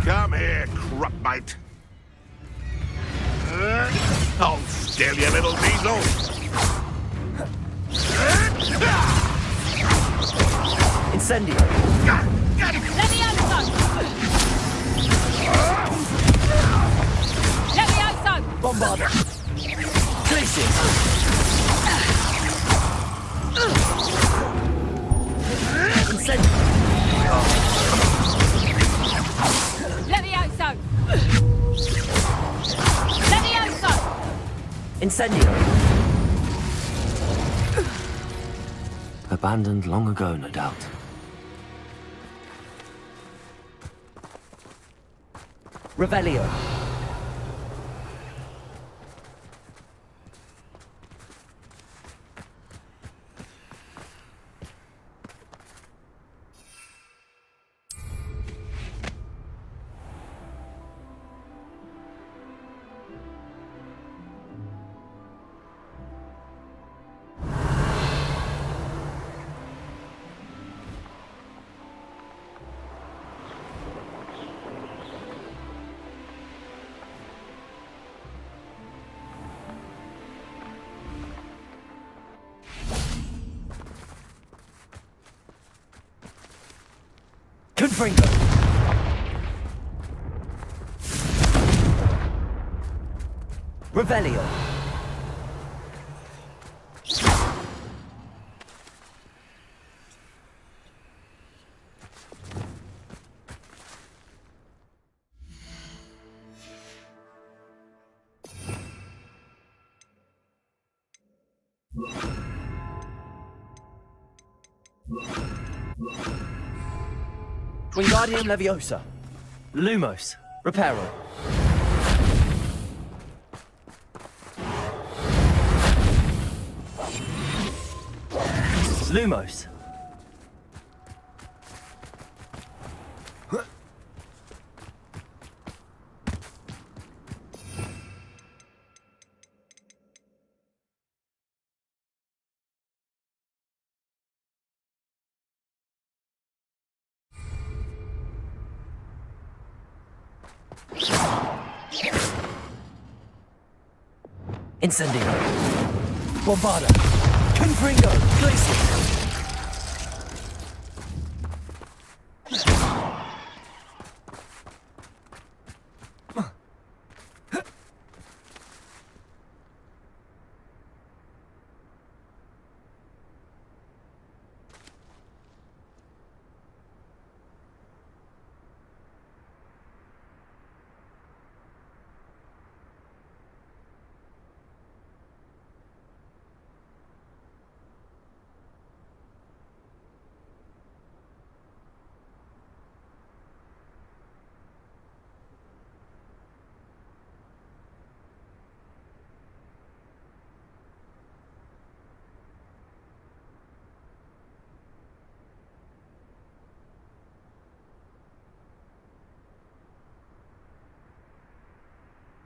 Come here, crupmate. Hold still, you little diesel. Incendio. Levioso! Levioso! Bombarda. Glacius. Incendio. Levioso! Levioso! Incendio. Abandoned long ago, no doubt. Revelio. Confringo. Revelio. Wingardium Leviosa. Lumos. Reparo. Lumos. Incendio. Bombarda. Confringo. Glacius.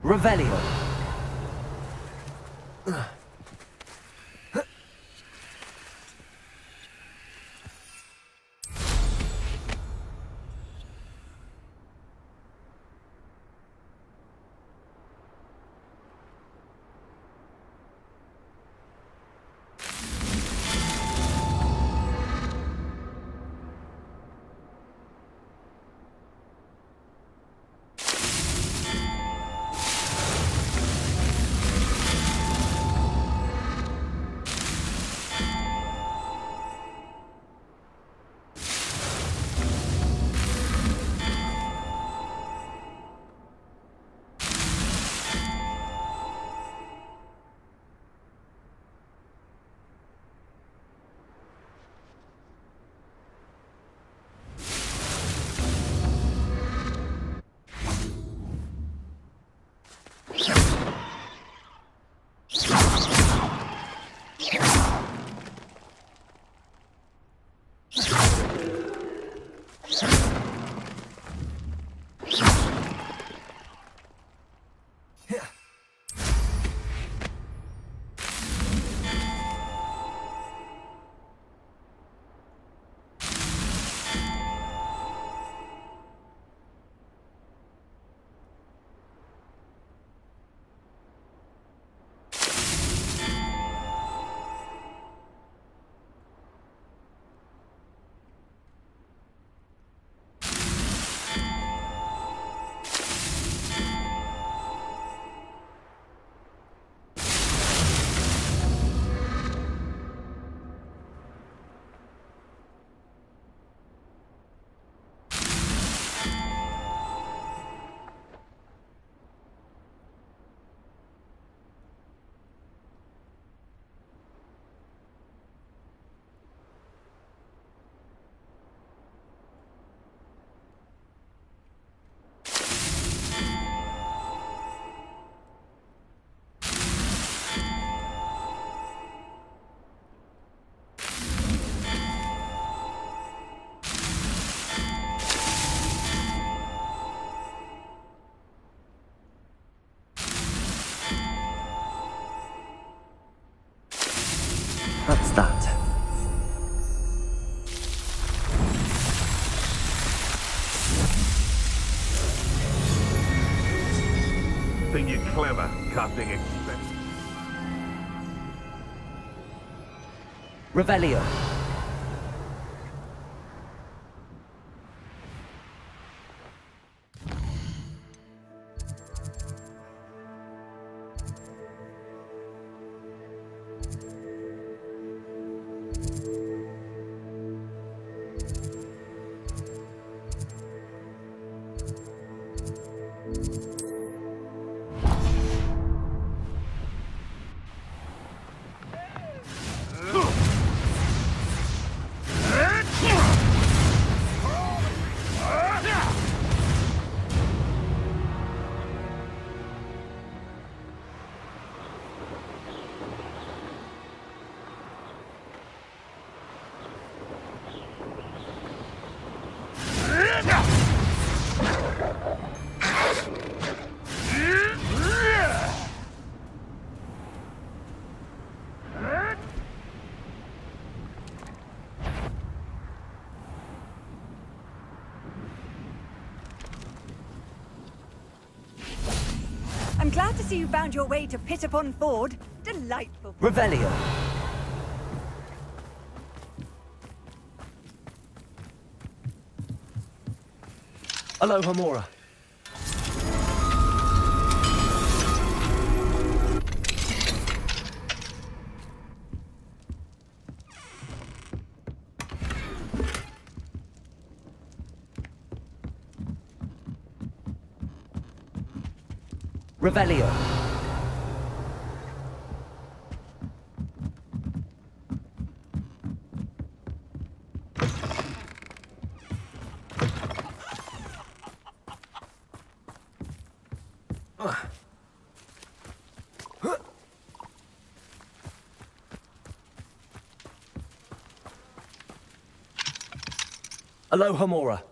Revelio. think you're clever, cutting expense. Revelio. I'm glad to see you found your way to Pittapon Ford. Delightful. Revelio. Aloha Mora. Revelio. Aloha Mora.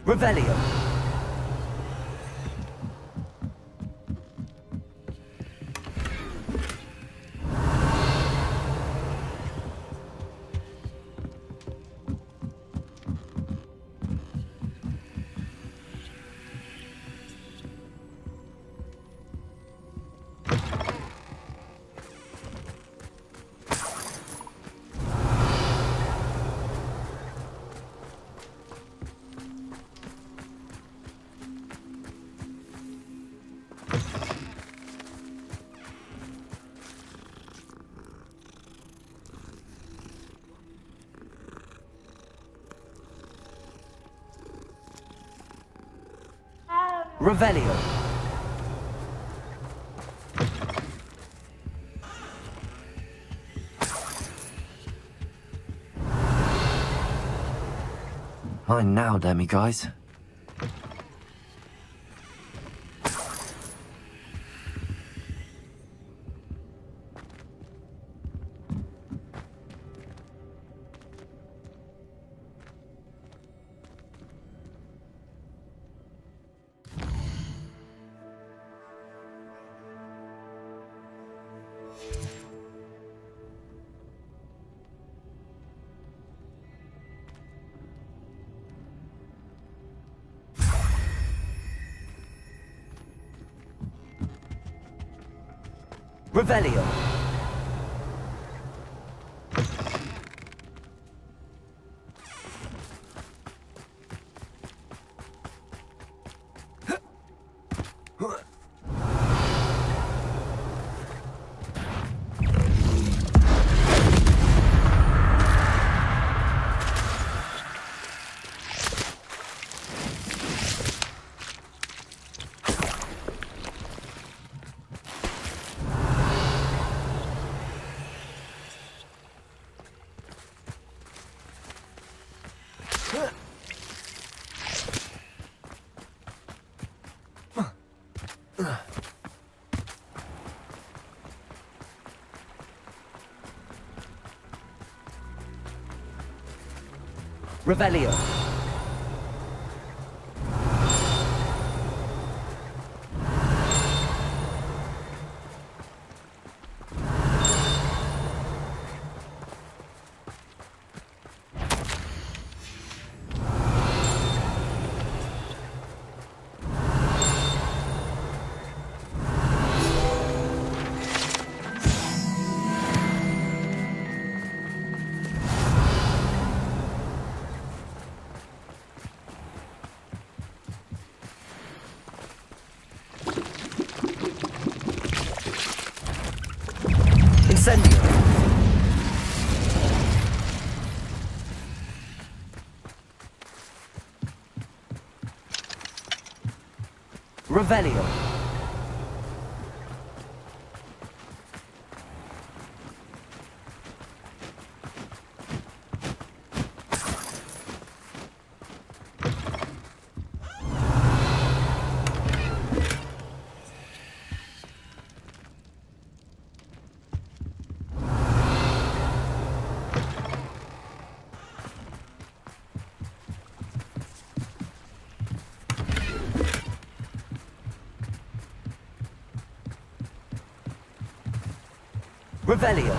Revelio. Revelio. Fine now, Demi guys. Revelio. Revelio. Incendio. Revelio. Revelio.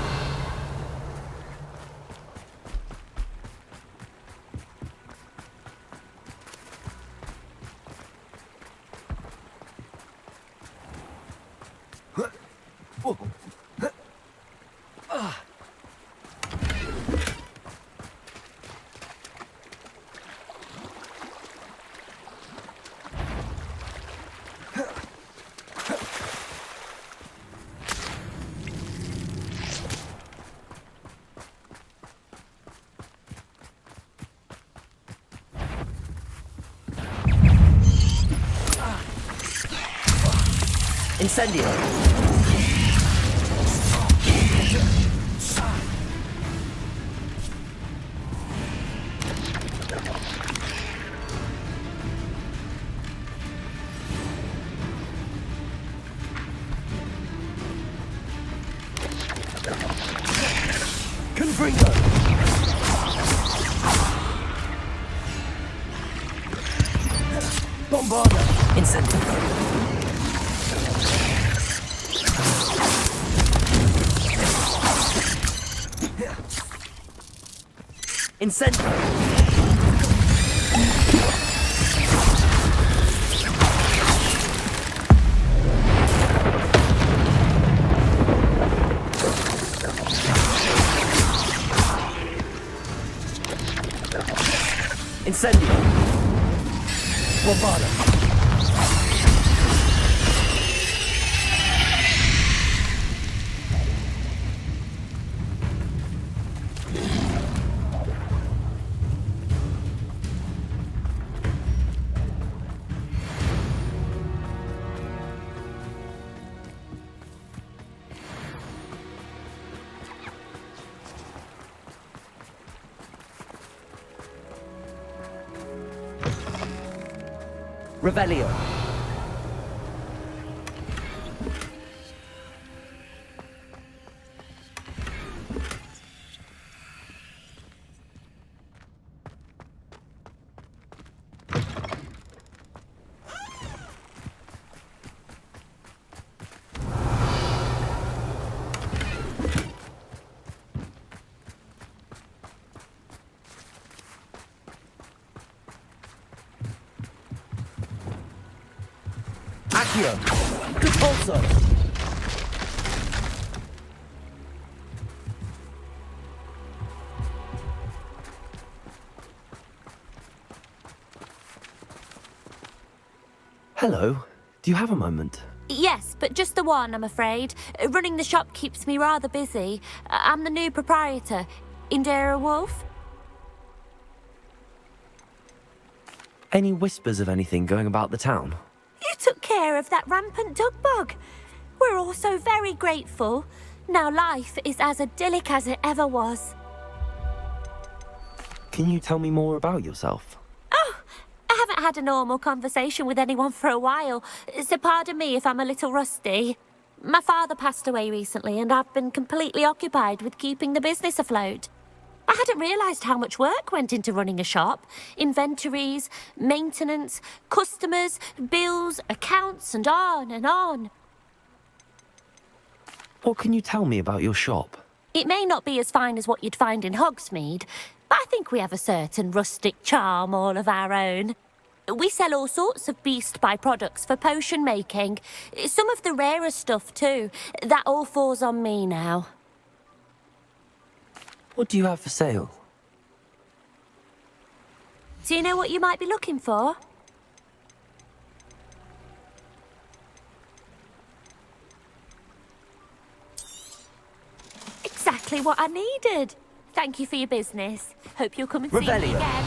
Incendio. Confringo. Bombarda. Incendio. Incendio. Incendio. Bombarda. Revelio. Accio. Repulso. Hello. Do you have a moment? Yes, but just the one, I'm afraid. Running the shop keeps me rather busy. I'm the new proprietor, Indira Wolf. Any whispers of anything going about the town? You took care of that rampant dug bug. We're all so very grateful. Now life is as idyllic as it ever was. Can you tell me more about yourself? Oh, I haven't had a normal conversation with anyone for a while, so pardon me if I'm a little rusty. My father passed away recently and I've been completely occupied with keeping the business afloat. I hadn't realised how much work went into running a shop. Inventories, maintenance, customers, bills, accounts, and on and on. What can you tell me about your shop? It may not be as fine as what you'd find in Hogsmeade, but I think we have a certain rustic charm all of our own. We sell all sorts of beast by-products for potion making. Some of the rarer stuff too. That all falls on me now. What do you have for sale? Do you know what you might be looking for? exactly what I needed. Thank you for your business. Hope you'll come and see me Revelio. again.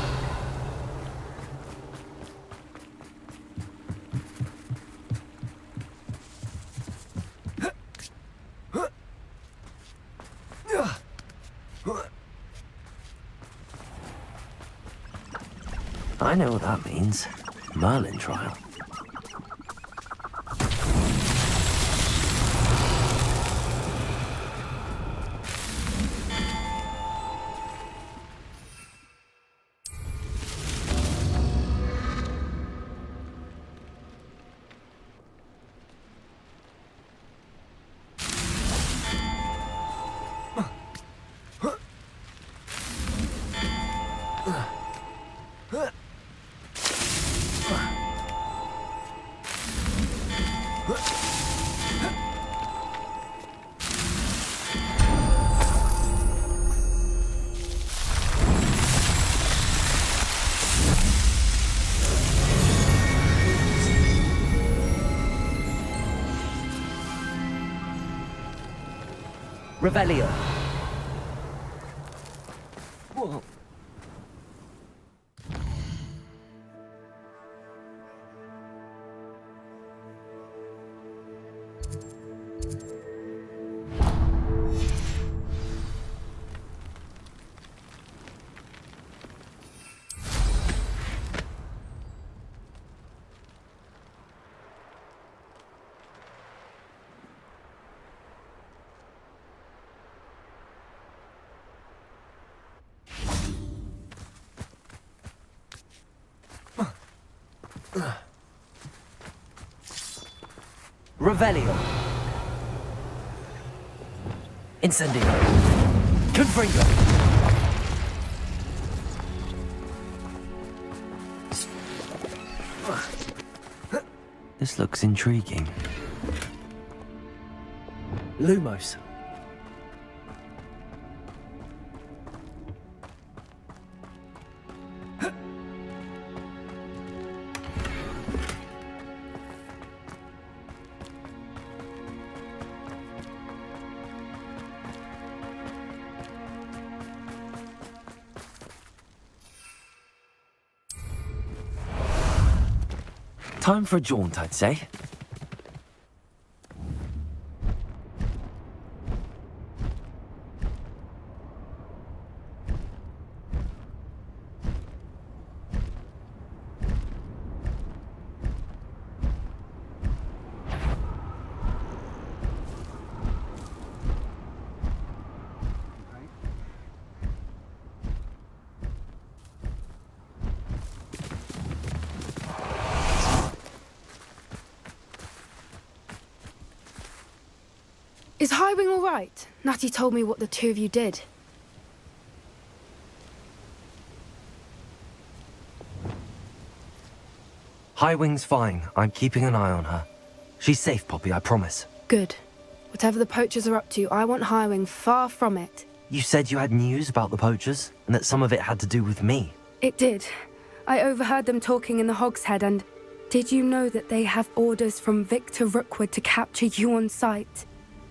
I know what that means. Merlin trial. Revelio. Whoa. Revelio. Incendio. Confringo. This looks intriguing. Lumos. Time for a jaunt, I'd say. Is Highwing all right? Natty told me what the two of you did. Highwing's fine. I'm keeping an eye on her. She's safe, Poppy, I promise. Good. Whatever the poachers are up to, I want Highwing far from it. You said you had news about the poachers, and that some of it had to do with me. It did. I overheard them talking in the Hogshead, and did you know that they have orders from Victor Rookwood to capture you on sight?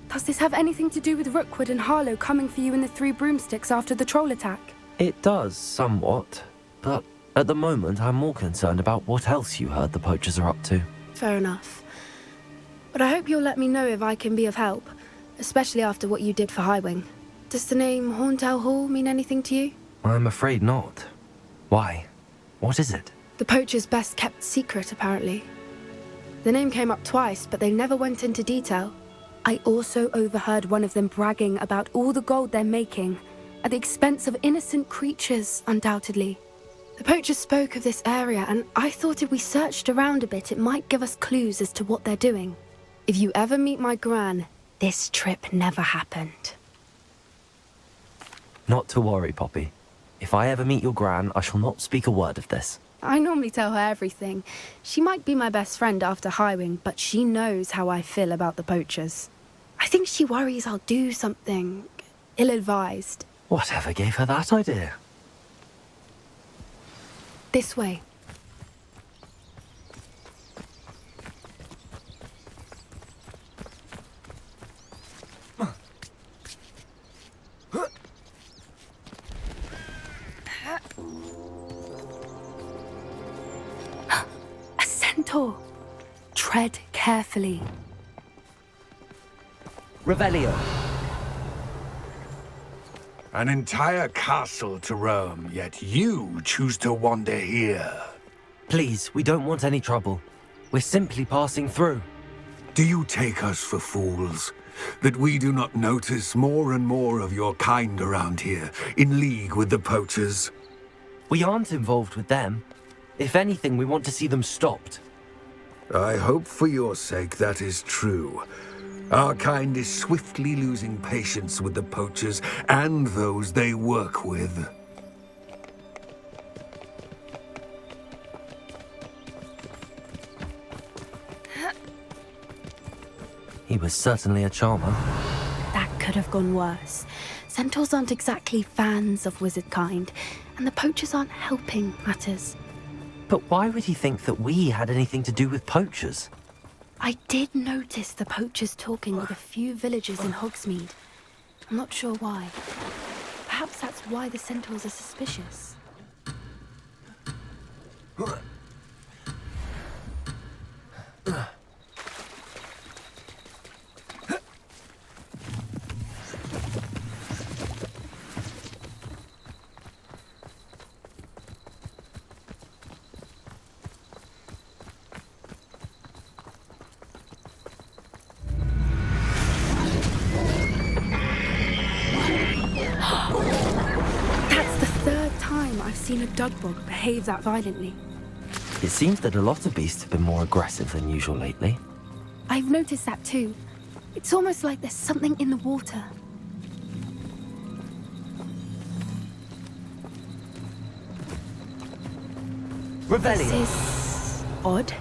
Does this have anything to do with Rookwood and Harlow coming for you in the Three Broomsticks after the troll attack? It does, somewhat. But at the moment, I'm more concerned about what else you heard the poachers are up to. Fair enough. But I hope you'll let me know if I can be of help, especially after what you did for Highwing. Does the name Horntail Hall mean anything to you? I'm afraid not. Why? What is it? The poacher's best kept secret, apparently. The name came up twice, but they never went into detail. I also overheard one of them bragging about all the gold they're making, at the expense of innocent creatures, undoubtedly. The poachers spoke of this area, and I thought if we searched around a bit, it might give us clues as to what they're doing. If you ever meet my gran, this trip never happened. Not to worry, Poppy. If I ever meet your gran, I shall not speak a word of this. I normally tell her everything. She might be my best friend after Highwing, but she knows how I feel about the poachers. I think she worries I'll do something ill-advised. Whatever gave her that idea? This way. centaur. Tread carefully. Revelio. An entire castle to roam, yet you choose to wander here. Please, we don't want any trouble. We're simply passing through. Do you take us for fools? That we do not notice more and more of your kind around here, in league with the poachers? We aren't involved with them. If anything, we want to see them stopped. I hope for your sake that is true. Our kind is swiftly losing patience with the poachers and those they work with. He was certainly a charmer. That could have gone worse. Centaurs aren't exactly fans of wizard kind, and the poachers aren't helping matters. But why would he think that we had anything to do with poachers? I did notice the poachers talking with a few villagers in Hogsmeade. I'm not sure why. Perhaps that's why the centaurs are suspicious. I've seen a Dudbog behave that violently. It seems that a lot of beasts have been more aggressive than usual lately. I've noticed that too. It's almost like there's something in the water. Revelio. This is odd.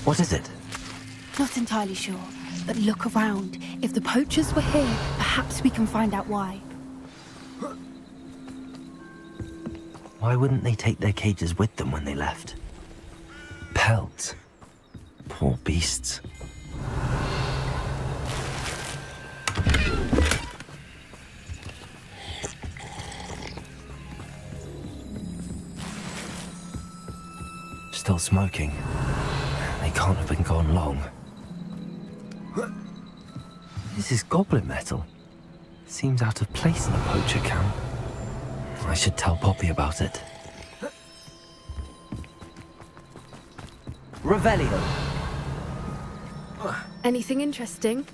What is it? Not entirely sure, but look around. If the poachers were here, perhaps we can find out why. Why wouldn't they take their cages with them when they left? Pelts. Poor beasts. Still smoking. They can't have been gone long. This is goblin metal. Seems out of place in a poacher camp. I should tell Poppy about it. Revelio. Anything interesting?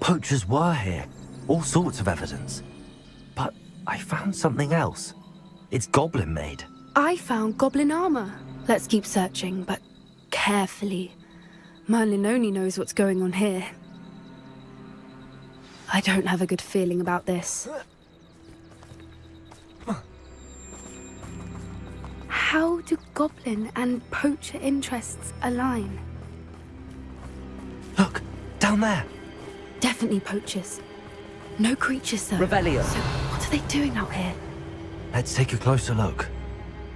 Poachers were here. All sorts of evidence. But I found something else. It's goblin made. I found goblin armor. Let's keep searching, but carefully. Merlin only knows what's going on here. I don't have a good feeling about this. How do goblin and poacher interests align? Look, down there. Definitely poachers. No creatures, though. Revelio. So what are they doing out here? Let's take a closer look.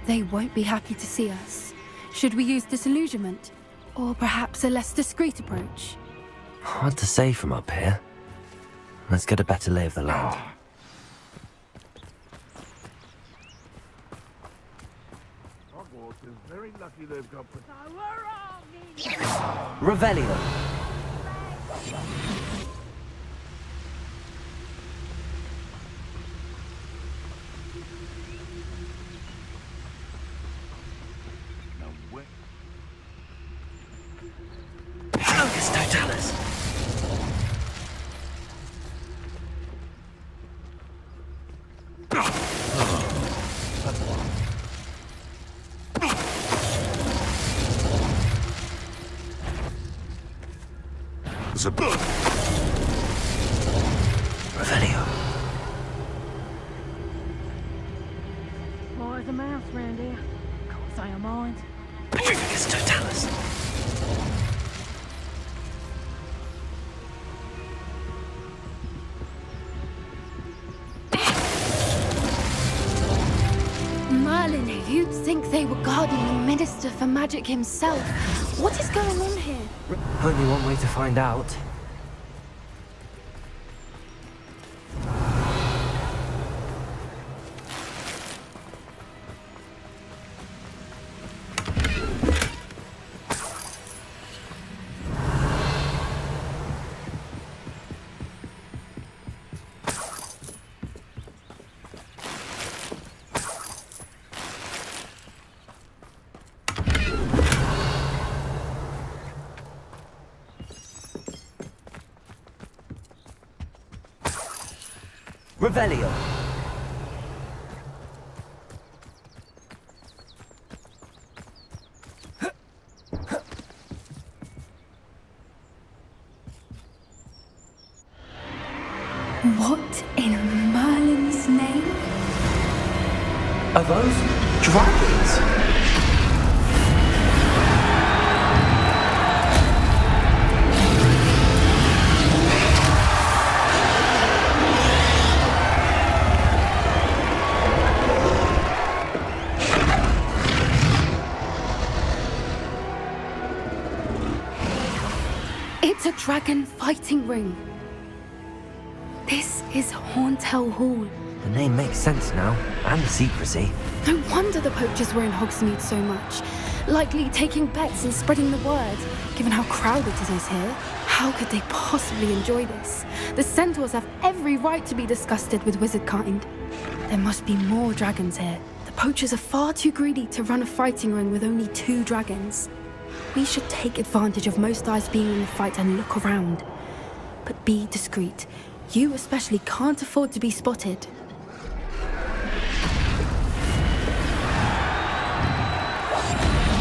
They won't be happy to see us. Should we use disillusionment? Or perhaps a less discreet approach? Hard to say from up here. Let's get a better lay of the land. Hogwarts is very lucky they've got... Revelio. No way. Focus, Totalis. There's a book. Revelio. More as a mouse round here. Can't say I mind. Petrificus Totalis. Merlin, you'd think they were guarding the Minister for Magic himself. What is going on here? Only one way to find out. Revelio. What in Merlin's name? Are those dragons? It's a dragon fighting ring. This is Hauntel Hall. The name makes sense now, and the secrecy. No wonder the poachers were in Hogsmeade so much. Likely taking bets and spreading the word, given how crowded it is here. How could they possibly enjoy this? The centaurs have every right to be disgusted with wizard kind. There must be more dragons here. The poachers are far too greedy to run a fighting ring with only 2 dragons. We should take advantage of most eyes being in the fight and look around. But be discreet. You especially can't afford to be spotted.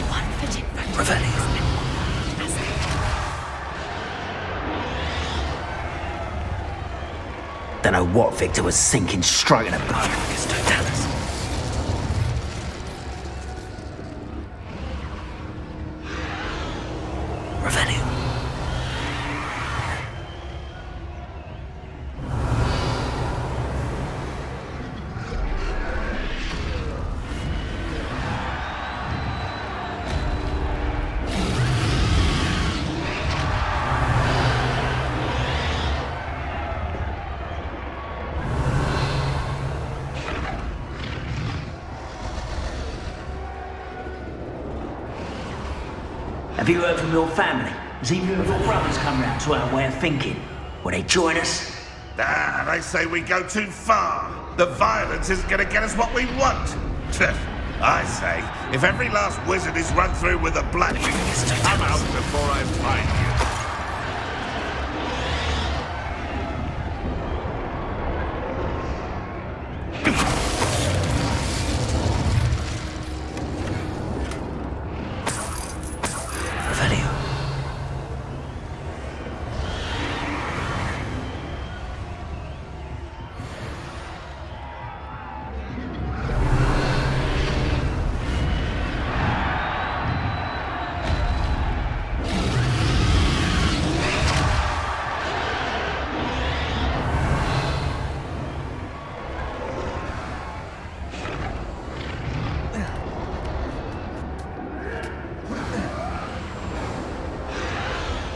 One foot in front of Revelio. Don't know what Victor was thinking, striking a blow against Totalis. Revelio. Have you heard from your family? Has either of your brothers come round to our way of thinking? Will they join us? Ah, they say we go too far. The violence isn't going to get us what we want. I say, if every last wizard is run through with a black, I'm out before I find you. Revelio.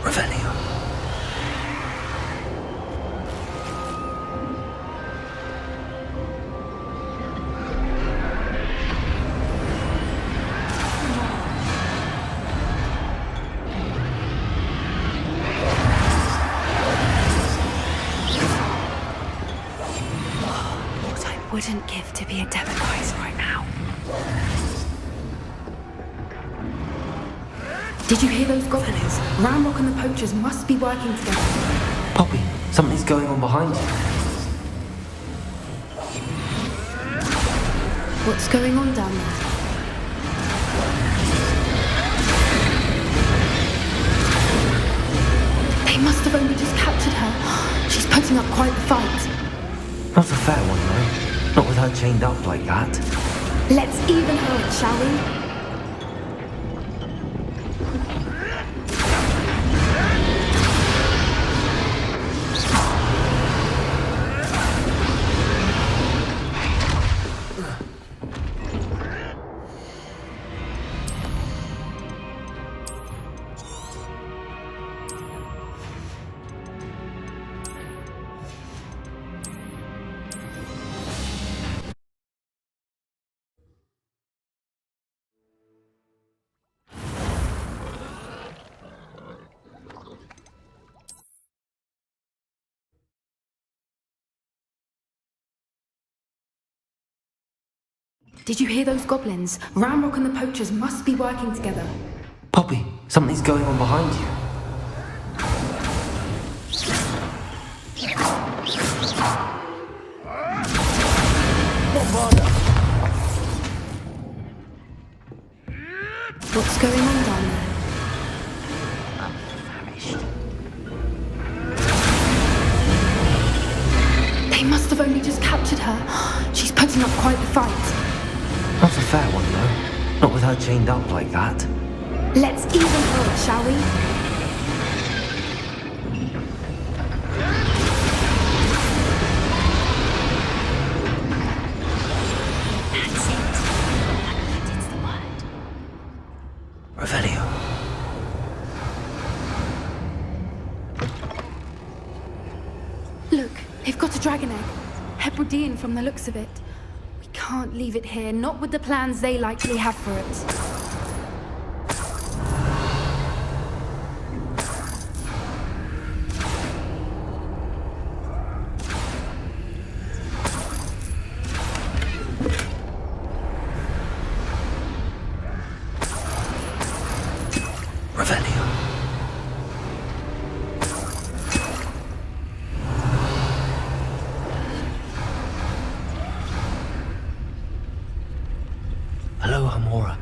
Revelio. What I wouldn't give to be a Demiguise right now. Did you hear those goblins? Ramrock and the poachers must be working together. Poppy, something's going on behind you. What's going on down there? They must have only just captured her. She's putting up quite the fight. Not a fair one, though. Not with her chained up like that. Let's even her it, shall we? Did you hear those goblins? Ramrock and the poachers must be working together. Poppy, something's going on behind you. What's going on down there? I'm famished. They must have only just captured her. She's putting up quite the fight. Not a fair one, though. Not with her chained up like that. Let's even her, shall we? That's it. That is the word. Revelio. Look, they've got a dragon egg. Hebridean from the looks of it. We can't leave it here, not with the plans they likely have for it. Revelio. Hello, Hamora.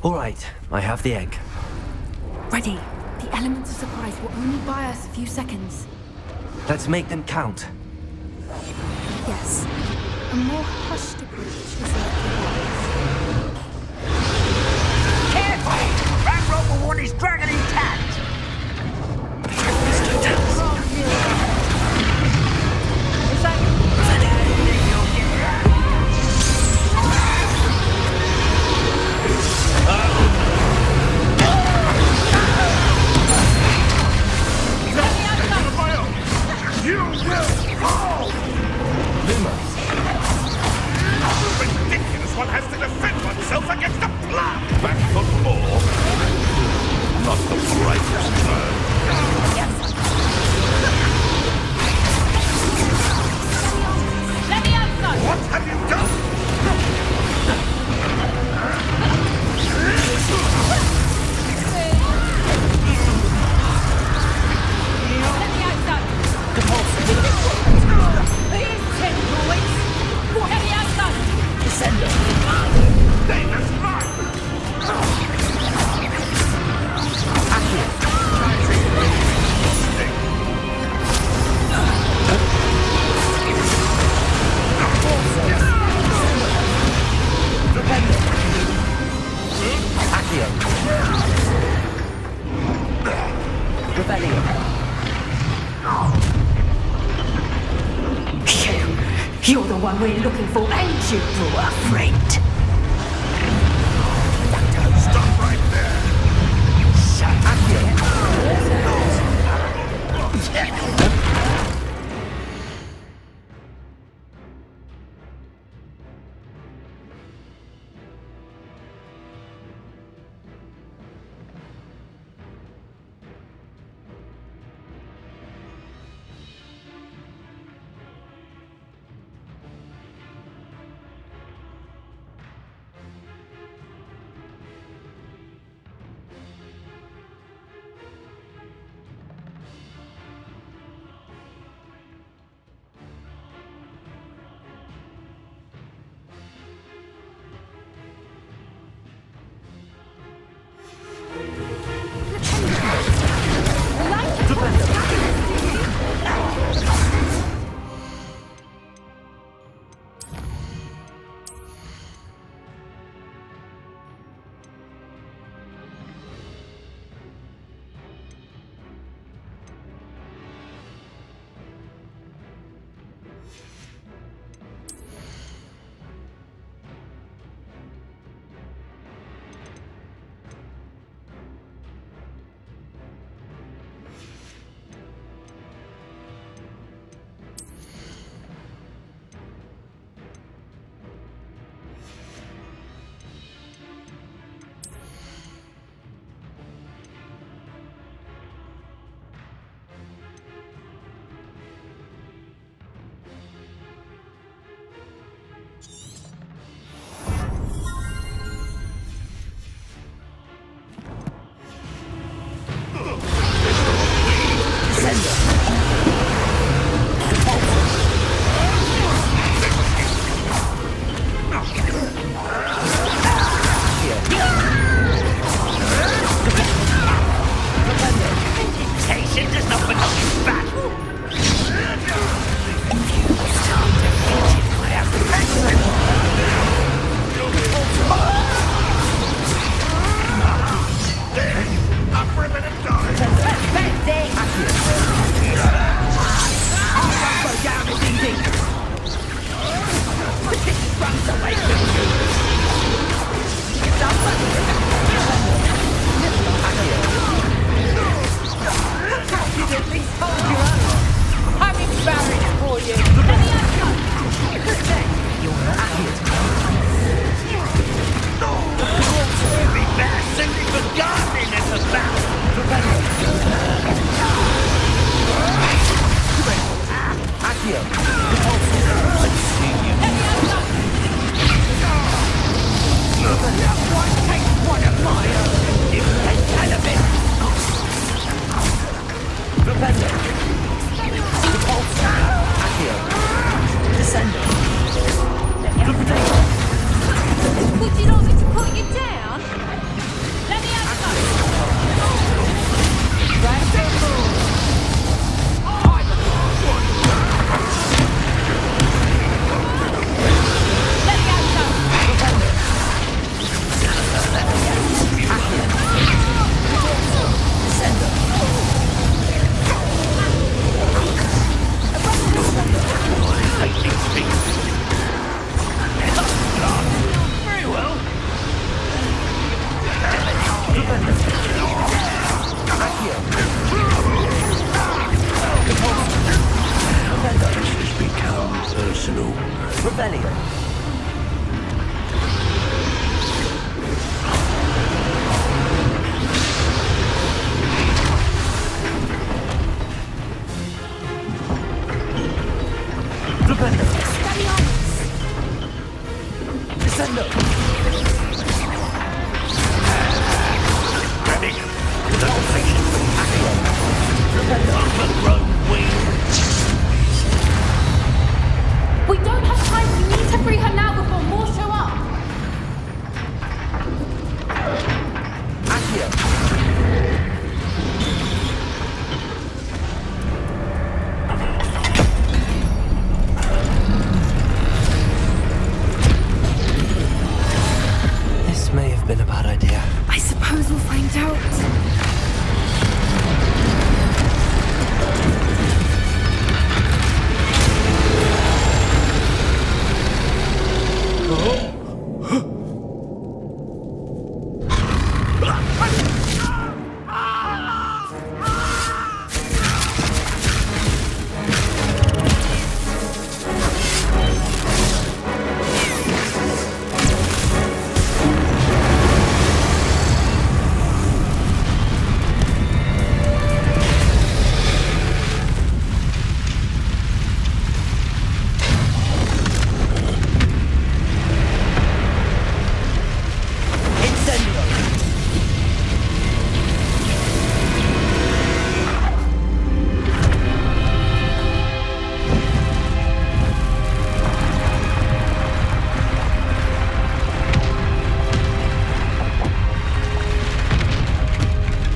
All right, I have the egg. Ready. The elements of surprise will only buy us a few seconds. Let's make them count. Yes. A more hushed approach is likely. Careful! That rope will want his dragon intact! You will fall! Ridiculous! One has to defend oneself against a plan! Back for more? Not the brightest bird. Let me outside! What have you done? Let me outside! Please, tentacle wings! Let me outside! Davis, run! You're the one we're looking for, ain't you, poor friend? Stop right there! Would you like me to put you down? Let me have some. Right circle. Let me have some. Very well. This has become personal. Rebellion. We don't have time. We need to free her now before more show up. This may have been a bad idea. I suppose we'll find out.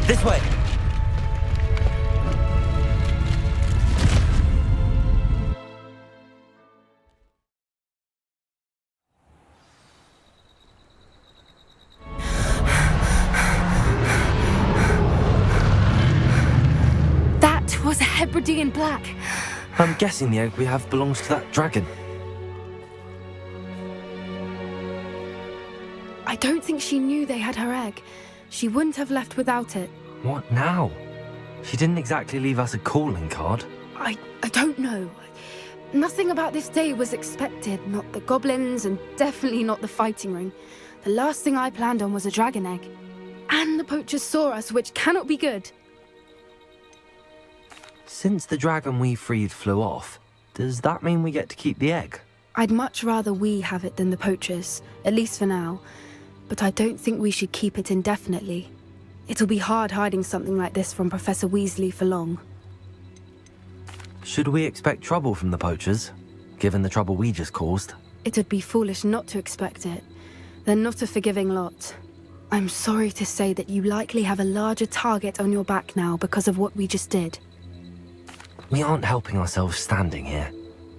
This way. That was a Hebridean black. I'm guessing the egg we have belongs to that dragon. I don't think she knew they had her egg. She wouldn't have left without it. What now? She didn't exactly leave us a calling card. I don't know. Nothing about this day was expected. Not the goblins, and definitely not the fighting ring. The last thing I planned on was a dragon egg. And the poachers saw us, which cannot be good. Since the dragon we freed flew off, does that mean we get to keep the egg? I'd much rather we have it than the poachers, at least for now. But I don't think we should keep it indefinitely. It'll be hard hiding something like this from Professor Weasley for long. Should we expect trouble from the poachers, given the trouble we just caused? It'd be foolish not to expect it. They're not a forgiving lot. I'm sorry to say that you likely have a larger target on your back now because of what we just did. We aren't helping ourselves standing here.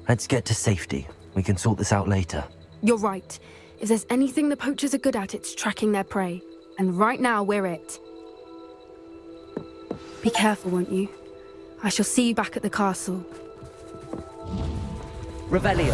Let's get to safety. We can sort this out later. You're right. If there's anything the poachers are good at, it's tracking their prey. And right now, we're it. Be careful, won't you? I shall see you back at the castle. Revelio.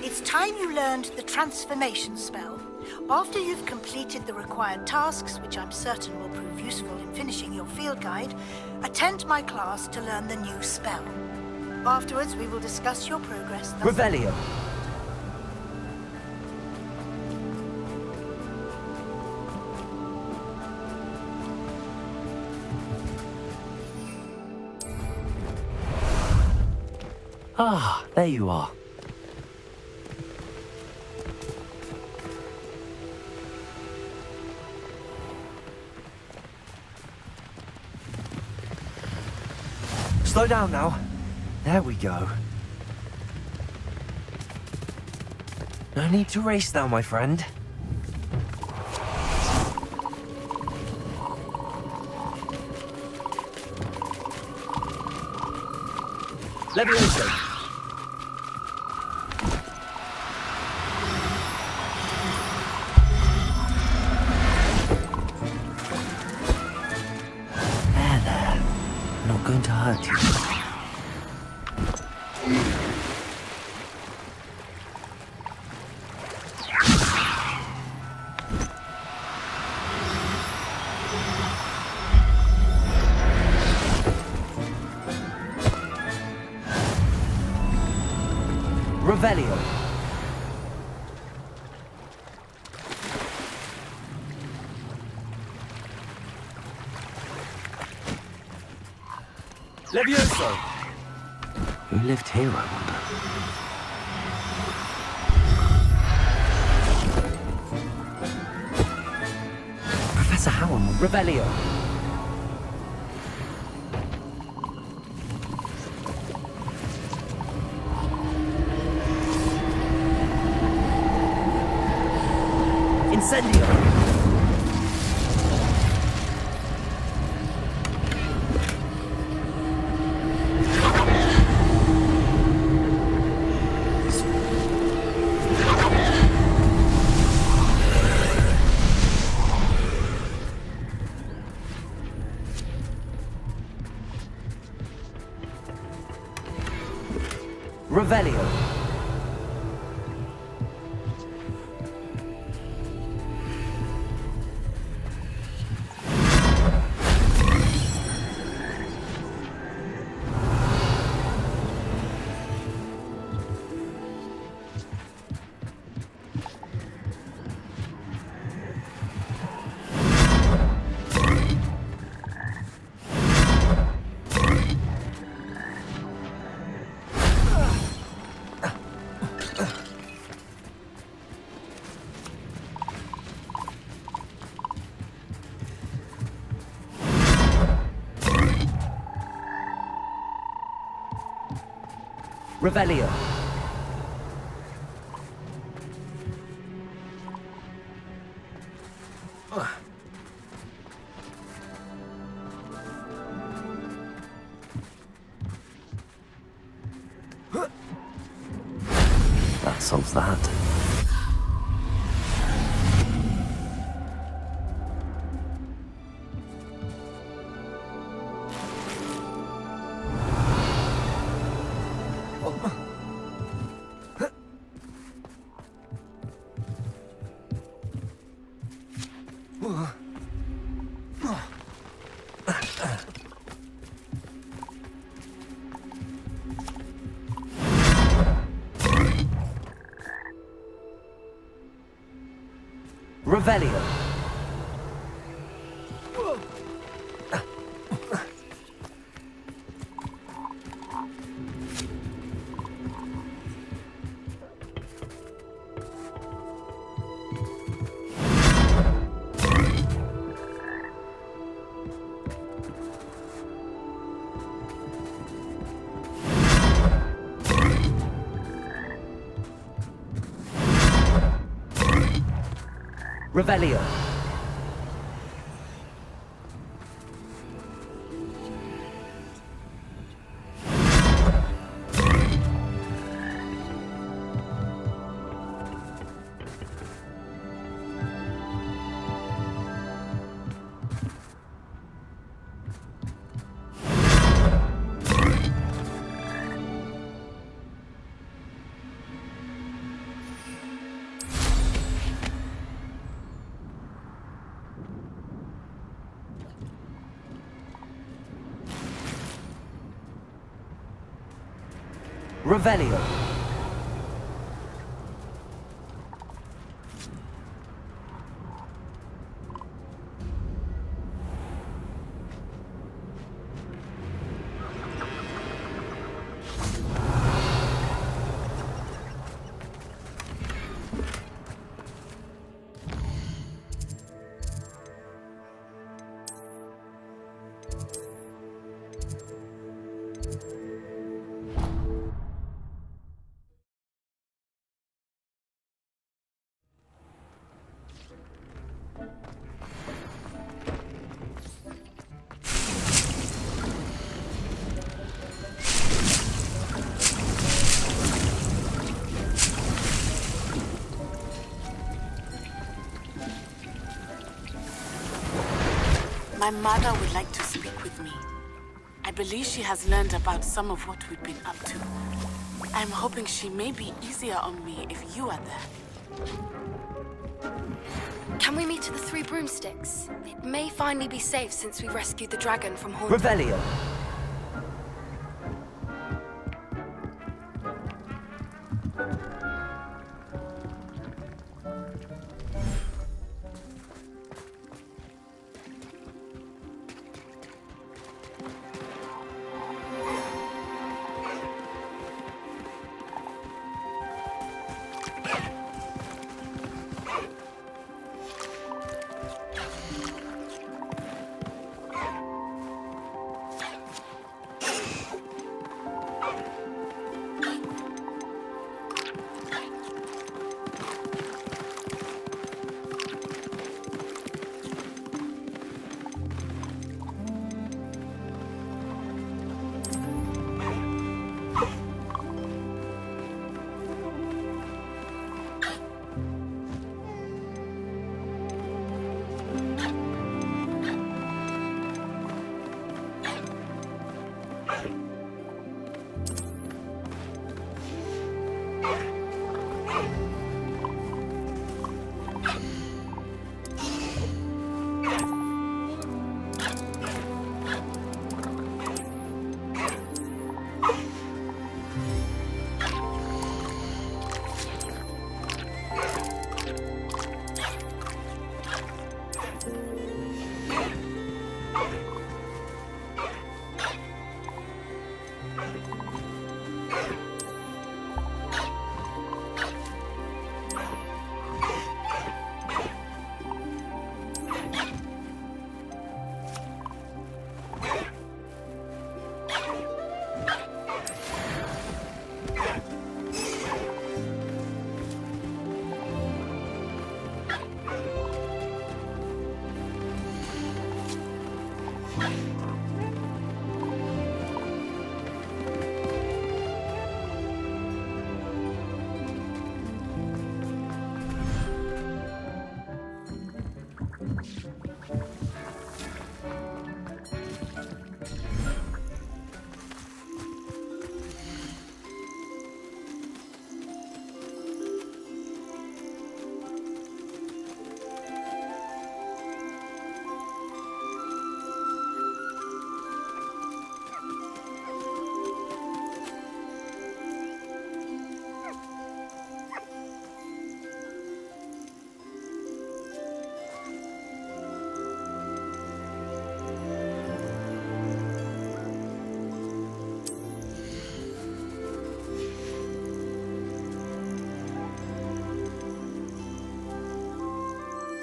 It's time you learned the transformation spell. After you've completed the required tasks, which I'm certain will prove useful in finishing your field guide, attend my class to learn the new spell. Afterwards, we will discuss your progress. Revelio. Ah, there you are. Slow down now. There we go. No need to race now, my friend. Levioso. There. Not going to hurt you. Revelio. Levioso. Who lived here, I wonder? Professor Howard. Revelio. Incendio! Revelio. Revelio. That solves that. Revelio. Revelio. Revelio. My mother would like to speak with me. I believe she has learned about some of what we've been up to. I'm hoping she may be easier on me if you are there. Can we meet at the Three Broomsticks? It may finally be safe since we rescued the dragon from Haunted. Revelio.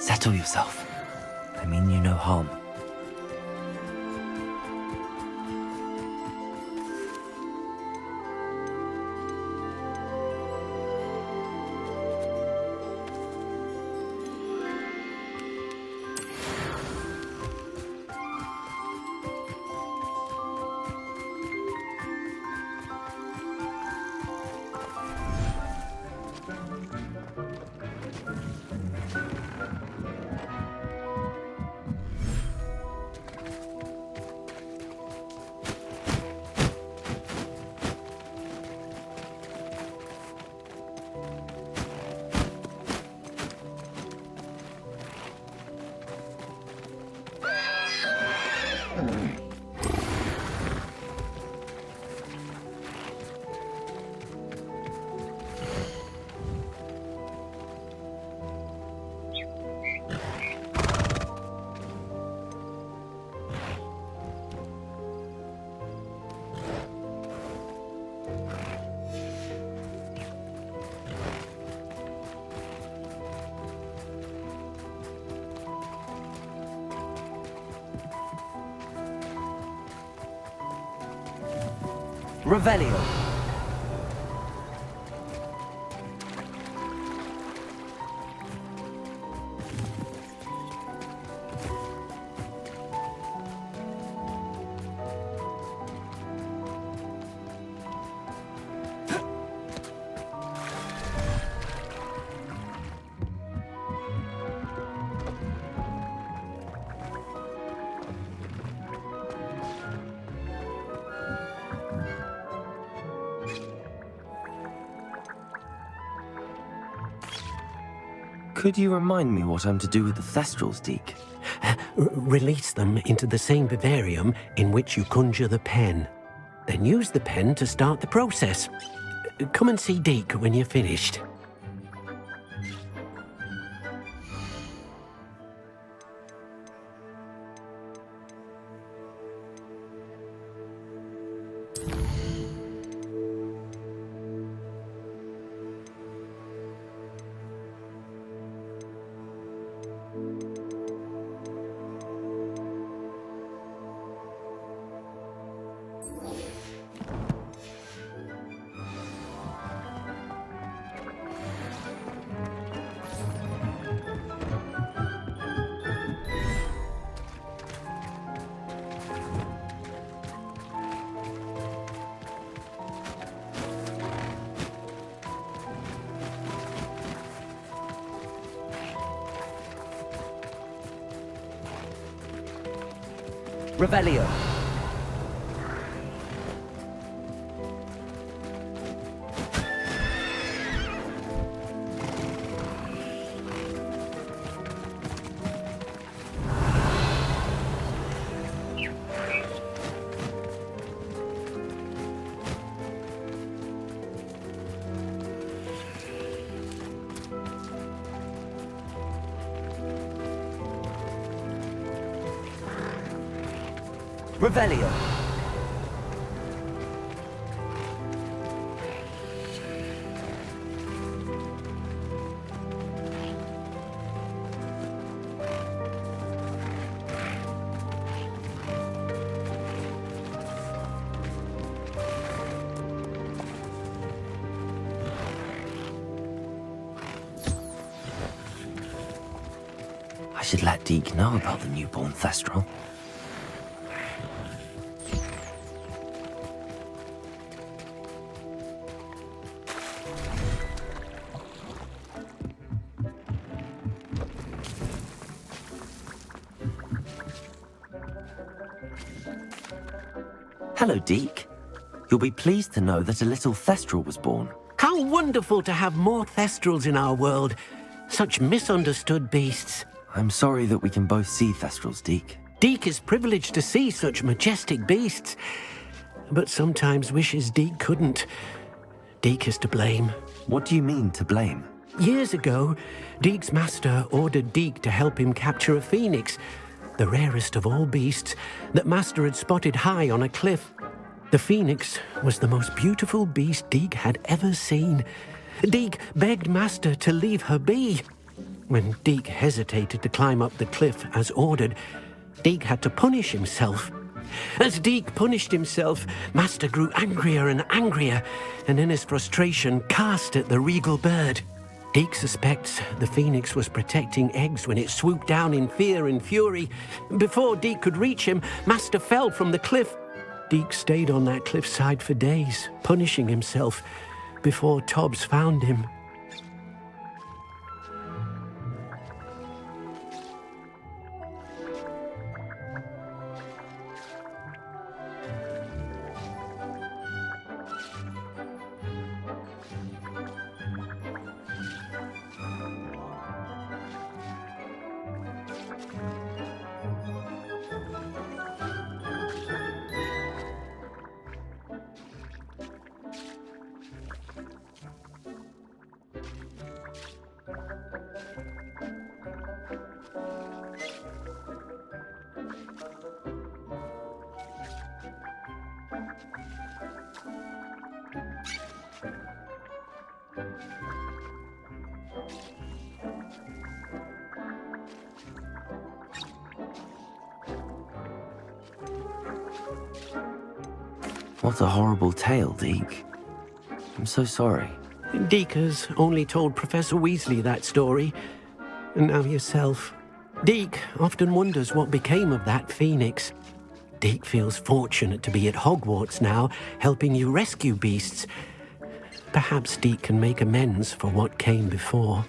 Settle yourself. I mean you no harm. Revelio. Could you remind me what I'm to do with the Thestrals, Deke? Release them into the same vivarium in which you conjure the pen. Then use the pen to start the process. Come and see Deke when you're finished. Revelio. Revelio. I should let Deke know about the newborn Thestral. Hello, Deke. You'll be pleased to know that a little Thestral was born. How wonderful to have more Thestrals in our world. Such misunderstood beasts. I'm sorry that we can both see Thestrals, Deke. Deke is privileged to see such majestic beasts, but sometimes wishes Deke couldn't. Deke is to blame. What do you mean, to blame? Years ago, Deke's master ordered Deke to help him capture a phoenix, the rarest of all beasts, that master had spotted high on a cliff. The phoenix was the most beautiful beast Deke had ever seen. Deke begged master to leave her be. When Deke hesitated to climb up the cliff as ordered, Deke had to punish himself. As Deke punished himself, Master grew angrier and angrier, and in his frustration cast at the regal bird. Deke suspects the phoenix was protecting eggs when it swooped down in fear and fury. Before Deke could reach him, Master fell from the cliff. Deke stayed on that cliffside for days, punishing himself, before Tobbs found him. What a horrible tale, Deke. I'm so sorry. Deke has only told Professor Weasley that story, and now yourself. Deke often wonders what became of that phoenix. Deke feels fortunate to be at Hogwarts now, helping you rescue beasts. Perhaps Deke can make amends for what came before.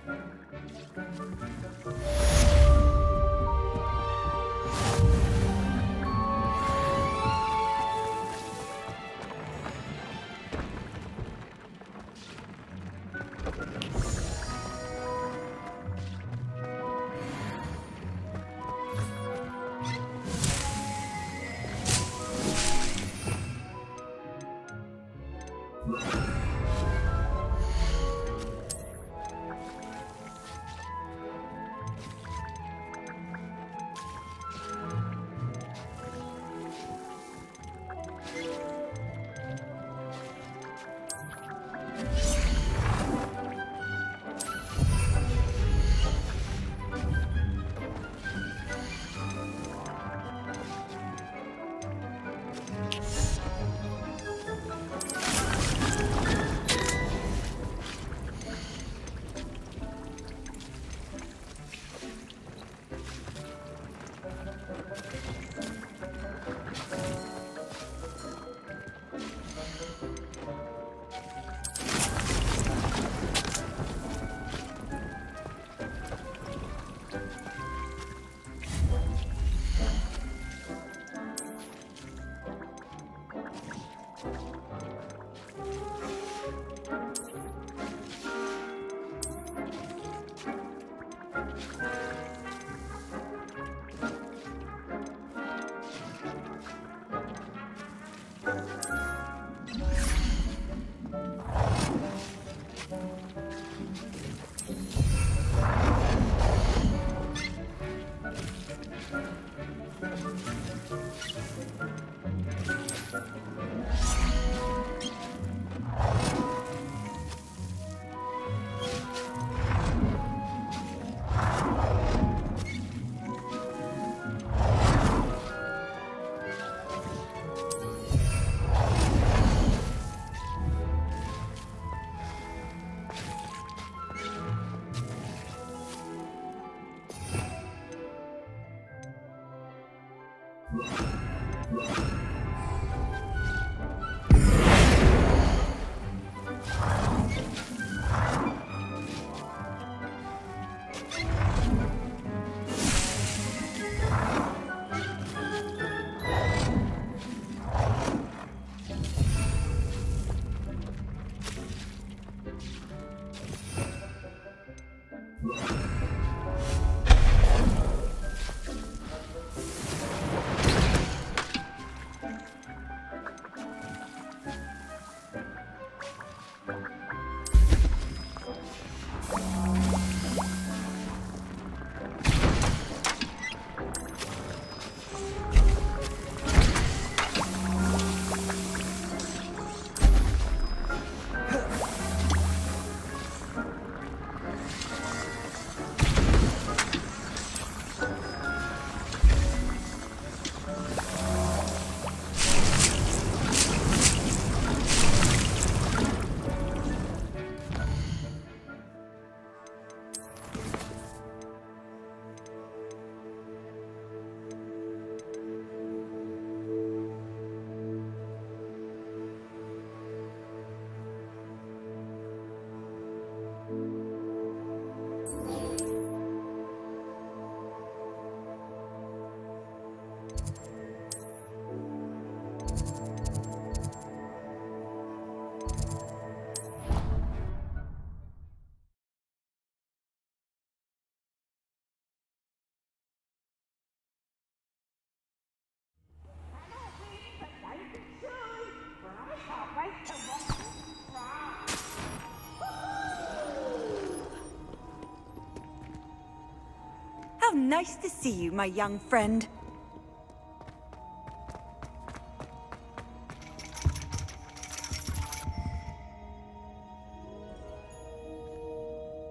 How nice to see you, my young friend.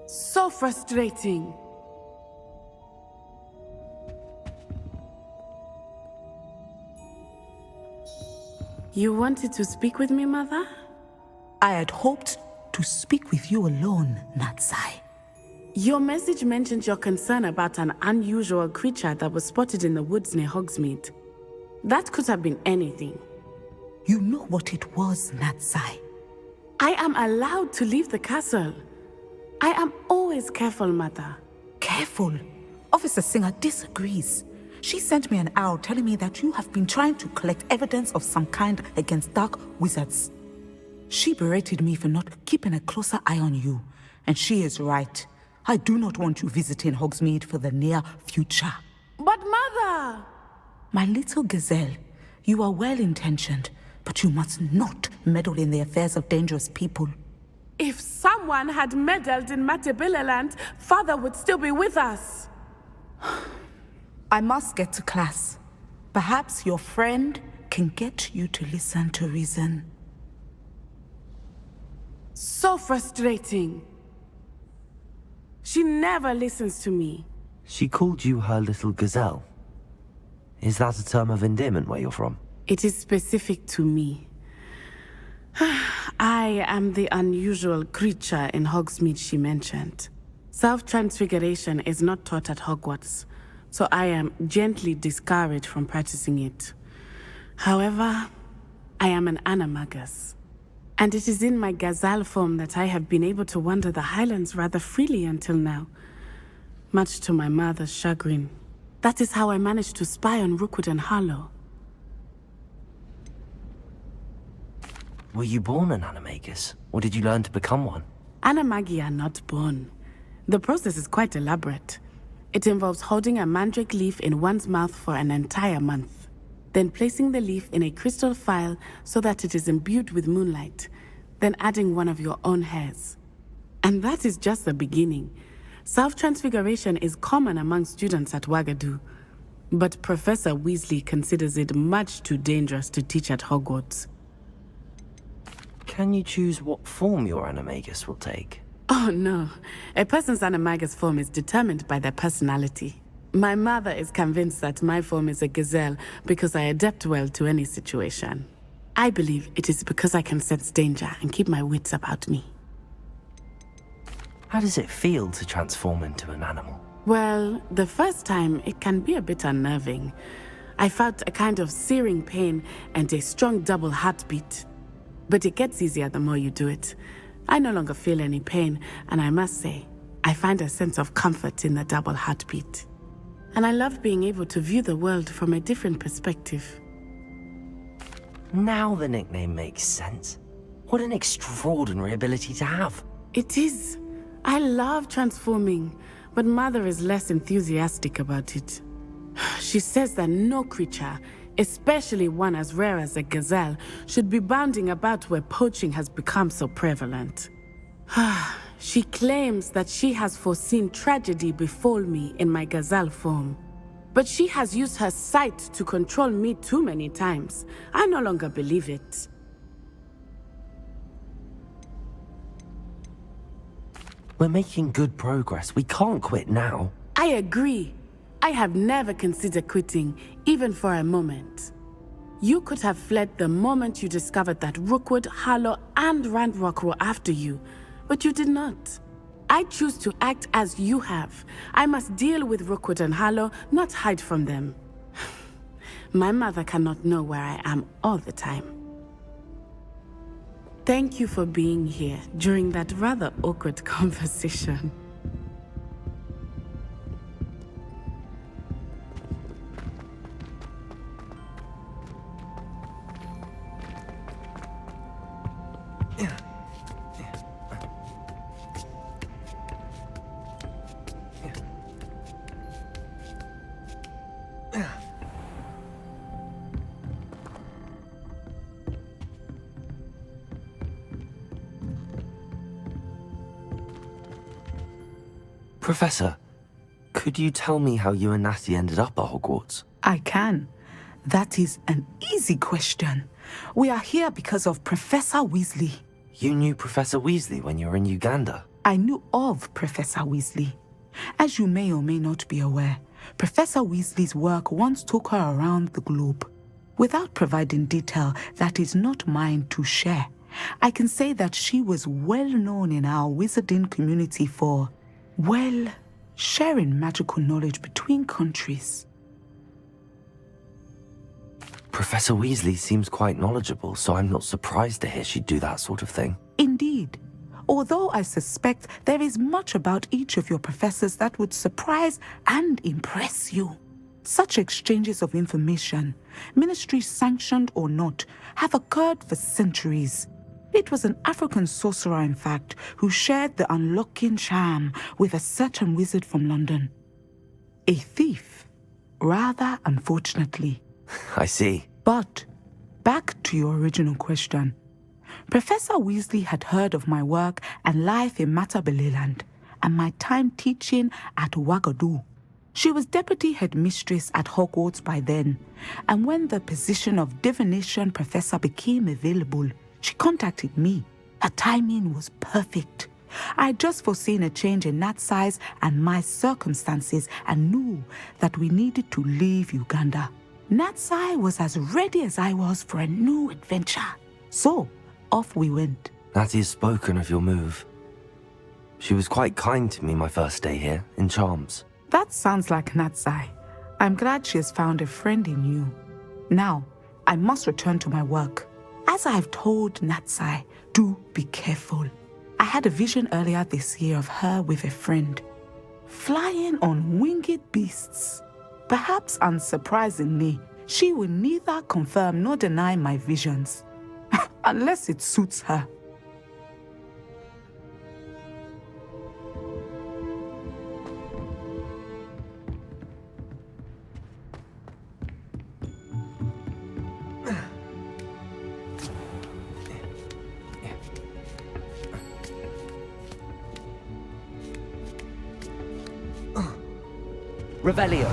So frustrating. You wanted to speak with me, Mother? I had hoped to speak with you alone, Natsai. Your message mentioned your concern about an unusual creature that was spotted in the woods near Hogsmeade. That could have been anything. You know what it was, Natsai. I am allowed to leave the castle. I am always careful, Mother. Careful. Officer Singer disagrees. She sent me an owl telling me that you have been trying to collect evidence of some kind against dark wizards. She berated me for not keeping a closer eye on you, and she is right. I do not want you visiting Hogsmeade for the near future. But Mother! My little gazelle, you are well-intentioned, but you must not meddle in the affairs of dangerous people. If someone had meddled in Matabeleland, Father would still be with us. I must get to class. Perhaps your friend can get you to listen to reason. So frustrating. She never listens to me. She called you her little gazelle. Is that a term of endearment where you're from? It is specific to me. I am the unusual creature in Hogsmeade she mentioned. Self-transfiguration is not taught at Hogwarts, so I am gently discouraged from practicing it. However, I am an animagus, and it is in my gazelle form that I have been able to wander the Highlands rather freely until now, much to my mother's chagrin. That is how I managed to spy on Rookwood and Harlow. Were you born an animagus, or did you learn to become one? Animagi are not born. The process is quite elaborate. It involves holding a mandrake leaf in one's mouth for an entire month, then placing the leaf in a crystal phial so that it is imbued with moonlight, then adding one of your own hairs. And that is just the beginning. Self-transfiguration is common among students at Wagadu, but Professor Weasley considers it much too dangerous to teach at Hogwarts. Can you choose what form your animagus will take? Oh no, a person's animagus form is determined by their personality. My mother is convinced that my form is a gazelle because I adapt well to any situation. I believe it is because I can sense danger and keep my wits about me. How does it feel to transform into an animal? Well, the first time it can be a bit unnerving. I felt a kind of searing pain and a strong double heartbeat. But it gets easier the more you do it. I no longer feel any pain, and I must say, I find a sense of comfort in the double heartbeat. And I love being able to view the world from a different perspective. Now the nickname makes sense. What an extraordinary ability to have. It is. I love transforming, but Mother is less enthusiastic about it. She says that no creature, especially one as rare as a gazelle, should be bounding about where poaching has become so prevalent. She claims that she has foreseen tragedy befall me in my gazelle form. But she has used her sight to control me too many times. I no longer believe it. We're making good progress. We can't quit now. I agree. I have never considered quitting, even for a moment. You could have fled the moment you discovered that Rookwood, Harlow, and Ranrock were after you, but you did not. I choose to act as you have. I must deal with Rookwood and Harlow, not hide from them. My mother cannot know where I am all the time. Thank you for being here during that rather awkward conversation. Professor, could you tell me how you and Natty ended up at Hogwarts? I can. That is an easy question. We are here because of Professor Weasley. You knew Professor Weasley when you were in Uganda? I knew of Professor Weasley. As you may or may not be aware, Professor Weasley's work once took her around the globe. Without providing detail that is not mine to share, I can say that she was well known in our wizarding community for, well, sharing magical knowledge between countries. Professor Weasley seems quite knowledgeable, so I'm not surprised to hear she'd do that sort of thing. Indeed. Although I suspect there is much about each of your professors that would surprise and impress you. Such exchanges of information, ministry sanctioned or not, have occurred for centuries. It was an African sorcerer, in fact, who shared the unlocking charm with a certain wizard from London. A thief, rather unfortunately. I see. But, back to your original question. Professor Weasley had heard of my work and life in Matabeleland, and my time teaching at Ouagadougou. She was deputy headmistress at Hogwarts by then, and when the position of divination professor became available, she contacted me. Her timing was perfect. I had just foreseen a change in Nat's size and my circumstances and knew that we needed to leave Uganda. Natsai was as ready as I was for a new adventure. So, off we went. Natty has spoken of your move. She was quite kind to me my first day here, in Charms. That sounds like Natsai. I'm glad she has found a friend in you. Now, I must return to my work. As I've told Natsai, do be careful. I had a vision earlier this year of her with a friend, flying on winged beasts. Perhaps unsurprisingly, she will neither confirm nor deny my visions, unless it suits her. Revelio.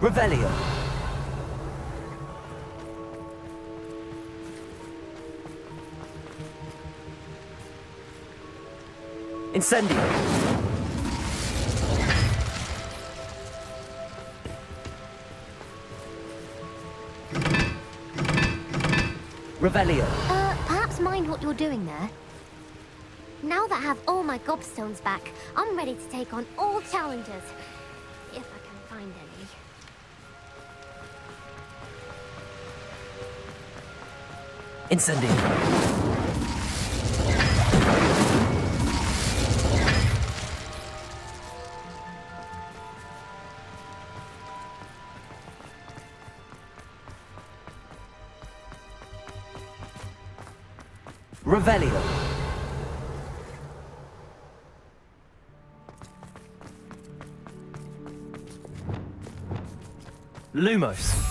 Revelio. Incendio. Revelio. Perhaps mind what you're doing there? Now that I have all my gobstones back, I'm ready to take on all challenges. If I can find any. Incendio. Revelio. Lumos.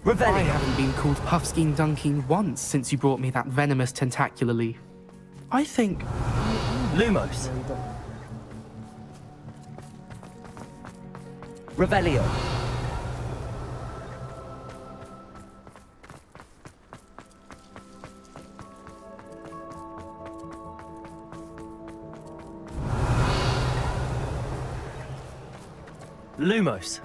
Revelio. I haven't been called Puffskein Dunking once since you brought me that venomous tentacular leaf. I think... Lumos. Revelio. Lumos.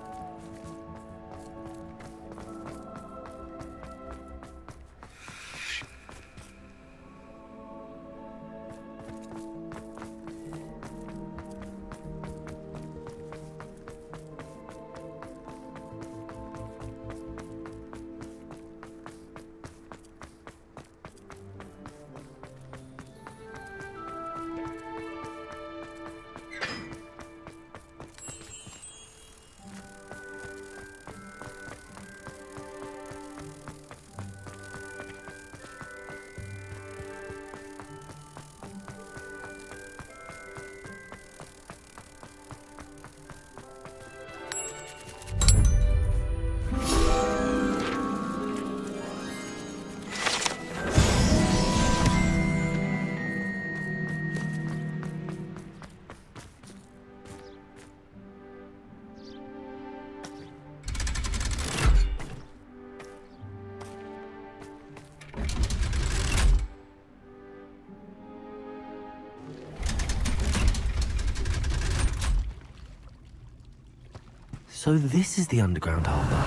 So this is the underground harbour.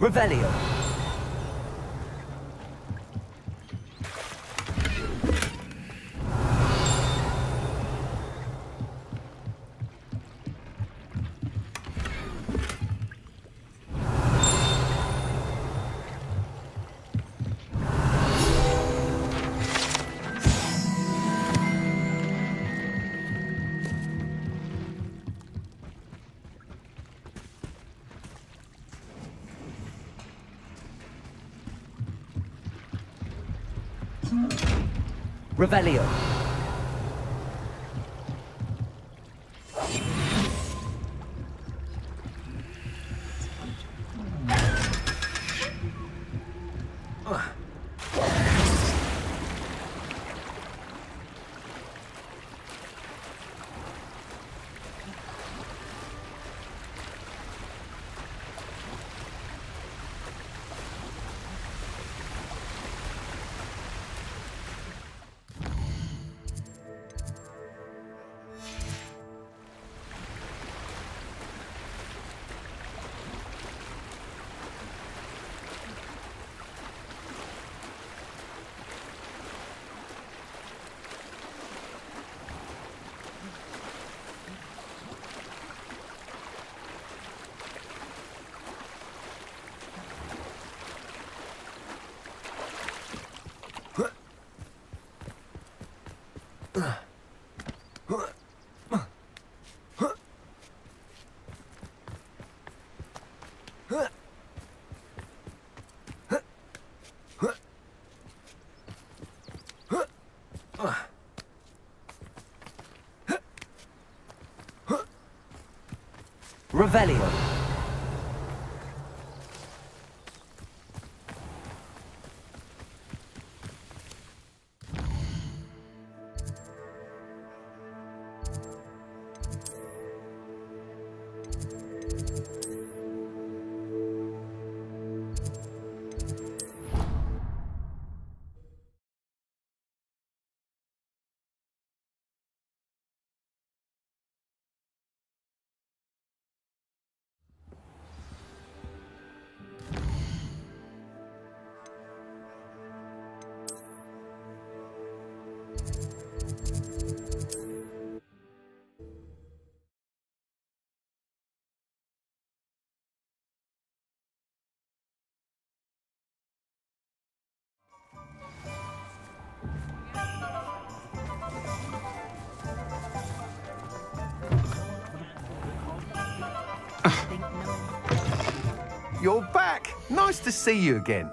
Revelio. Revelio. Revelio. You're back! Nice to see you again.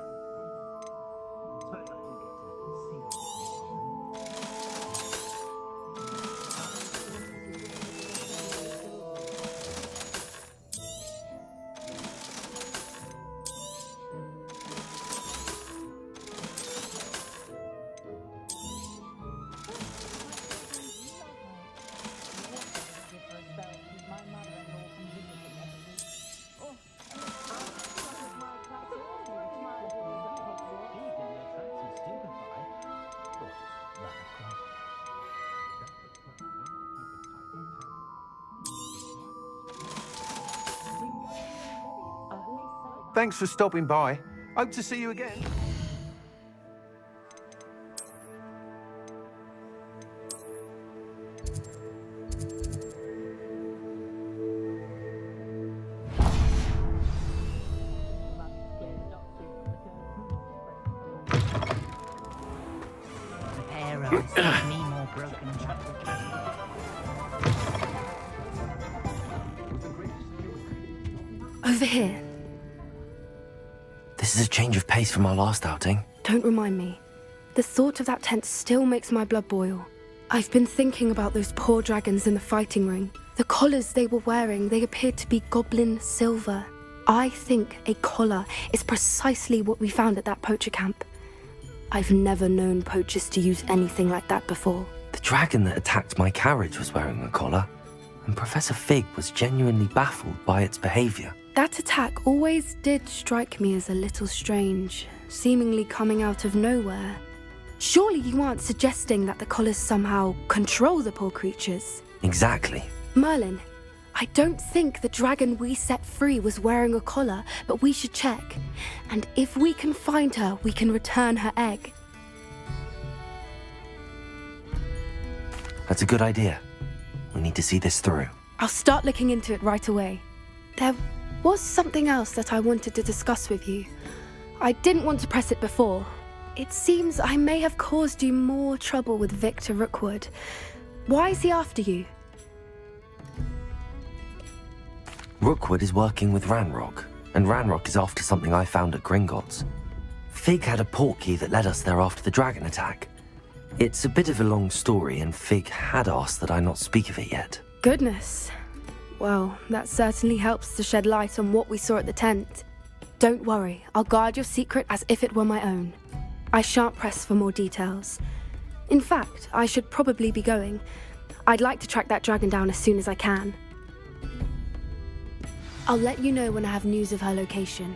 Thanks for stopping by. Hope to see you again. Over here. This is a change of pace from our last outing. Don't remind me. The thought of that tent still makes my blood boil. I've been thinking about those poor dragons in the fighting ring. The collars they were wearing, they appeared to be goblin silver. I think a collar is precisely what we found at that poacher camp. I've never known poachers to use anything like that before. The dragon that attacked my carriage was wearing a collar, and Professor Fig was genuinely baffled by its behavior. That attack always did strike me as a little strange, seemingly coming out of nowhere. Surely you aren't suggesting that the collars somehow control the poor creatures? Exactly. Merlin, I don't think the dragon we set free was wearing a collar, but we should check. And if we can find her, we can return her egg. That's a good idea. We need to see this through. I'll start looking into it right away. There was something else that I wanted to discuss with you. I didn't want to press it before. It seems I may have caused you more trouble with Victor Rookwood. Why is he after you? Rookwood is working with Ranrock, and Ranrock is after something I found at Gringotts. Fig had a portkey that led us there after the dragon attack. It's a bit of a long story, and Fig had asked that I not speak of it yet. Goodness. Well, that certainly helps to shed light on what we saw at the tent. Don't worry, I'll guard your secret as if it were my own. I shan't press for more details. In fact, I should probably be going. I'd like to track that dragon down as soon as I can. I'll let you know when I have news of her location.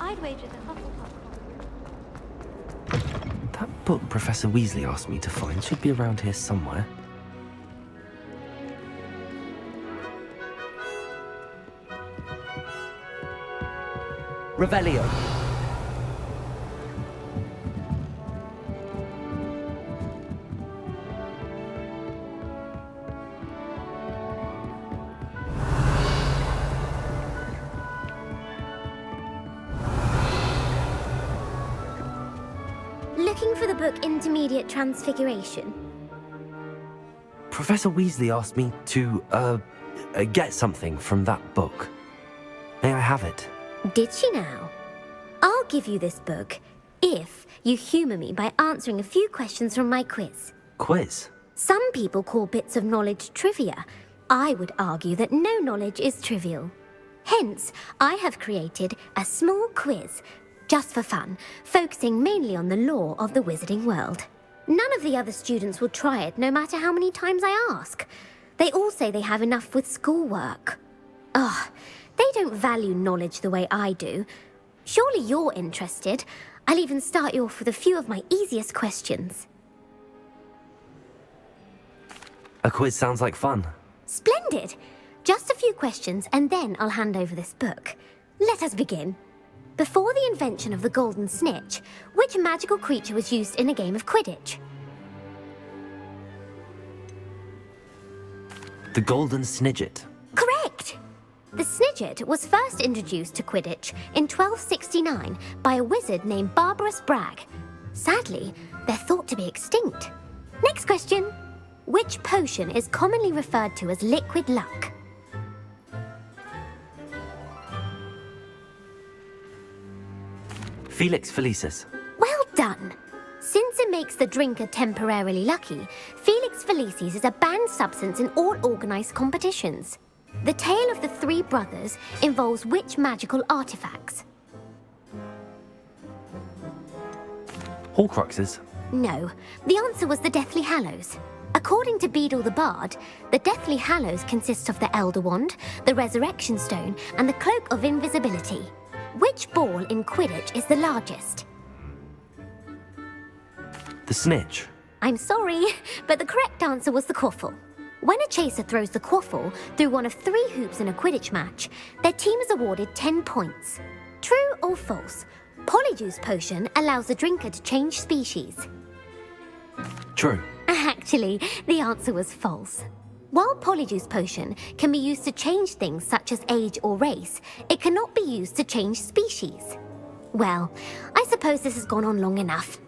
I'd wager the Hufflepuff. That book Professor Weasley asked me to find should be around here somewhere. Revelio. Looking for the book Intermediate Transfiguration? Professor Weasley asked me to, get something from that book. May I have it? Did she now? I'll give you this book if you humour me by answering a few questions from my quiz. Quiz? Some people call bits of knowledge trivia. I would argue that no knowledge is trivial. Hence, I have created a small quiz, just for fun, focusing mainly on the lore of the wizarding world. None of the other students will try it, no matter how many times I ask. They all say they have enough with schoolwork. Ugh, they don't value knowledge the way I do. Surely you're interested. I'll even start you off with a few of my easiest questions. A quiz sounds like fun. Splendid! Just a few questions, and then I'll hand over this book. Let us begin. Before the invention of the golden snitch, which magical creature was used in a game of Quidditch? The golden snidget. Correct! The snidget was first introduced to Quidditch in 1269 by a wizard named Barbarous Bragg. Sadly, they're thought to be extinct. Next question. Which potion is commonly referred to as liquid luck? Felix Felicis. Well done! Since it makes the drinker temporarily lucky, Felix Felicis is a banned substance in all organised competitions. The tale of the three brothers involves which magical artifacts? Horcruxes. No, the answer was the Deathly Hallows. According to Beadle the Bard, the Deathly Hallows consists of the Elder Wand, the Resurrection Stone, and the Cloak of Invisibility. Which ball in Quidditch is the largest? The snitch. I'm sorry, but the correct answer was the quaffle. When a chaser throws the quaffle through one of 3 hoops in a Quidditch match, their team is awarded 10 points. True or false? Polyjuice Potion allows the drinker to change species. True. Actually, the answer was false. While Polyjuice Potion can be used to change things such as age or race, it cannot be used to change species. Well, I suppose this has gone on long enough.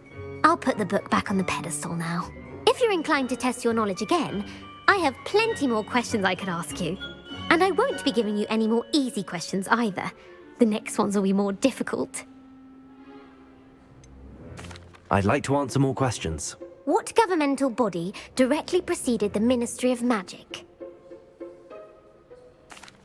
I'll put the book back on the pedestal now. If you're inclined to test your knowledge again, I have plenty more questions I could ask you. And I won't be giving you any more easy questions either. The next ones will be more difficult. I'd like to answer more questions. What governmental body directly preceded the Ministry of Magic?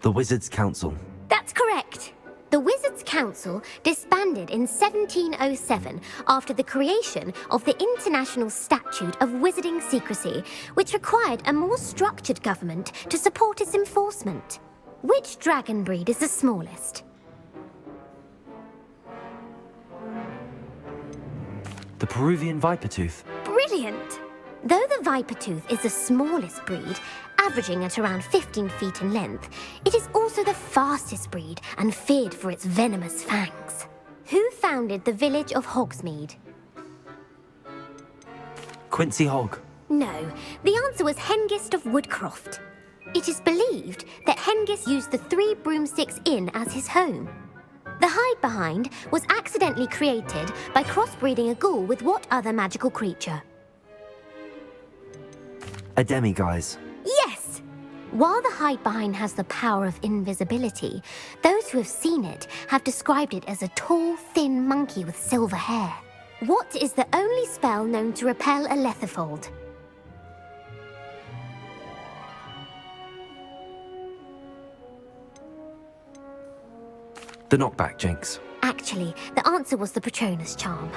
The Wizards' Council. That's correct. The Wizards' Council disbanded in 1707 after the creation of the International Statute of Wizarding Secrecy, which required a more structured government to support its enforcement. Which dragon breed is the smallest? The Peruvian Vipertooth. Brilliant! Though the Vipertooth is the smallest breed, averaging at around 15 feet in length, it is also the fastest breed and feared for its venomous fangs. Who founded the village of Hogsmeade? Quincy Hogg. No, the answer was Hengist of Woodcroft. It is believed that Hengist used the 3 Broomsticks Inn as his home. The hide-behind was accidentally created by crossbreeding a ghoul with what other magical creature? A demiguise. Yes! While the hide-behind has the power of invisibility, those who have seen it have described it as a tall, thin monkey with silver hair. What is the only spell known to repel a letherfold? The knockback jinx. Actually, the answer was the Patronus charm.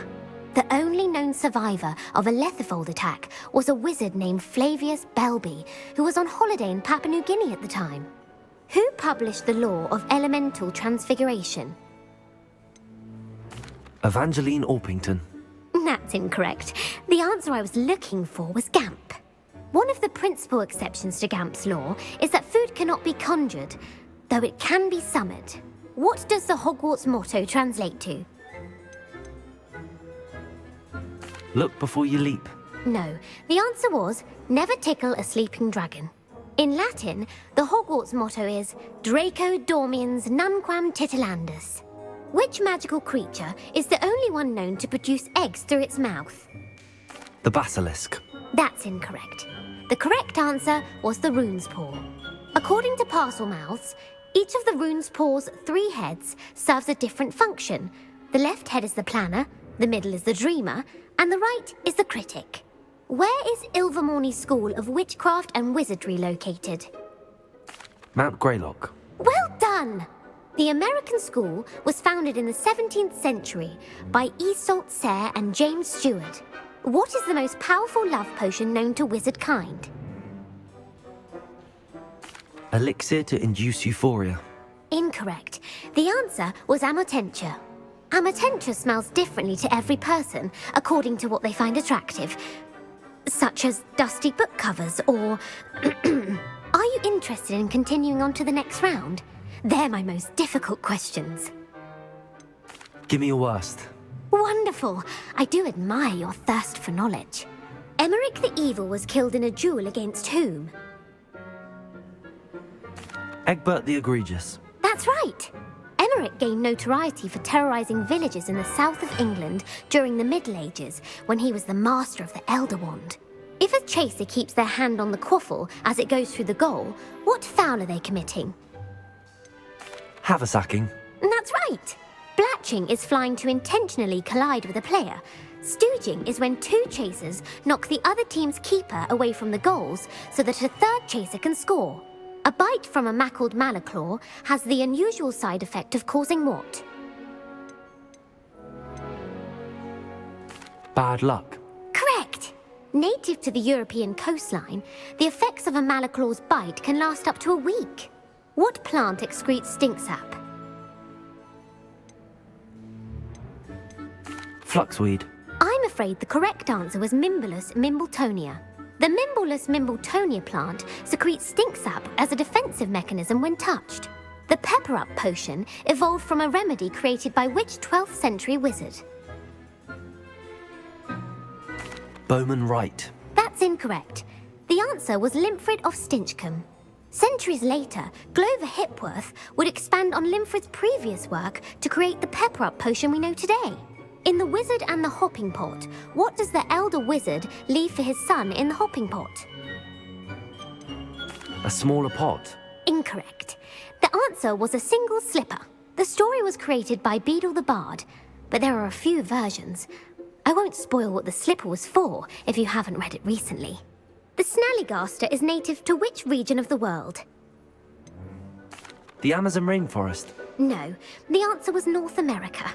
The only known survivor of a letherfold attack was a wizard named Flavius Belby, who was on holiday in Papua New Guinea at the time. Who published the law of elemental transfiguration? Evangeline Orpington. That's incorrect. The answer I was looking for was Gamp. One of the principal exceptions to Gamp's law is that food cannot be conjured, though it can be summoned. What does the Hogwarts motto translate to? Look before you leap. No, the answer was, never tickle a sleeping dragon. In Latin, the Hogwarts motto is Draco dormiens nunquam titilandus. Which magical creature is the only one known to produce eggs through its mouth? The basilisk. That's incorrect. The correct answer was the rune's paw. According to Parselmouths, each of the rune's paw's 3 heads serves a different function. The left head is the planner, the middle is the dreamer, and the right is the critic. Where is Ilvermorny School of Witchcraft and Wizardry located? Mount Greylock. Well done! The American school was founded in the 17th century by Iseult Sayre and James Stewart. What is the most powerful love potion known to wizard kind? Elixir to induce euphoria. Incorrect. The answer was Amotentia. Amotentia smells differently to every person, according to what they find attractive, such as dusty book covers or... Are you interested in continuing on to the next round? They're my most difficult questions. Give me your worst. Wonderful. I do admire your thirst for knowledge. Emmerich the Evil was killed in a duel against whom? Egbert the Egregious. That's right. Emmerich gained notoriety for terrorizing villages in the south of England during the Middle Ages, when he was the master of the Elder Wand. If a chaser keeps their hand on the quaffle as it goes through the goal, what foul are they committing? Haversacking. That's right. Blatching is flying to intentionally collide with a player. Stooging is when two chasers knock the other team's keeper away from the goals so that a third chaser can score. A bite from a mackled malaclaw has the unusual side effect of causing what? Bad luck. Correct! Native to the European coastline, the effects of a malaclaw's bite can last up to a week. What plant excretes stink sap? Fluxweed. I'm afraid the correct answer was Mimbulus mimbletonia. The Mimbulus mimbletonia plant secretes stink sap as a defensive mechanism when touched. The pepper-up potion evolved from a remedy created by which 12th century wizard? Bowman Wright. That's incorrect. The answer was Limfrid of Stinchcombe. Centuries later, Glover Hipworth would expand on Limfrid's previous work to create the pepper-up potion we know today. In The Wizard and the Hopping Pot, what does the elder wizard leave for his son in the hopping pot? A smaller pot. Incorrect. The answer was a single slipper. The story was created by Beadle the Bard, but there are a few versions. I won't spoil what the slipper was for if you haven't read it recently. The Snallygaster is native to which region of the world? The Amazon rainforest. No, the answer was North America.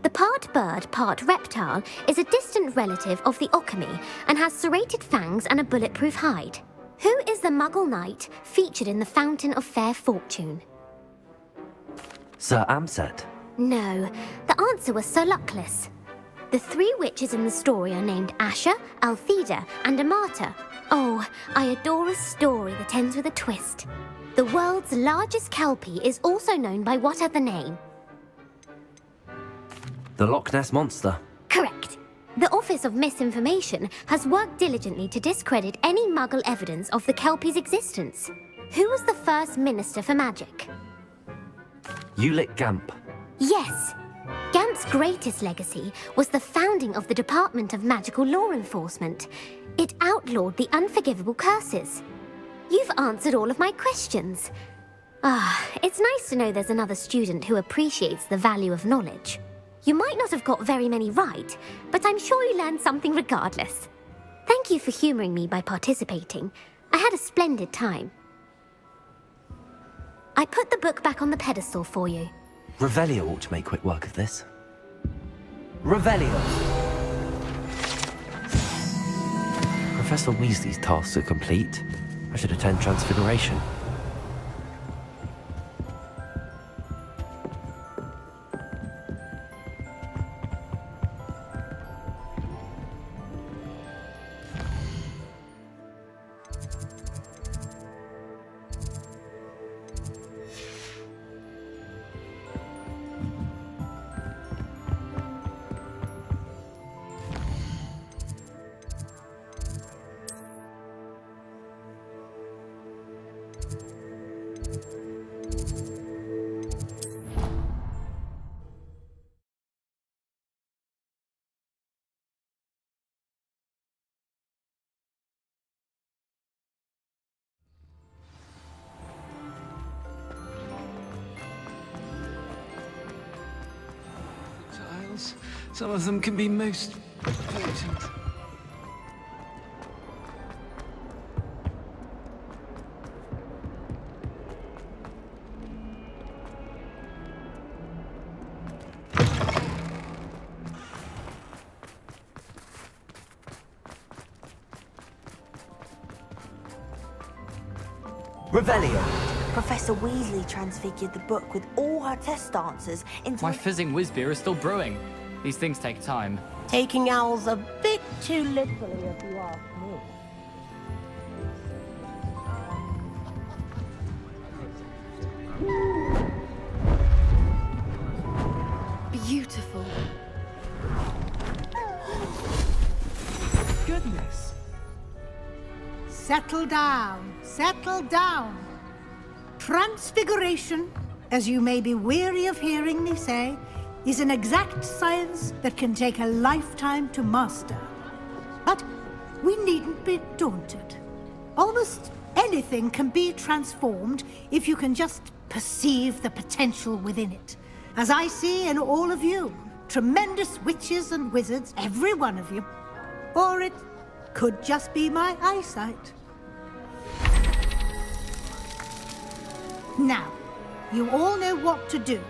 The part bird, part reptile is a distant relative of the Occamy and has serrated fangs and a bulletproof hide. Who is the Muggle knight featured in the Fountain of Fair Fortune? Sir Amset. No, the answer was Sir Luckless. The three witches in the story are named Asher, Altheda, and Amata. Oh, I adore a story that ends with a twist. The world's largest kelpie is also known by what other name? The Loch Ness Monster. Correct. The Office of Misinformation has worked diligently to discredit any Muggle evidence of the kelpie's existence. Who was the first Minister for Magic? Ulick Gamp. Yes. Gamp's greatest legacy was the founding of the Department of Magical Law Enforcement. It outlawed the unforgivable curses. You've answered all of my questions. It's nice to know there's another student who appreciates the value of knowledge. You might not have got very many right, but I'm sure you learned something regardless. Thank you for humouring me by participating. I had a splendid time. I put the book back on the pedestal for you. Revelio ought to make quick work of this. Revelio! Professor Weasley's tasks are complete. I should attend Transfiguration. Some of them can be most potent. Revelio! Professor Weasley transfigured the book with all her test answers into My fizzing whiz beer is still brewing. These things take time. taking owls a bit too literally, if you ask me. Beautiful. settle down. Settle down. Transfiguration, as you may be weary of hearing me say, is an exact science that can take a lifetime to master. But we needn't be daunted. Almost anything can be transformed if you can just perceive the potential within it. As I see in all of you, tremendous witches and wizards, every one of you. Or it could just be my eyesight. Now, you all know what to do.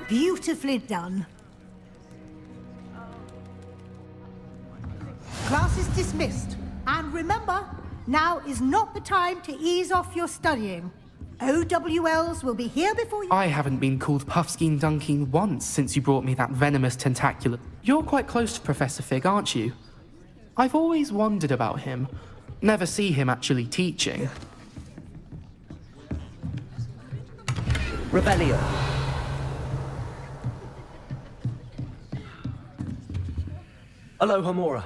Beautifully done. Class is dismissed. And remember, now is not the time to ease off your studying. OWLs will be here before you... I haven't been called Puffskein Dunking once since you brought me that venomous tentacular. You're quite close to Professor Fig, aren't you? I've always wondered about him. Never see him actually teaching. Rebellion. Aloha Mora.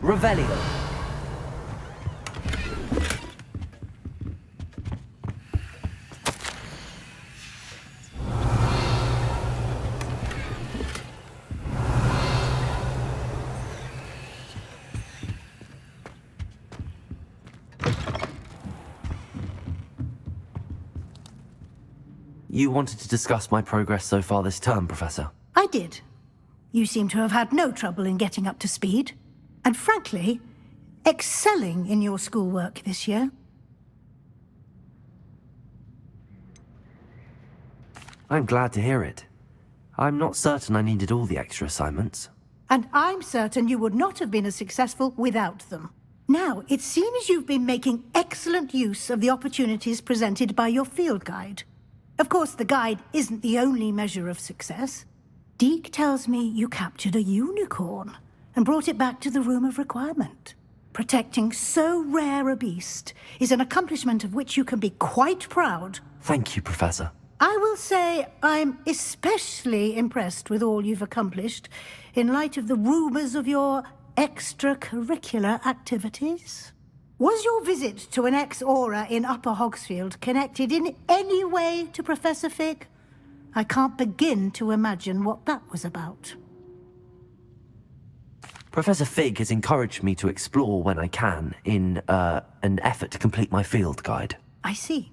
Revelio. You wanted to discuss my progress so far this term, Professor? I did. You seem to have had no trouble in getting up to speed. And frankly, excelling in your schoolwork this year. I'm glad to hear it. I'm not certain I needed all the extra assignments. And I'm certain you would not have been as successful without them. Now, it seems you've been making excellent use of the opportunities presented by your field guide. Of course, the guide isn't the only measure of success. Deke tells me you captured a unicorn and brought it back to the Room of Requirement. Protecting so rare a beast is an accomplishment of which you can be quite proud. Thank you, Professor. I will say I'm especially impressed with all you've accomplished in light of the rumors of your extracurricular activities. Was your visit to an ex-aura in Upper Hogsfield connected in any way to Professor Fig? I can't begin to imagine what that was about. Professor Fig has encouraged me to explore when I can in an effort to complete my field guide. I see.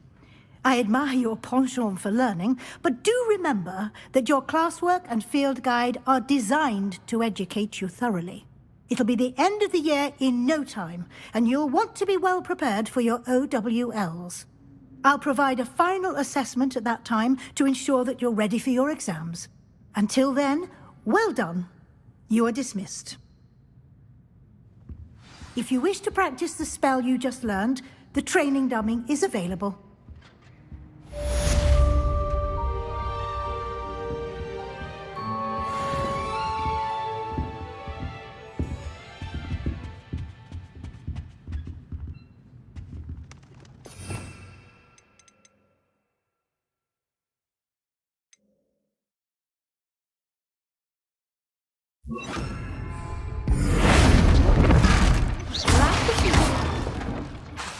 I admire your penchant for learning, but do remember that your classwork and field guide are designed to educate you thoroughly. It'll be the end of the year in no time, and you'll want to be well prepared for your OWLs. I'll provide a final assessment at that time to ensure that you're ready for your exams. Until then, well done. You are dismissed. If you wish to practice the spell you just learned, the training dummy is available.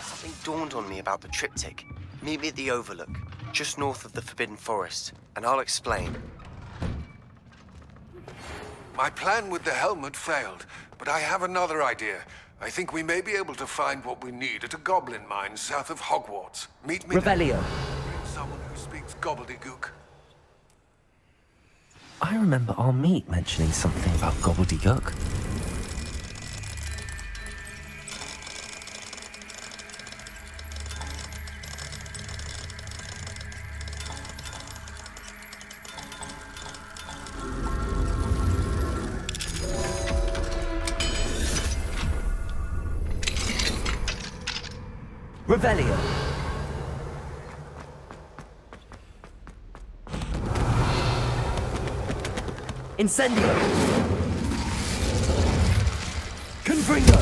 Something dawned on me about the triptych. Meet me at the Overlook, just north of the Forbidden Forest, and I'll explain. My plan with the helmet failed, but I have another idea. I think we may be able to find what we need at a goblin mine south of Hogwarts. Meet me Revelio. there. Someone who speaks gobbledygook. I remember our meet mentioning something about gobbledygook. Revelio. Incendio. Confringo.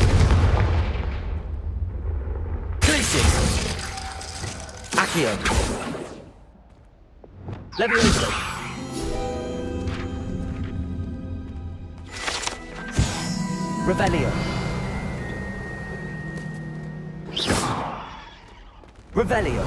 Glacius. Accio. Levioso. Revelio. Revelio.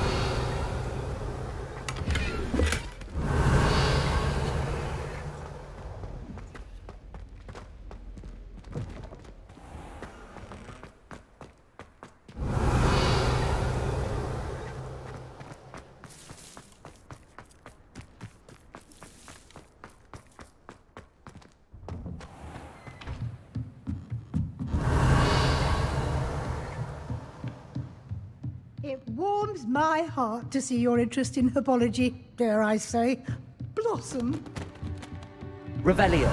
It warms my heart to see your interest in herbology, dare I say, blossom. Revelio.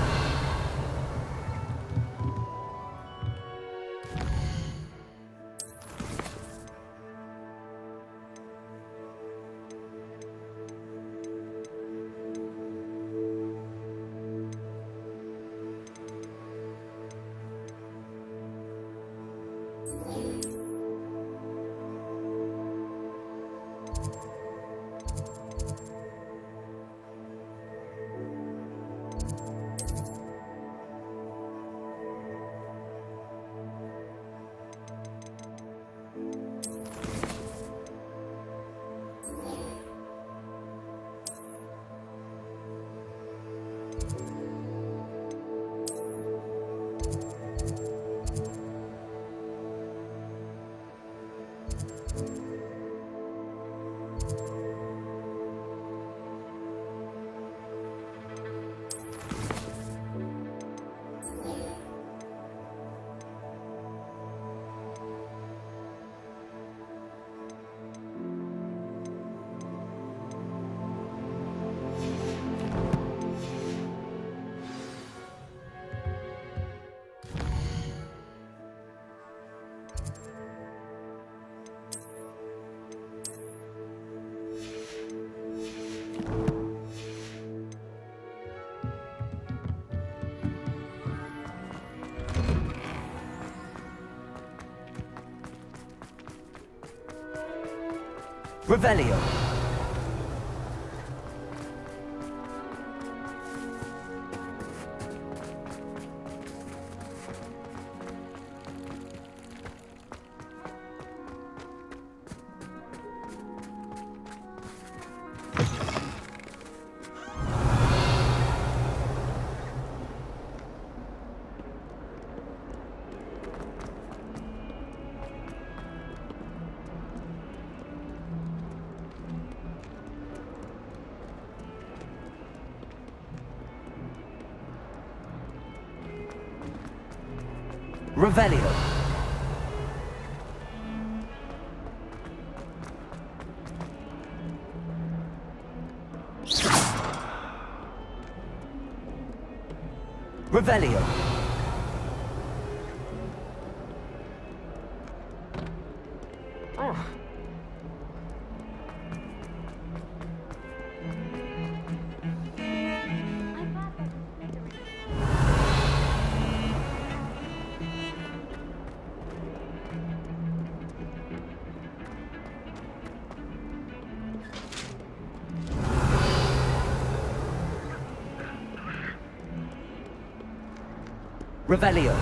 Revelio. Revelio. Revelio. Oh. Revelio.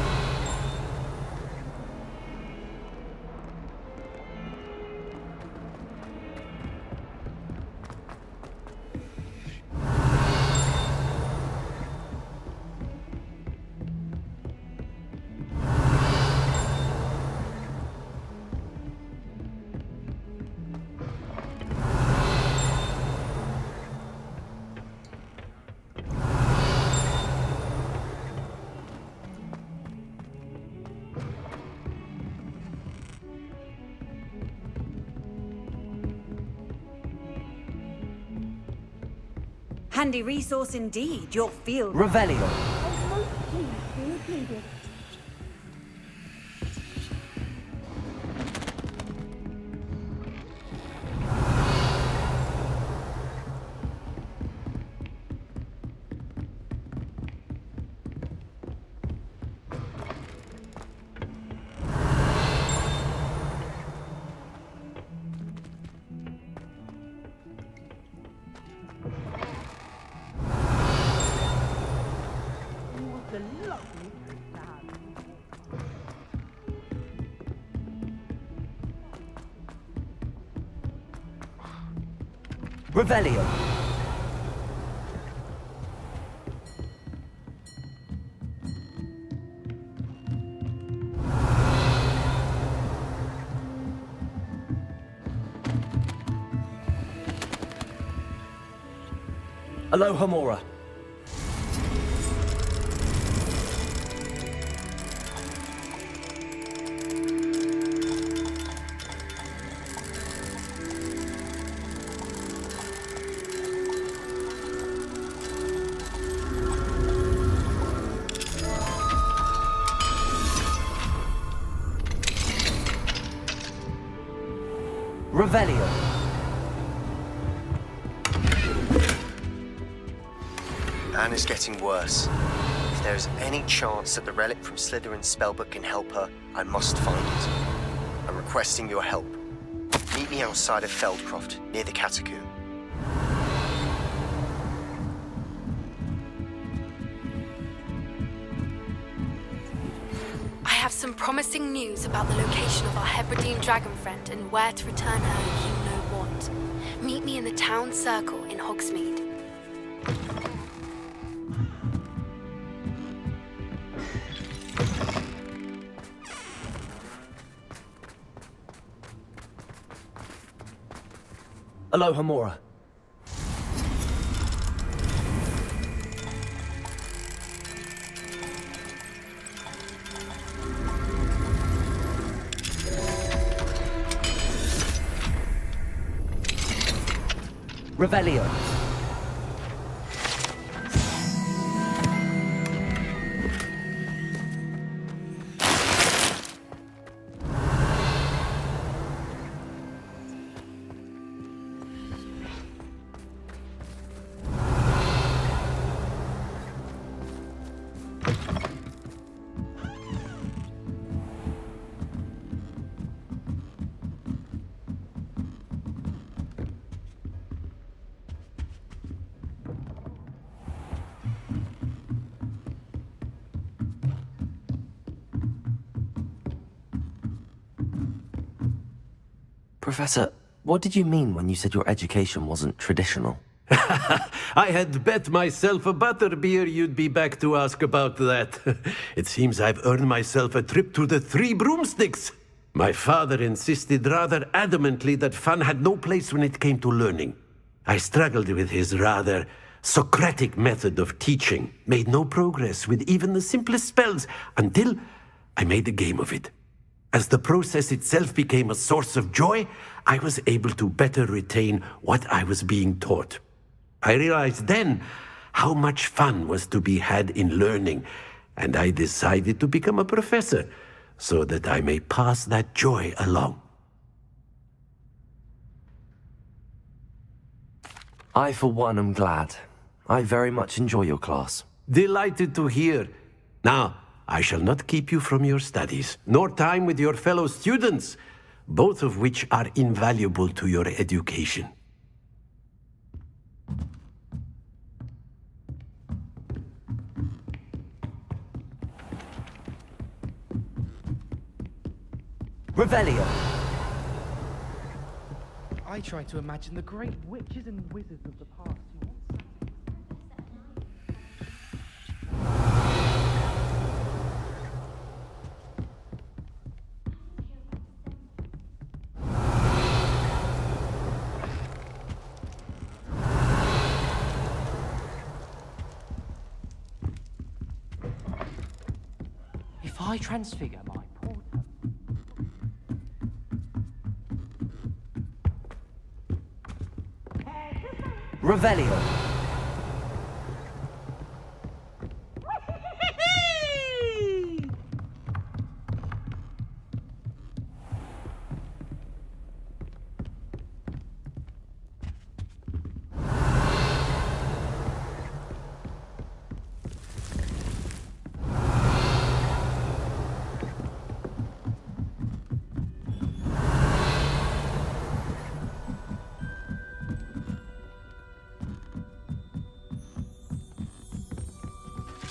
Handy resource indeed, your field. Revelio. Revelio. Alohomora. Revelio. Anna's getting worse. If there is any chance that the relic from Slytherin's spellbook can help her, I must find it. I'm requesting your help. Meet me outside of Feldcroft, near the Catacomb. I have some promising news about the location of our Hebridean dragon friend and where to return her if you know what. Meet me in the town circle in Hogsmeade. Alohomora. Revelio. Professor, what did you mean when you said your education wasn't traditional? I had bet myself a butterbeer you'd be back to ask about that. It seems I've earned myself a trip to the Three Broomsticks. My father insisted rather adamantly that fun had no place when it came to learning. I struggled with his rather Socratic method of teaching, made no progress with even the simplest spells until I made a game of it. As the process itself became a source of joy, I was able to better retain what I was being taught. I realized then how much fun was to be had in learning, and I decided to become a professor so that I may pass that joy along. I, for one, am glad. I very much enjoy your class. Delighted to hear. Now, I shall not keep you from your studies, nor time with your fellow students, both of which are invaluable to your education. Revelio. I try to imagine the great witches and wizards of the past. If I transfigure my portal... Revelio.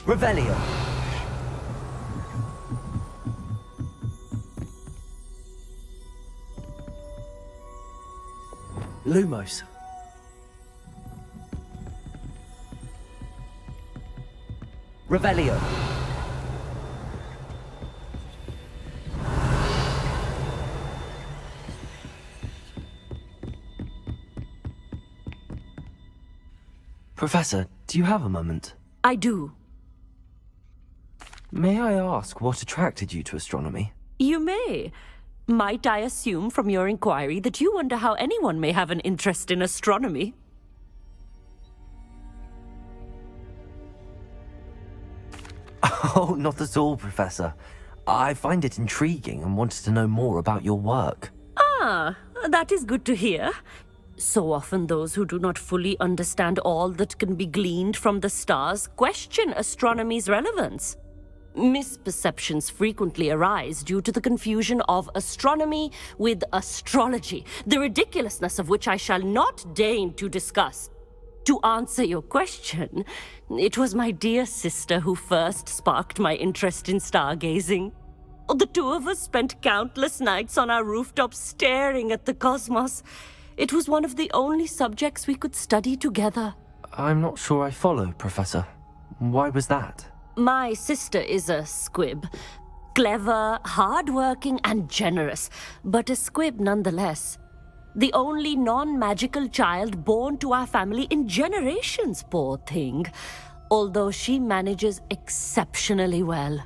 Revelio. Lumos. Revelio. Professor, do you have a moment? I do. May I ask what attracted you to astronomy? You may. Might I assume from your inquiry that you wonder how anyone may have an interest in astronomy? Oh, not at all, Professor. I find it intriguing and wanted to know more about your work. Ah, that is good to hear. So often those who do not fully understand all that can be gleaned from the stars question astronomy's relevance. Misperceptions frequently arise due to the confusion of astronomy with astrology, the ridiculousness of which I shall not deign to discuss. To answer your question, it was my dear sister who first sparked my interest in stargazing. The two of us spent countless nights on our rooftop staring at the cosmos. It was one of the only subjects we could study together. I'm not sure I follow, Professor. Why was that? My sister is a squib. Clever, hard-working, and generous, but a squib nonetheless. The only non-magical child born to our family in generations, poor thing. Although she manages exceptionally well.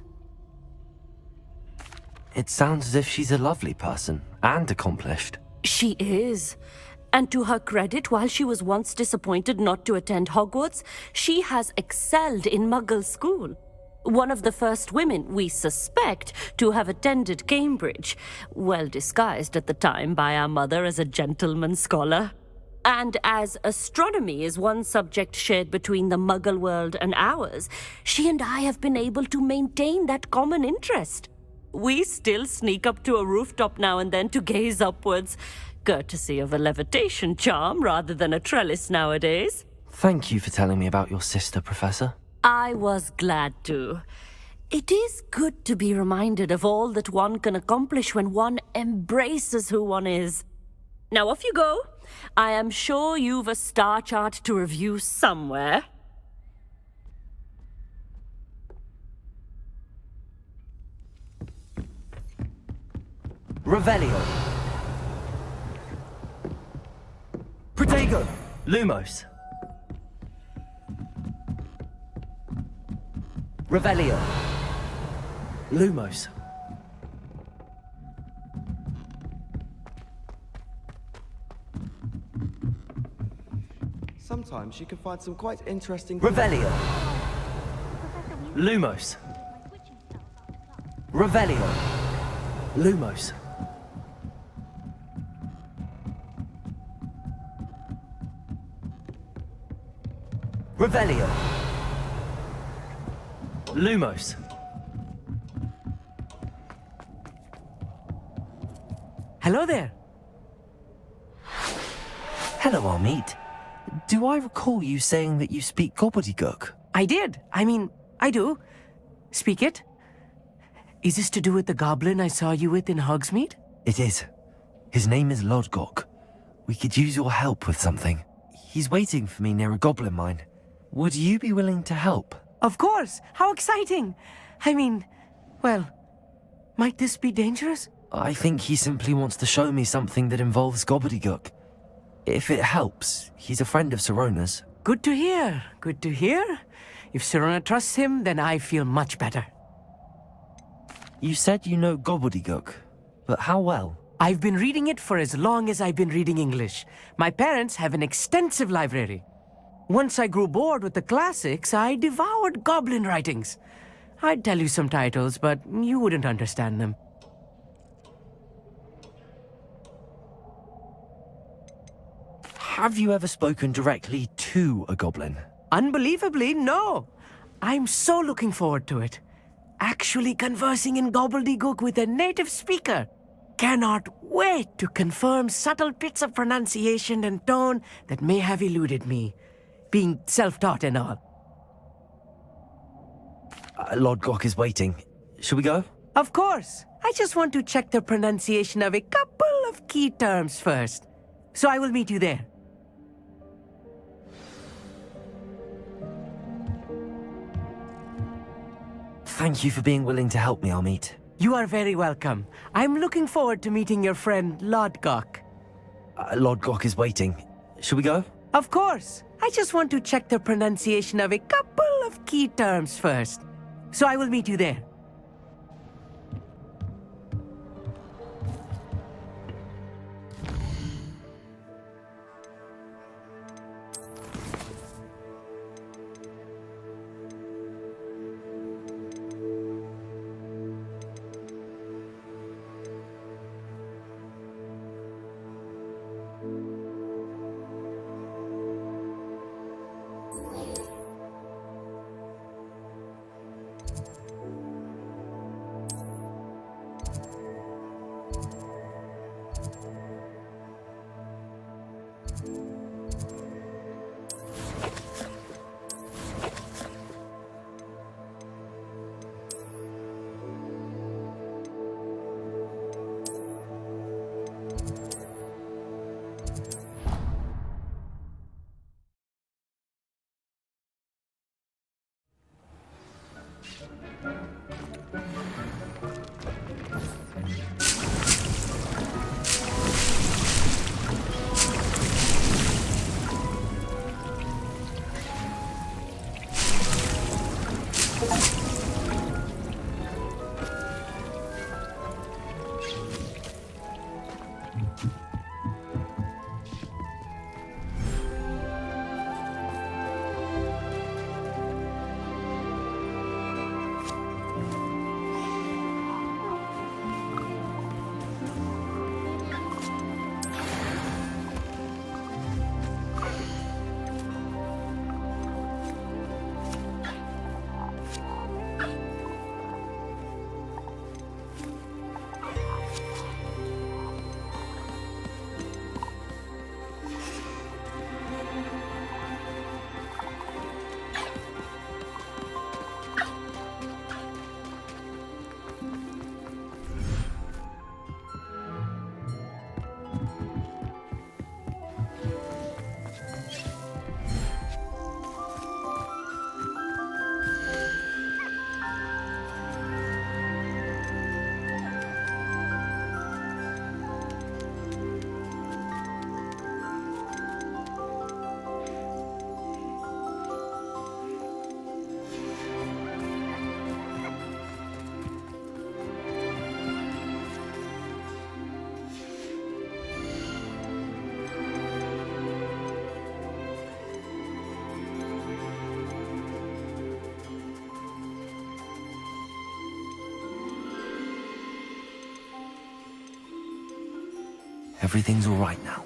It sounds as if she's a lovely person and accomplished. She is. And to her credit, while she was once disappointed not to attend Hogwarts, she has excelled in Muggle school. One of the first women, we suspect, to have attended Cambridge, well disguised at the time by our mother as a gentleman scholar. And as astronomy is one subject shared between the Muggle world and ours, she and I have been able to maintain that common interest. We still sneak up to a rooftop now and then to gaze upwards, courtesy of a levitation charm rather than a trellis nowadays. Thank you for telling me about your sister, Professor. I was glad to. It is good to be reminded of all that one can accomplish when one embraces who one is. Now off you go. I am sure you've a star chart to review somewhere. Revelio. Protego. Lumos. Revelio. Lumos. Sometimes you can find some quite interesting... Revelio. Lumos. Revelio. Lumos. Revelio. Lumos. Hello there. Hello, Armeet. Do I recall you saying that you speak gobbledygook? I did. I do. Speak it. Is this to do with the goblin I saw you with in Hogsmeade? It is. His name is Lodgok. We could use your help with something. He's waiting for me near a goblin mine. Would you be willing to help? Of course! How exciting! Well, might this be dangerous? I think he simply wants to show me something that involves gobbledygook. If it helps, he's a friend of Sirona's. Good to hear. Good to hear. If Sirona trusts him, then I feel much better. You said you know gobbledygook, but how well? I've been reading it for as long as I've been reading English. My parents have an extensive library. Once I grew bored with the classics, I devoured goblin writings. I'd tell you some titles, but you wouldn't understand them. Have you ever spoken directly to a goblin? Unbelievably, no. I'm so looking forward to it. Actually conversing in gobbledygook with a native speaker. Cannot wait to confirm subtle bits of pronunciation and tone that may have eluded me. Being self-taught and all. Lodgok is waiting. Shall we go? Of course. I just want to check the pronunciation of a couple of key terms first. So I will meet you there. Thank you for being willing to help me, Amit. You are very welcome. I'm looking forward to meeting your friend, Lodgok. Lodgok is waiting. Shall we go? Of course. I just want to check the pronunciation of a couple of key terms first. So I will meet you there. Everything's all right now.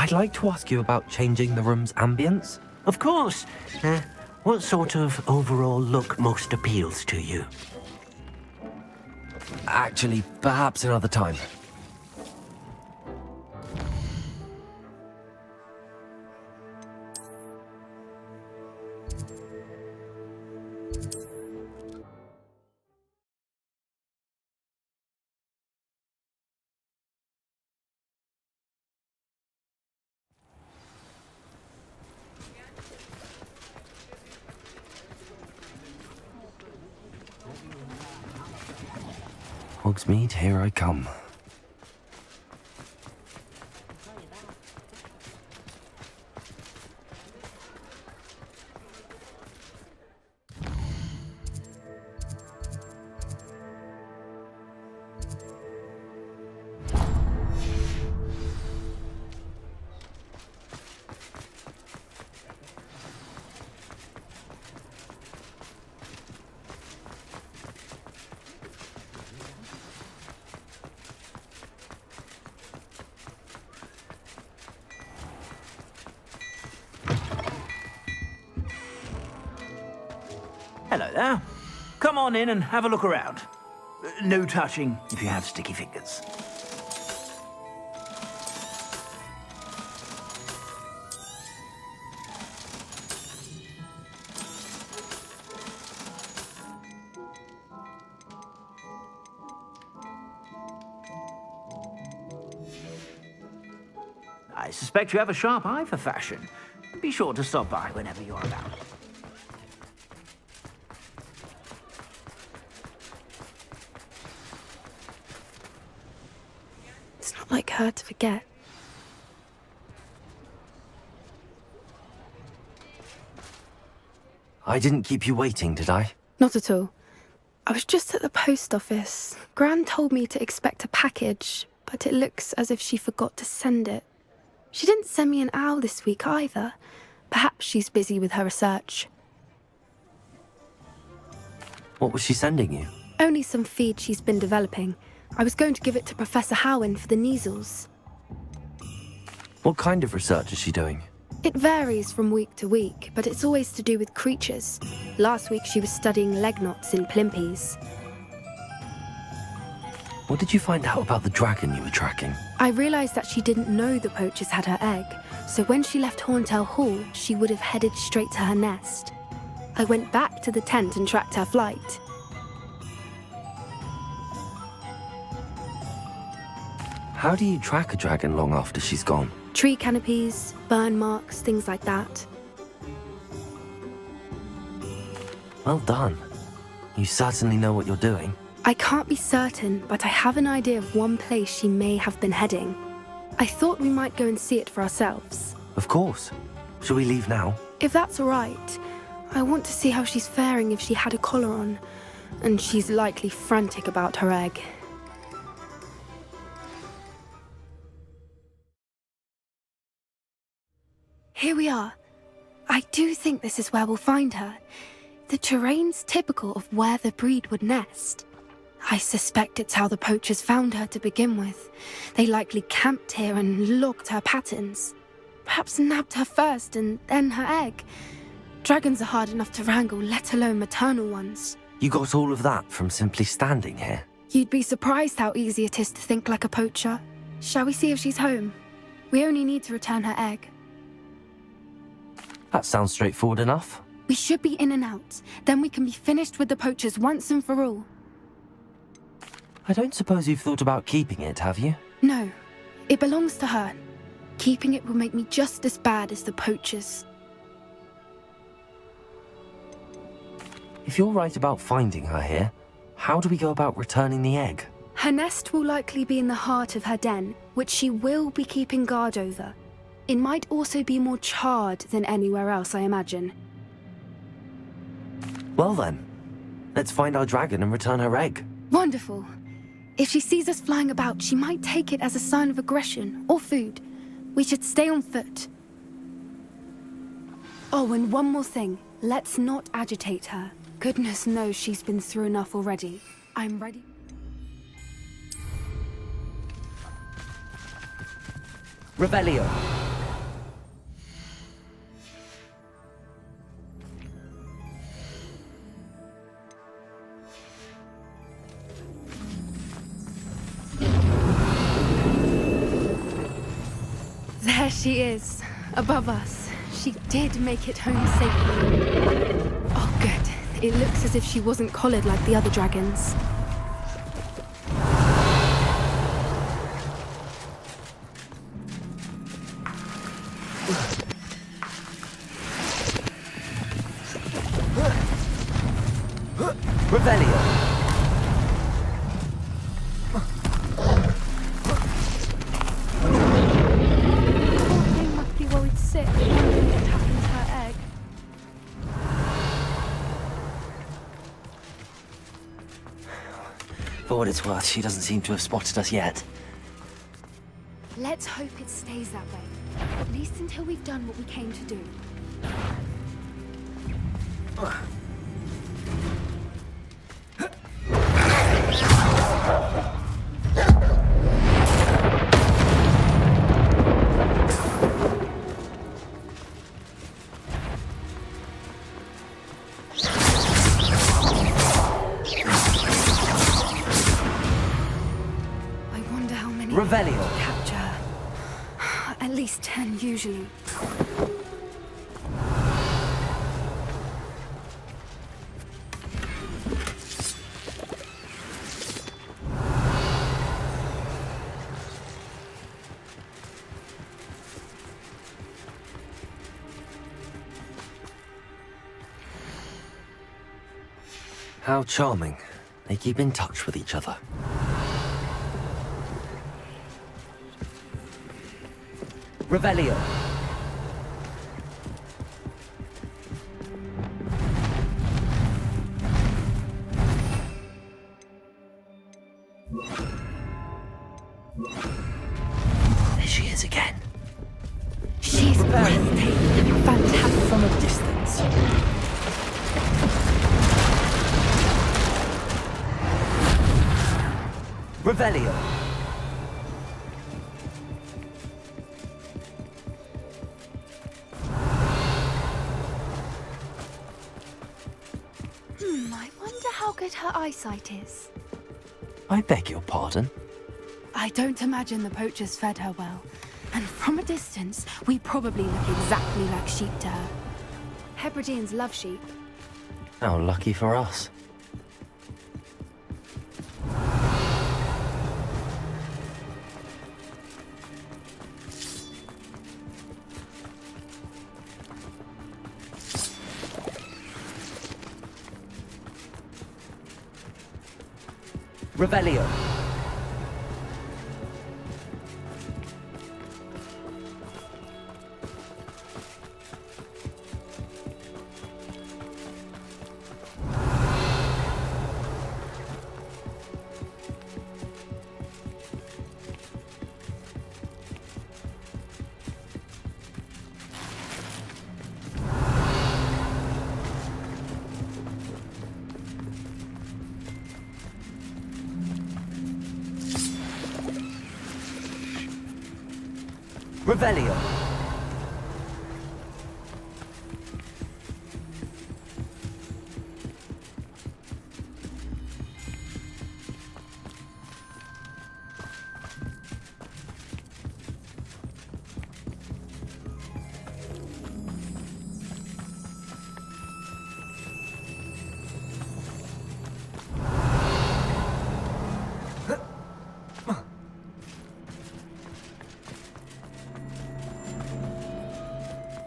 I'd like to ask you about changing the room's ambience. Of course. What sort of overall look most appeals to you? Actually, perhaps another time. Hogsmeade, here I come. Hello there. Come on in and have a look around. No touching if you have sticky fingers. I suspect you have a sharp eye for fashion. Be sure to stop by whenever you're about. It's not like her to forget. I didn't keep you waiting, did I? Not at all. I was just at the post office. Gran told me to expect a package, but it looks as if she forgot to send it. She didn't send me an owl this week either. Perhaps she's busy with her research. What was she sending you? Only some feed she's been developing. I was going to give it to Professor Howin for the measles. What kind of research is she doing? It varies from week to week, but it's always to do with creatures. Last week she was studying leg knots in plimpies. What did you find out about the dragon you were tracking? I realised that she didn't know the poachers had her egg, so when she left Horntail Hall, she would have headed straight to her nest. I went back to the tent and tracked her flight. How do you track a dragon long after she's gone? Tree canopies, burn marks, things like that. Well done. You certainly know what you're doing. I can't be certain, but I have an idea of one place she may have been heading. I thought we might go and see it for ourselves. Of course. Shall we leave now? If that's all right, I want to see how she's faring if she had a collar on. And she's likely frantic about her egg. Here we are. I do think this is where we'll find her. The terrain's typical of where the breed would nest. I suspect it's how the poachers found her to begin with. They likely camped here and logged her patterns. Perhaps nabbed her first and then her egg. Dragons are hard enough to wrangle, let alone maternal ones. You got all of that from simply standing here? You'd be surprised how easy it is to think like a poacher. Shall we see if she's home? We only need to return her egg. That sounds straightforward enough. We should be in and out. Then we can be finished with the poachers once and for all. I don't suppose you've thought about keeping it, have you? No. It belongs to her. Keeping it will make me just as bad as the poachers. If you're right about finding her here, how do we go about returning the egg? Her nest will likely be in the heart of her den, which she will be keeping guard over. It might also be more charred than anywhere else, I imagine. Well then, let's find our dragon and return her egg. Wonderful. If she sees us flying about, she might take it as a sign of aggression or food. We should stay on foot. Oh, and one more thing. Let's not agitate her. Goodness knows she's been through enough already. I'm ready. Revelio. There she is, above us. She did make it home safely. Oh, good. It looks as if she wasn't collared like the other dragons. Revelio! Sick, wondering what happened to her egg. For what it's worth, she doesn't seem to have spotted us yet. Let's hope it stays that way. At least until we've done what we came to do. Revelio. Capture. At least 10 usually. How charming. They keep in touch with each other. Revelio. There she is again. She's breathtaking. Fantastic. From a distance. Revelio. I wonder how good her eyesight is. I beg your pardon? I don't imagine the poachers fed her well. And from a distance, we probably look exactly like sheep to her. Hebrideans love sheep. How lucky for us. Revelio. Revelio.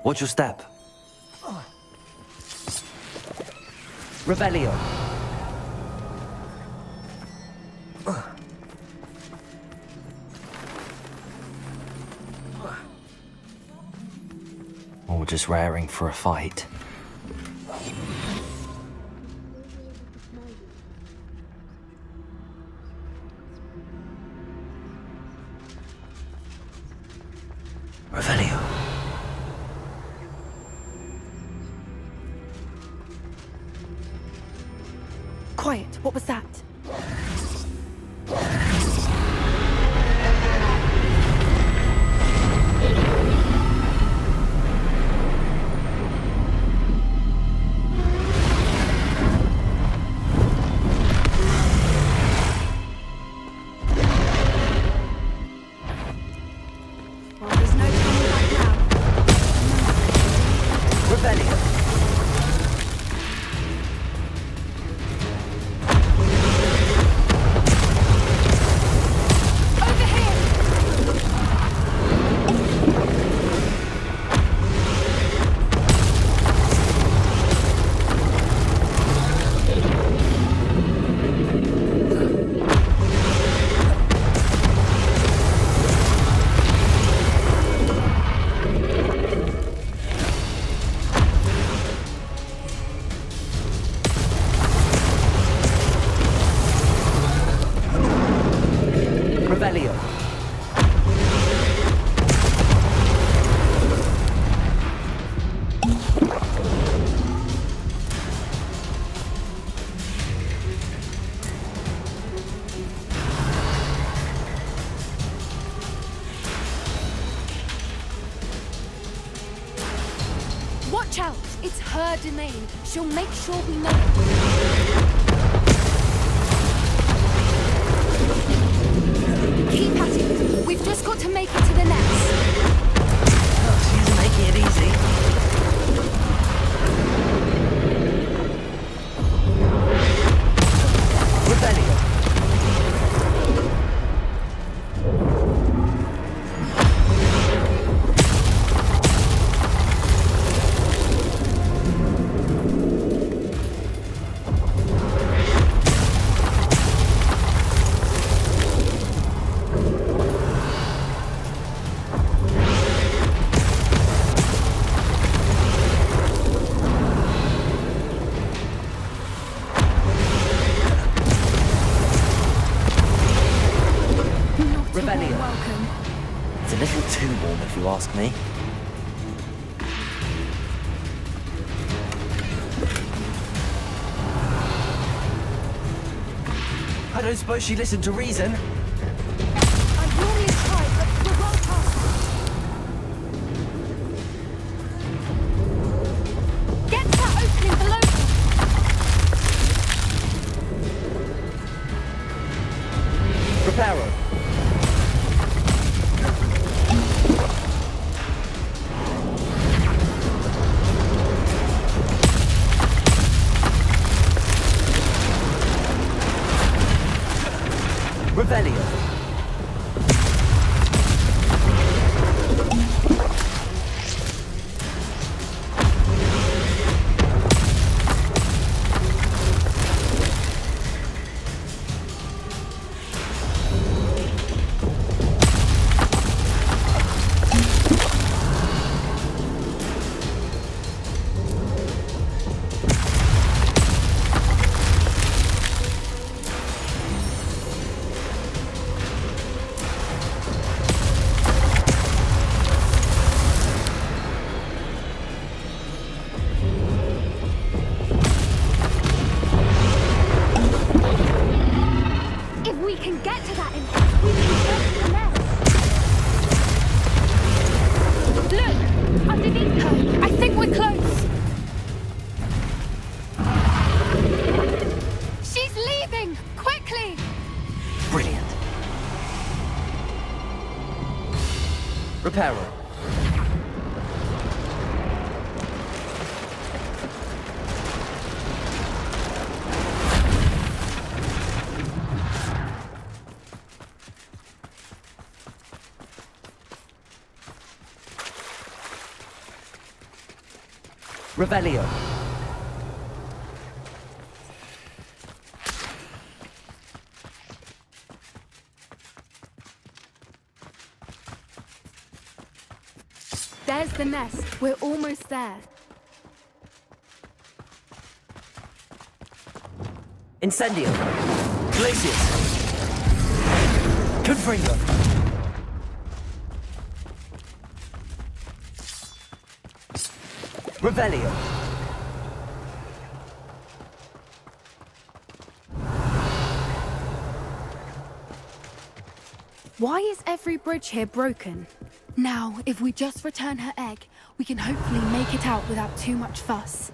Watch your step. Revelio. Or just raring for a fight. Revelio. Quiet, what was that? Well, there's no time Watch out! It's her domain. She'll make sure we know. Keep at it. We've just got to make it to the nest. Oh, she's making it easy. Rebellion. Rebellion. Welcome. It's a little too warm if you ask me. I don't suppose she listened to reason. I normally try, but we're well past it. Get to that opening below. Reparo. Revelio. If we can get to that impact, we can get to the nest. Look! Underneath her! I think we're close! She's leaving! Quickly! Brilliant. Reparo. Revelio. There's the nest. We're almost there. Incendio. Glacius. Confringo. Revelio. Why is every bridge here broken? Now, if we just return her egg, we can hopefully make it out without too much fuss.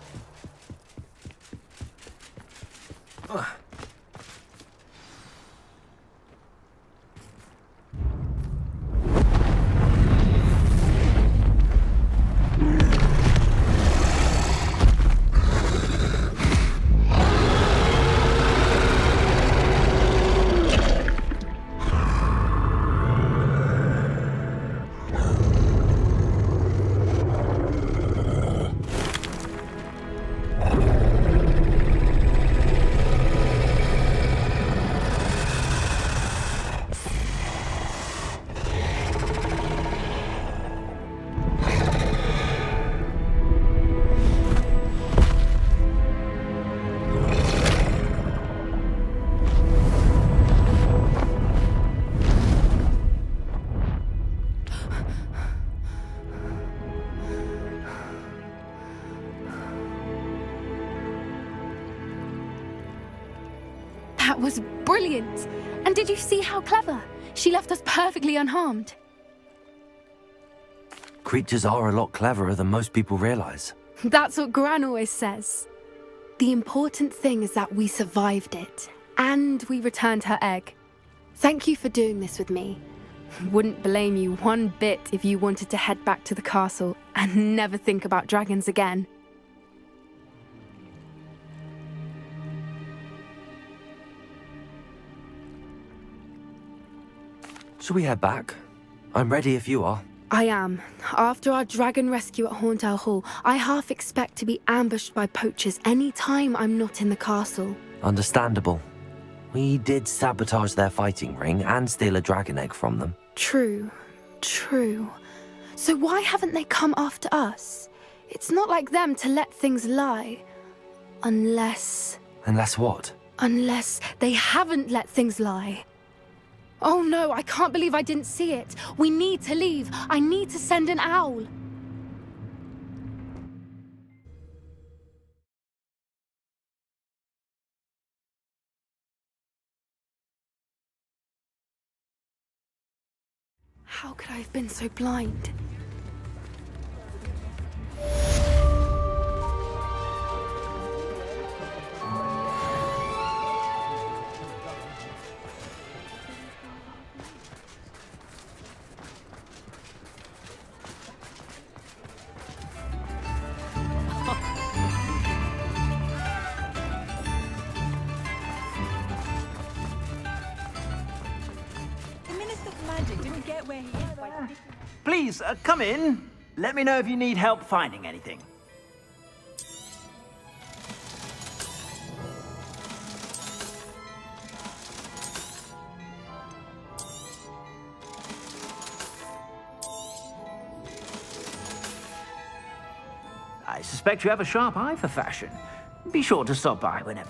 That was brilliant! And did you see how clever? She left us perfectly unharmed. Creatures are a lot cleverer than most people realize. That's what Gran always says. The important thing is that we survived it, and we returned her egg. Thank you for doing this with me. Wouldn't blame you one bit if you wanted to head back to the castle and never think about dragons again. Shall we head back? I'm ready if you are. I am. After our dragon rescue at Hauntel Hall, I half expect to be ambushed by poachers any time I'm not in the castle. Understandable. We did sabotage their fighting ring and steal a dragon egg from them. True. So why haven't they come after us? It's not like them to let things lie. Unless what? Unless they haven't let things lie. Oh no, I can't believe I didn't see it. We need to leave. I need to send an owl. How could I have been so blind? Please, come in. Let me know if you need help finding anything. I suspect you have a sharp eye for fashion. Be sure to stop by whenever.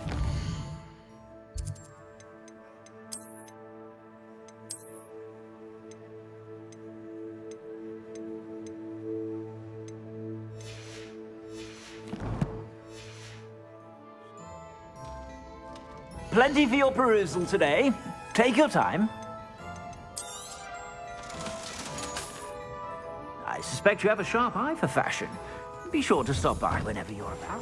Plenty for your perusal today. Take your time. I suspect you have a sharp eye for fashion. Be sure to stop by whenever you're about.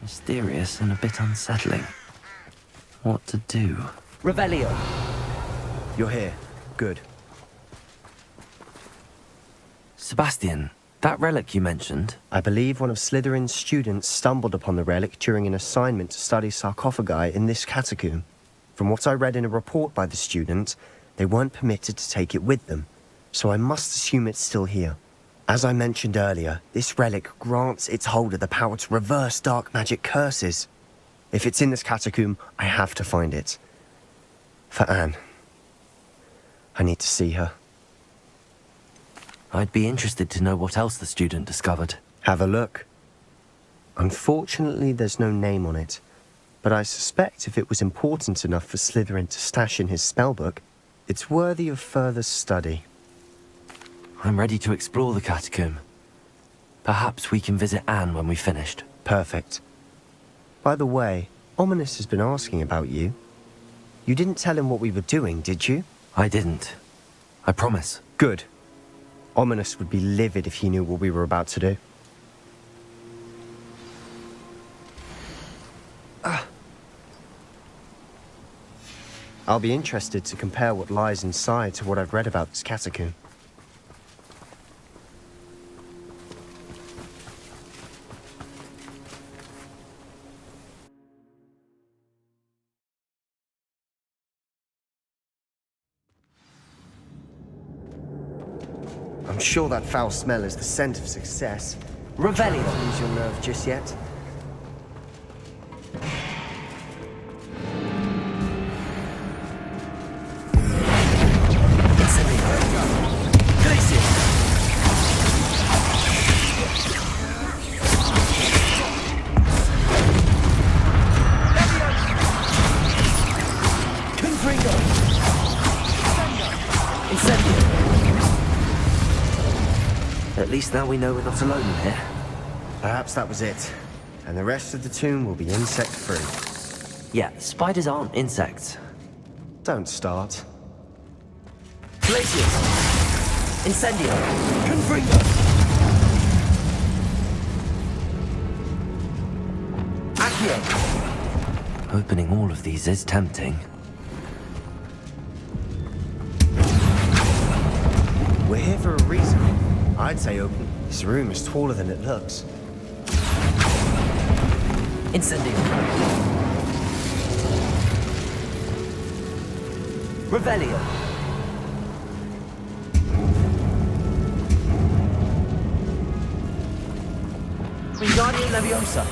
Mysterious and a bit unsettling. What to do? Revelio. You're here. Good. Sebastian, that relic you mentioned? I believe one of Slytherin's students stumbled upon the relic during an assignment to study sarcophagi in this catacomb. From what I read in a report by the student, they weren't permitted to take it with them, so I must assume it's still here. As I mentioned earlier, this relic grants its holder the power to reverse dark magic curses. If it's in this catacomb, I have to find it. For Anne. I need to see her. I'd be interested to know what else the student discovered. Have a look. Unfortunately, there's no name on it, but I suspect if it was important enough for Slytherin to stash in his spellbook, it's worthy of further study. I'm ready to explore the catacomb. Perhaps we can visit Anne when we've finished. Perfect. By the way, Ominous has been asking about you. You didn't tell him what we were doing, did you? I didn't. I promise. Good. Ominous would be livid if he knew what we were about to do. I'll be interested to compare what lies inside to what I've read about this catacomb. I'm sure that foul smell is the scent of success. Revelio. Don't lose your nerve just yet. At least now we know we're not alone in here. Perhaps that was it. And the rest of the tomb will be insect-free. Yeah, spiders aren't insects. Don't start. Glacius! Incendio! Confringo! Accio! Opening all of these is tempting. We're here for a reason. I'd say open. This room is taller than it looks. Incendio. Revelio. Wingardium Leviosa.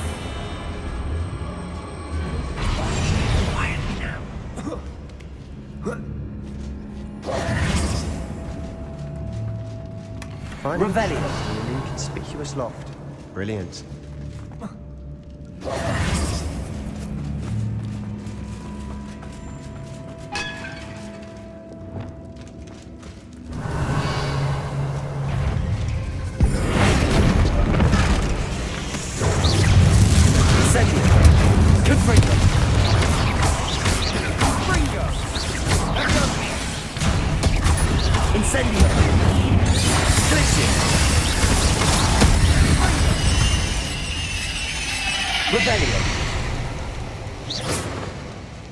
Quietly now. Revelio. In an inconspicuous loft. Brilliant.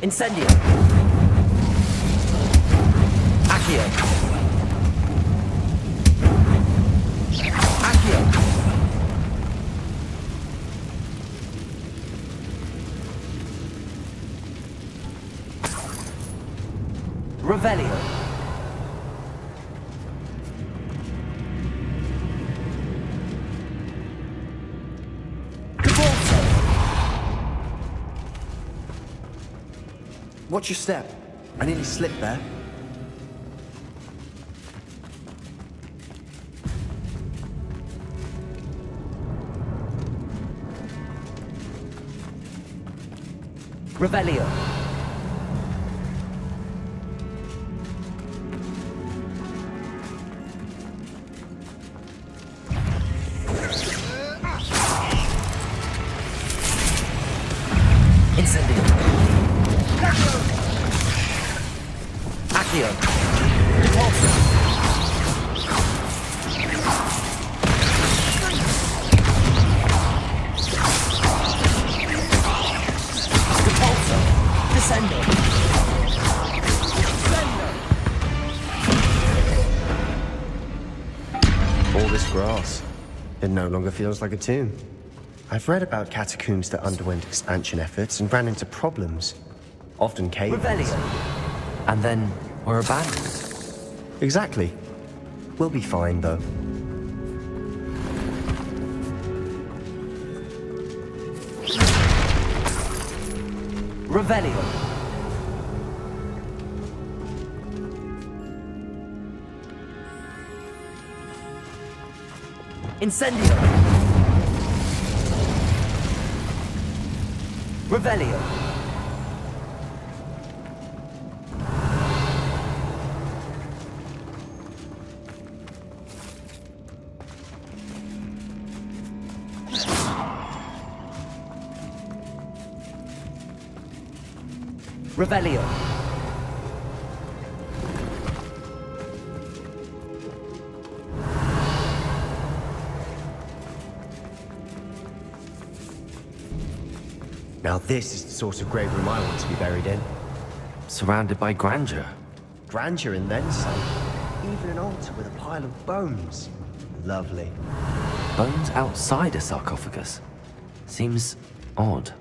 Incendio. Accio. Accio. Revelio. Watch your step. I nearly slipped there. Revelio. Incendio. Accio. Repulsor. Repulsor. Descendo. All this grass. It no longer feels like a tomb. I've read about catacombs that underwent expansion efforts and ran into problems. Often cave. Revelio. And then we're abandoned. Exactly. We'll be fine, though. Revelio. Incendio. Revelio. Revelio. Now this is the sort of grave room I want to be buried in. Surrounded by grandeur. Grandeur and then some. Even an altar with a pile of bones. Lovely. Bones outside a sarcophagus. Seems odd.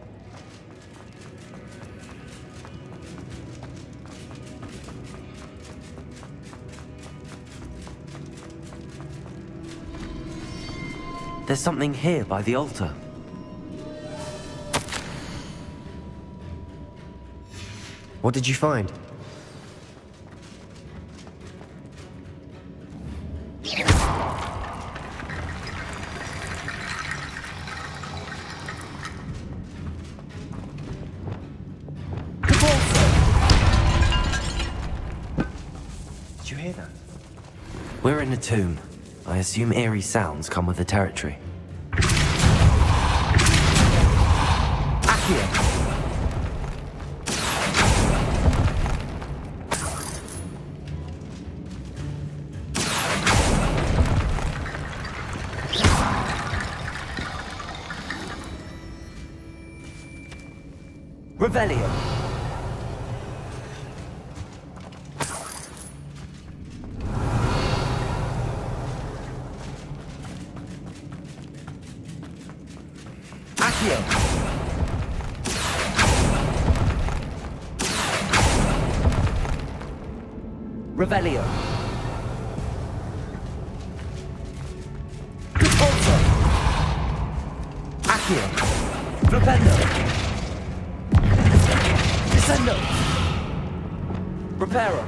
There's something here by the altar. What did you find? Did you hear that? We're in a tomb. I assume eerie sounds come with the territory. Accio! Revelio! Accio! Revelio! Repulso! Accio! Flipendo! Descendo! Reparo!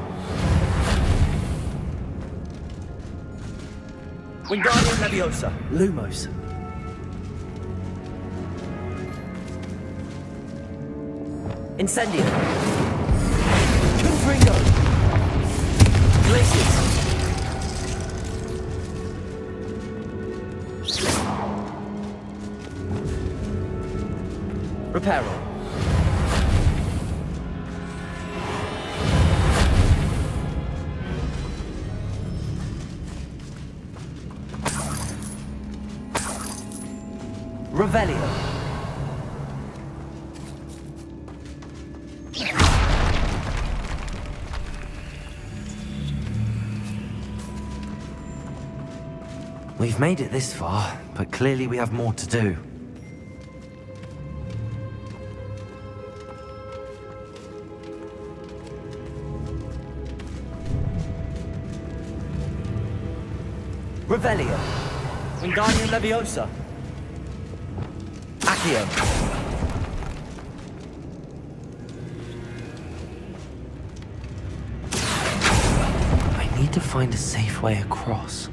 Wingardium Leviosa! Lumos! Incendio! Confringo! Glacius! Reparo! Revelio! We've made it this far, but clearly we have more to do. Revelio! Wingardium Leviosa! Accio! I need to find a safe way across.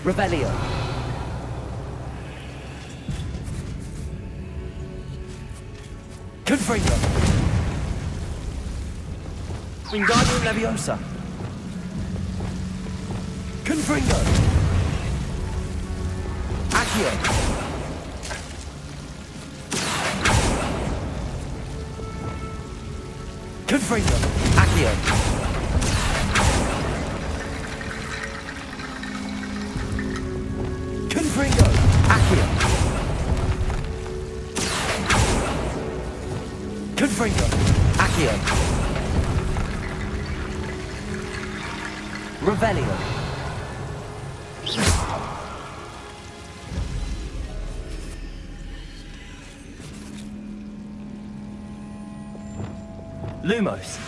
Revelio! Confringo! Wingardium Leviosa! Confringo! Accio! Confringo! Accio! Confringo! Accio! Confringo! Accio! Revelio! Lumos!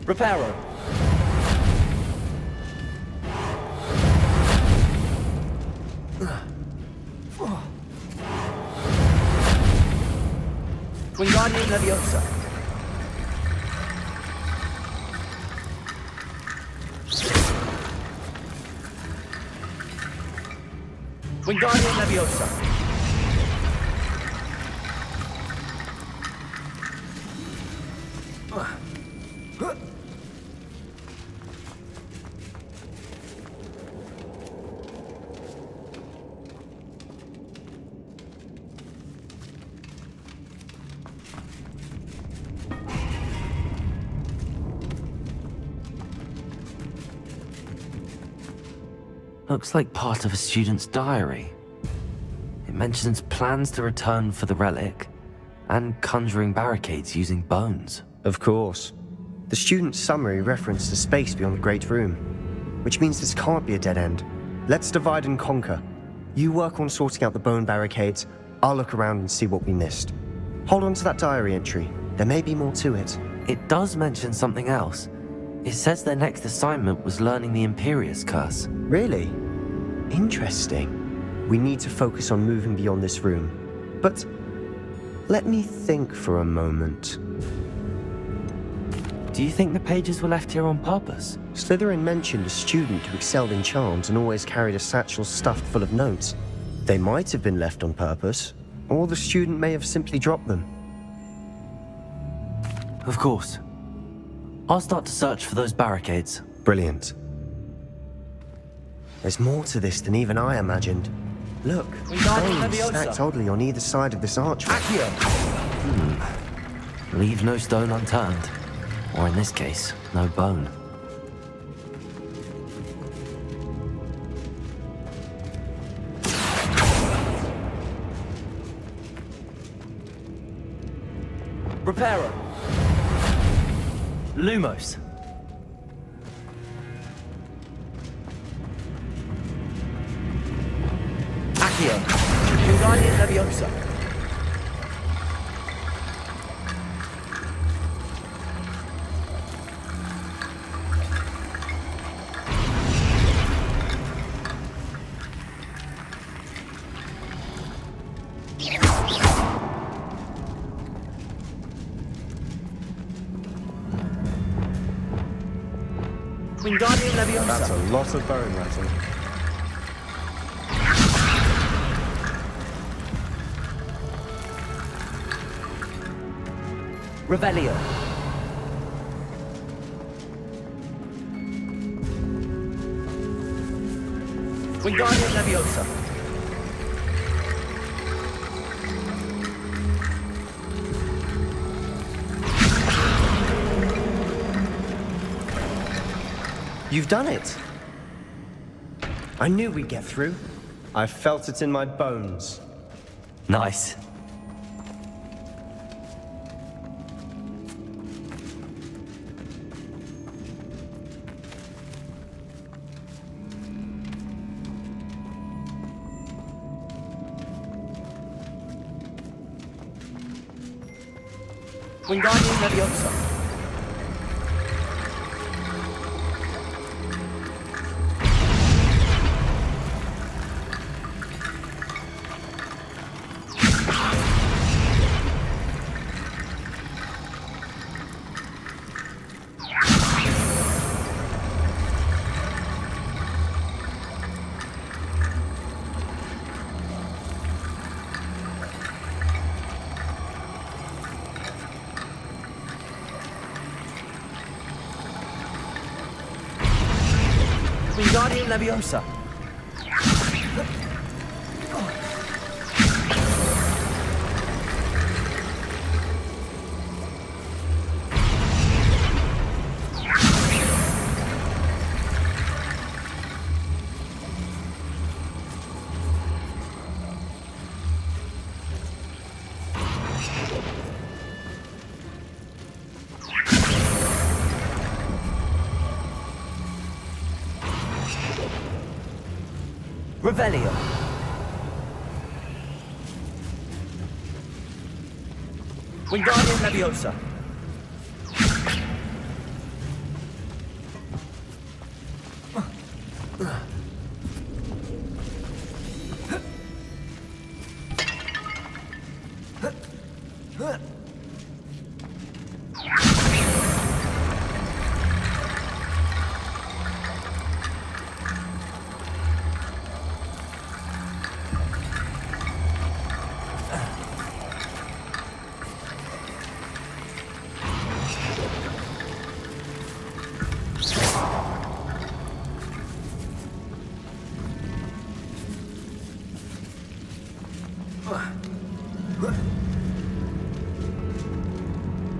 Reparo! Wingardium Leviosa. Wingardium Leviosa. Looks like part of a student's diary. It mentions plans to return for the relic and conjuring barricades using bones. Of course. The student's summary referenced a space beyond the Great Room, which means this can't be a dead end. Let's divide and conquer. You work on sorting out the bone barricades, I'll look around and see what we missed. Hold on to that diary entry. There may be more to it. It does mention something else. It says their next assignment was learning the Imperius Curse. Really? Interesting. We need to focus on moving beyond this room. But let me think for a moment. Do you think the pages were left here on purpose? Slytherin mentioned a student who excelled in charms and always carried a satchel stuffed full of notes. They might have been left on purpose, or the student may have simply dropped them. Of course. I'll start to search for those barricades. Brilliant. There's more to this than even I imagined. Look, bones stacked oddly on either side of this archway. Leave no stone unturned. Or in this case, no bone. Reparo. Lumos. Accio. Wingardium Leviosa. Wingardium Leviosa. That's a lot of bone writing. Revelio. Wingardium Leviosa. You've done it! I knew we'd get through. I felt it in my bones. Nice. Wingardium Leviosa. Wingardium Leviosa. Revelio. Wingardium Leviosa.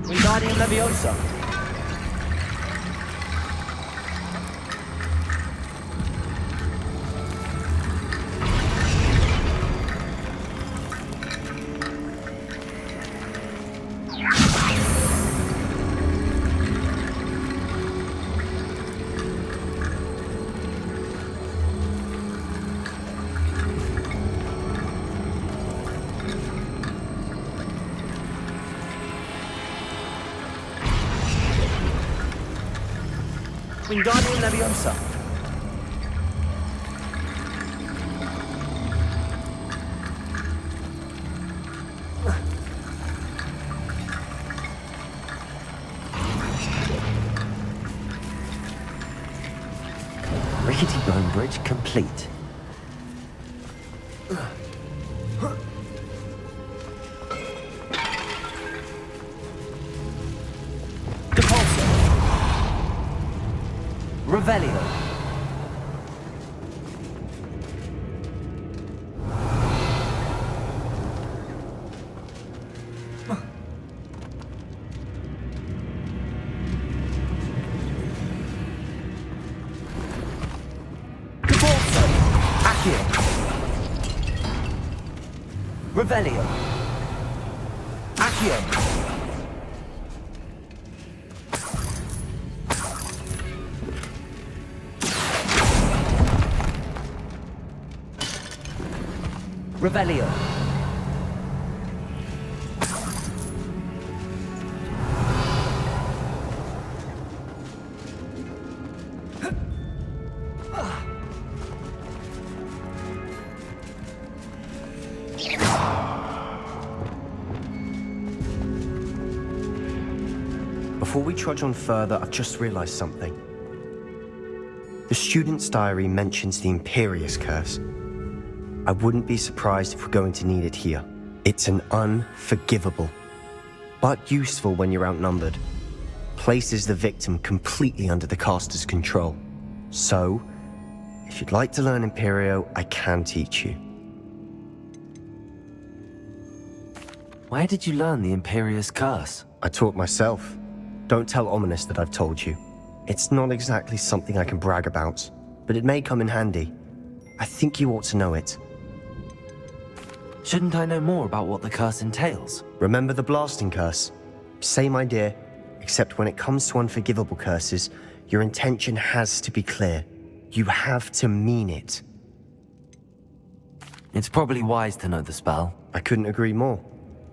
Wingardium Leviosa. Wingardium Leviosa. Rickety bone bridge complete. Revelio. Accio. Revelio. Accio. Revelio. Before we trudge on further, I've just realized something. The student's diary mentions the Imperious Curse. I wouldn't be surprised if we're going to need it here. It's an unforgivable, but useful when you're outnumbered. Places the victim completely under the caster's control. So, if you'd like to learn Imperio, I can teach you. Where did you learn the Imperious Curse? I taught myself. Don't tell Ominous that I've told you. It's not exactly something I can brag about, but it may come in handy. I think you ought to know it. Shouldn't I know more about what the curse entails? Remember the blasting curse? Same idea, except when it comes to unforgivable curses, your intention has to be clear. You have to mean it. It's probably wise to know the spell. I couldn't agree more.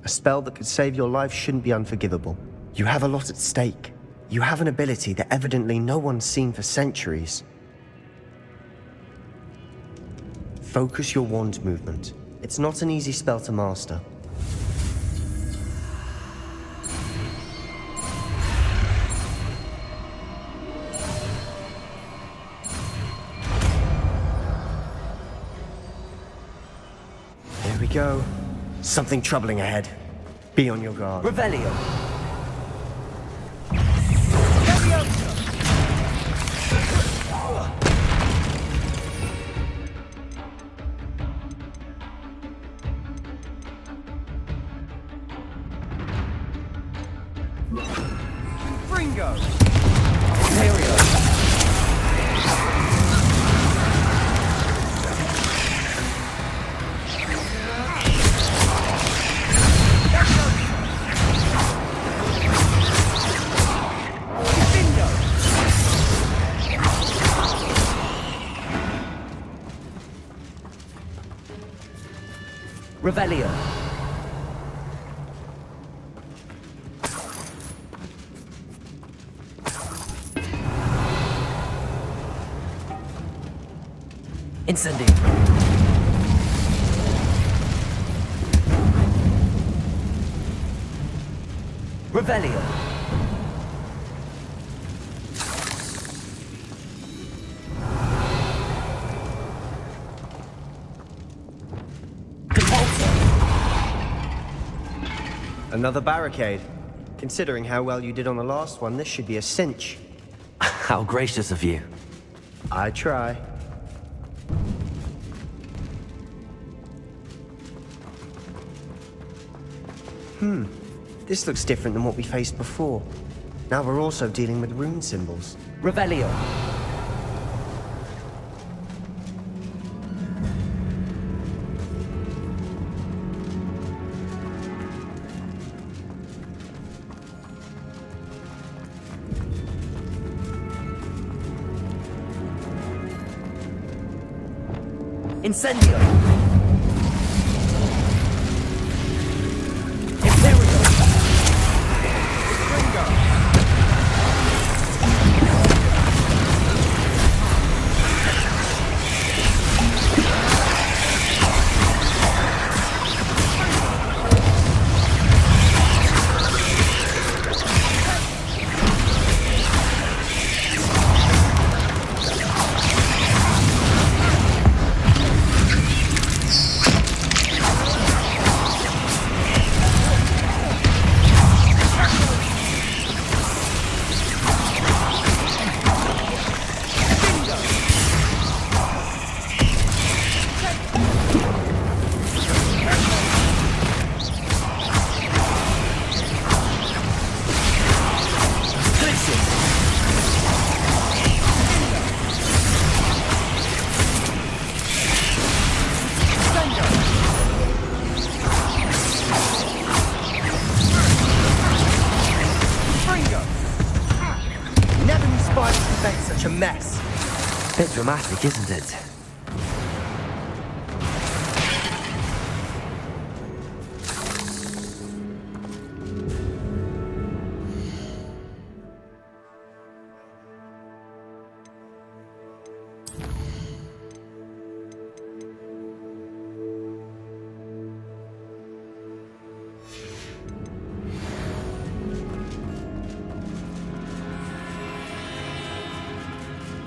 A spell that could save your life shouldn't be unforgivable. You have a lot at stake. You have an ability that evidently no one's seen for centuries. Focus your wand movement. It's not an easy spell to master. There we go. Something troubling ahead. Be on your guard. Revelio. Fringo. Revelio. Incendio. Revelio. Another barricade. Considering how well you did on the last one, this should be a cinch. How gracious of you. I try. This looks different than what we faced before. Now we're also dealing with rune symbols. Revelio. Incendio. Imperial. Such a mess. Bit dramatic, isn't it?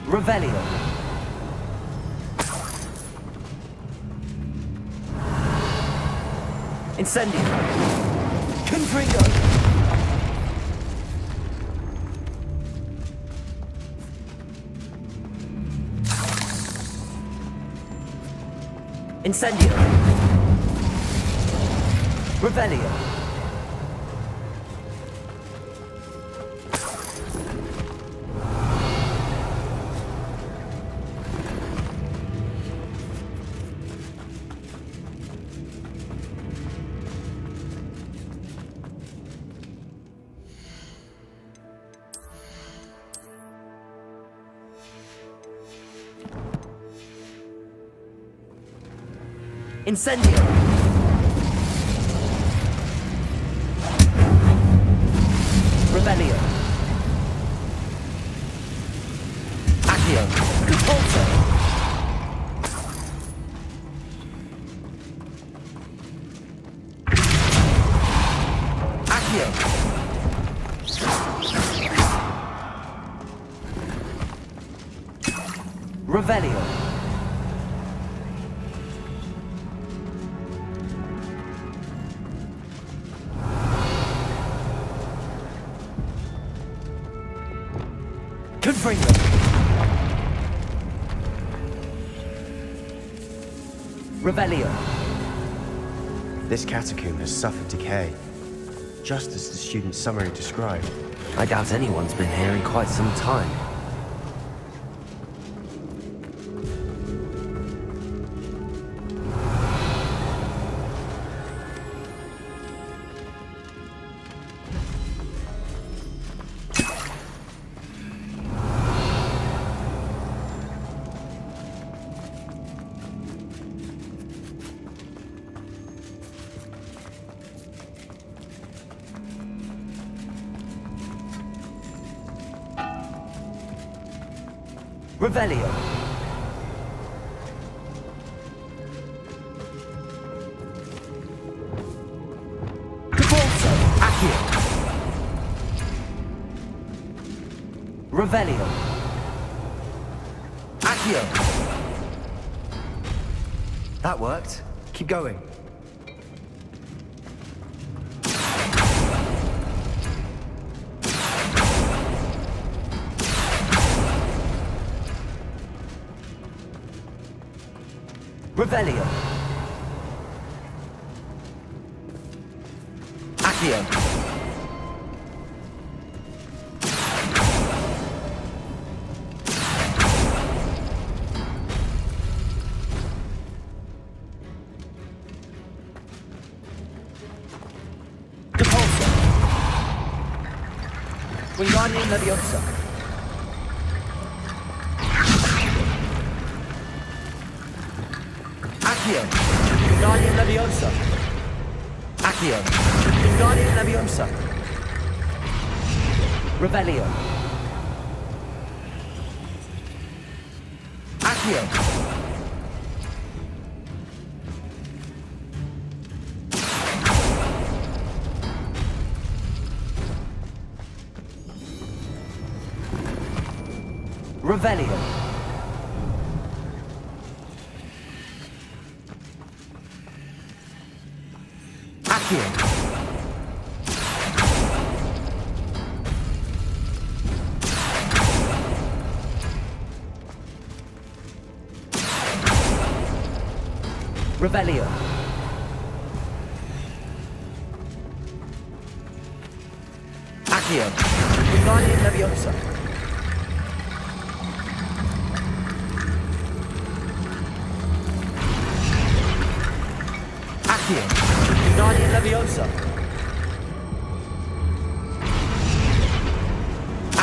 Revelio. Incendio. Confringo. Incendio. Revelio. Incendio. Revelio. Accio. Repulso. Accio. Revelio. Confringo. Revelio. This catacomb has suffered decay, just as the student's summary described. I doubt anyone's been here in quite some time. Revelio. Repulso. Accio. Revelio. Accio. That worked. Keep going. Revelio. Accio. Depulso. Wingardium Leviosa. Accio. Wingardium Leviosa. Accio. Wingardium Leviosa. Revelio. Accio. Revelio. Accio. Revelio. Accio. Wingardium Leviosa. Accio. Wingardium Leviosa.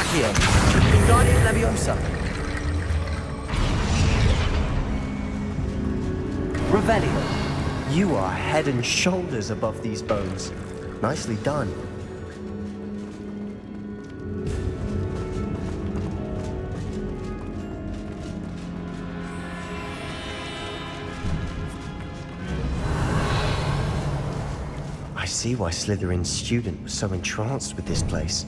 Accio. Wingardium Leviosa. Revelio. You are head and shoulders above these bones. Nicely done. I see why Slytherin's student was so entranced with this place.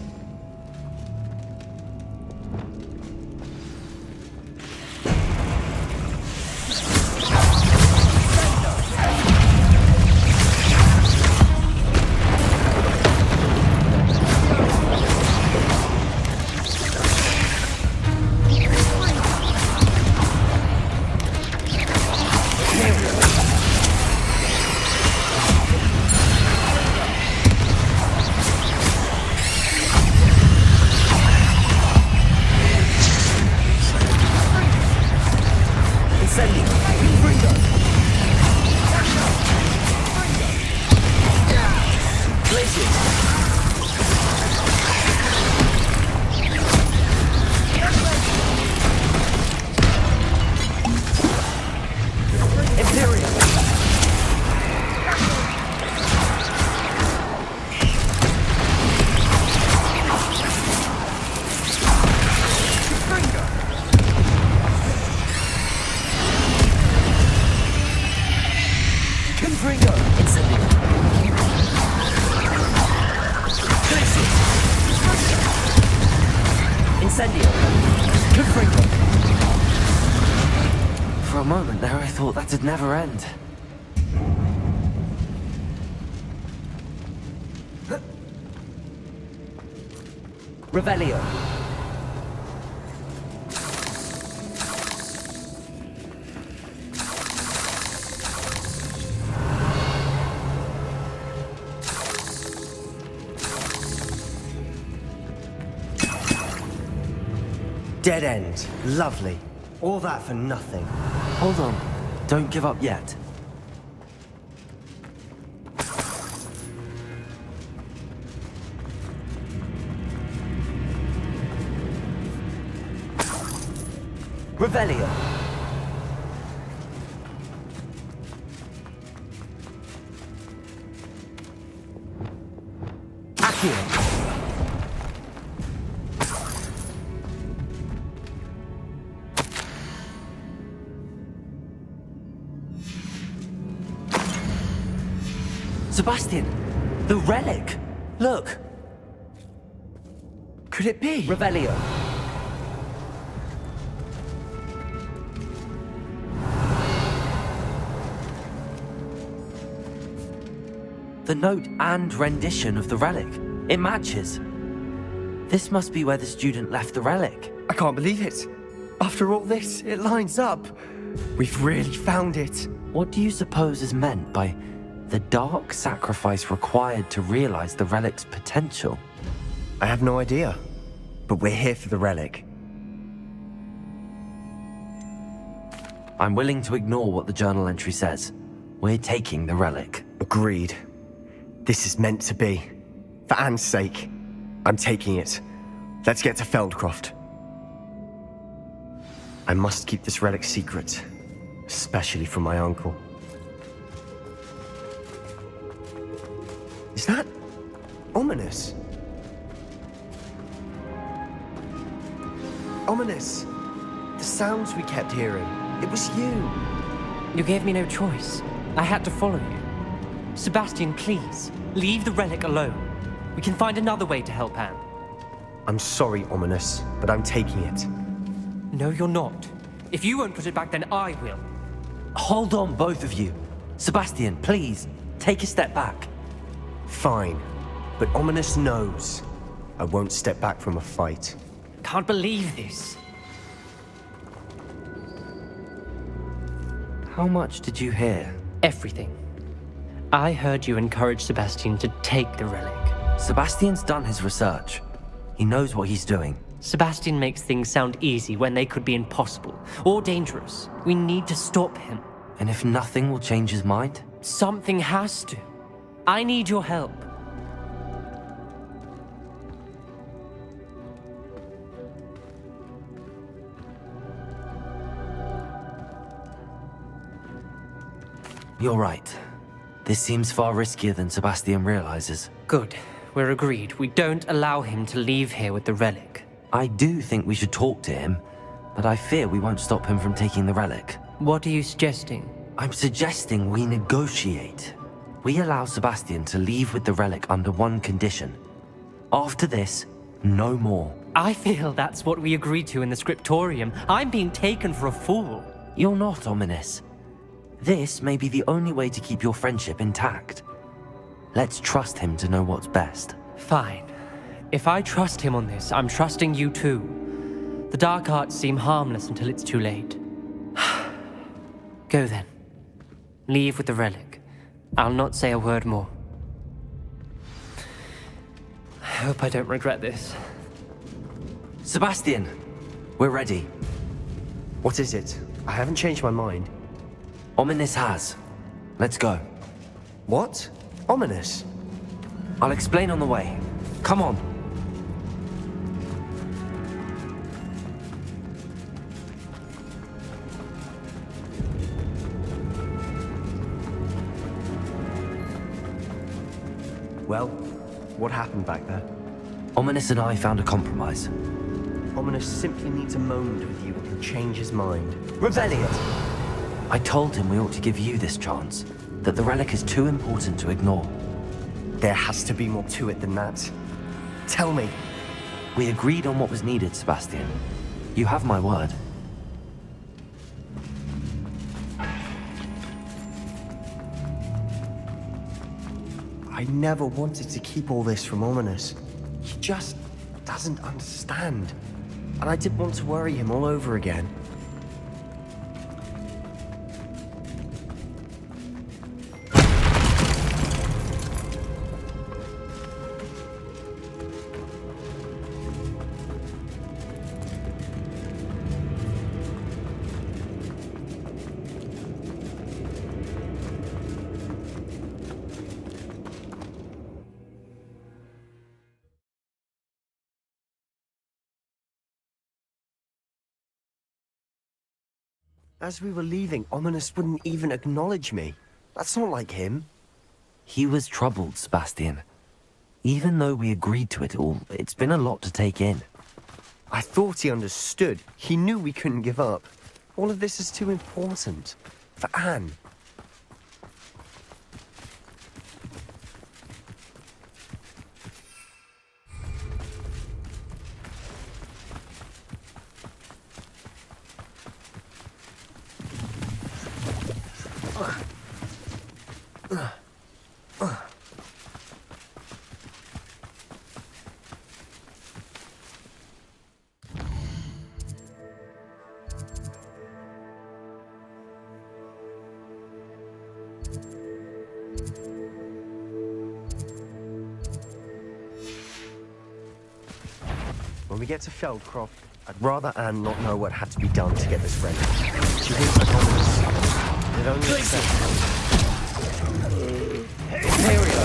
For a moment there, I thought that'd never end. Revelio. Dead end. Lovely. All that for nothing. Hold on. Don't give up yet. Revelio. Accio. Sebastian, the relic. Look. Could it be? Revelio. The note and rendition of the relic. It matches. This must be where the student left the relic. I can't believe it. After all this, it lines up. We've really found it. What do you suppose is meant by The dark sacrifice required to realize the relic's potential. I have no idea, but we're here for the relic. I'm willing to ignore what the journal entry says. We're taking the relic. Agreed. This is meant to be. For Anne's sake, I'm taking it. Let's get to Feldcroft. I must keep this relic secret, especially from my uncle. Is that ominous? Ominous! The sounds we kept hearing. It was you. You gave me no choice. I had to follow you. Sebastian, please, leave the relic alone. We can find another way to help Anne. I'm sorry, Ominous, but I'm taking it. No, you're not. If you won't put it back, then I will. Hold on, both of you. Sebastian, please, take a step back. Fine, but Ominous knows I won't step back from a fight. Can't believe this. How much did you hear? Everything. I heard you encourage Sebastian to take the relic. Sebastian's done his research. He knows what he's doing. Sebastian makes things sound easy when they could be impossible or dangerous. We need to stop him. And if nothing will change his mind? Something has to. I need your help. You're right. This seems far riskier than Sebastian realizes. Good. We're agreed. We don't allow him to leave here with the relic. I do think we should talk to him, but I fear we won't stop him from taking the relic. What are you suggesting? I'm suggesting we negotiate. We allow Sebastian to leave with the relic under one condition. After this, no more. I feel that's what we agreed to in the scriptorium. I'm being taken for a fool. You're not, Ominous. This may be the only way to keep your friendship intact. Let's trust him to know what's best. Fine. If I trust him on this, I'm trusting you too. The dark arts seem harmless until it's too late. Go then. Leave with the relic. I'll not say a word more. I hope I don't regret this. Sebastian, we're ready. What is it? I haven't changed my mind. Ominous has. Let's go. What? Ominous? I'll explain on the way. Come on. Well, what happened back there? Ominous and I found a compromise. Ominous simply needs a moment with you and can change his mind. Revelliot! I told him we ought to give you this chance, that the relic is too important to ignore. There has to be more to it than that. Tell me. We agreed on what was needed, Sebastian. You have my word. I never wanted to keep all this from Ominous. He just doesn't understand. And I didn't want to worry him all over again. As we were leaving, Ominous wouldn't even acknowledge me. That's not like him. He was troubled, Sebastian. Even though we agreed to it all, it's been a lot to take in. I thought he understood. He knew we couldn't give up. All of this is too important. For Anne. When we get to Feldcroft, I'd rather Anne not know what had to be done to get this ready. She thinks I'm honest. It only makes sense. Imperial!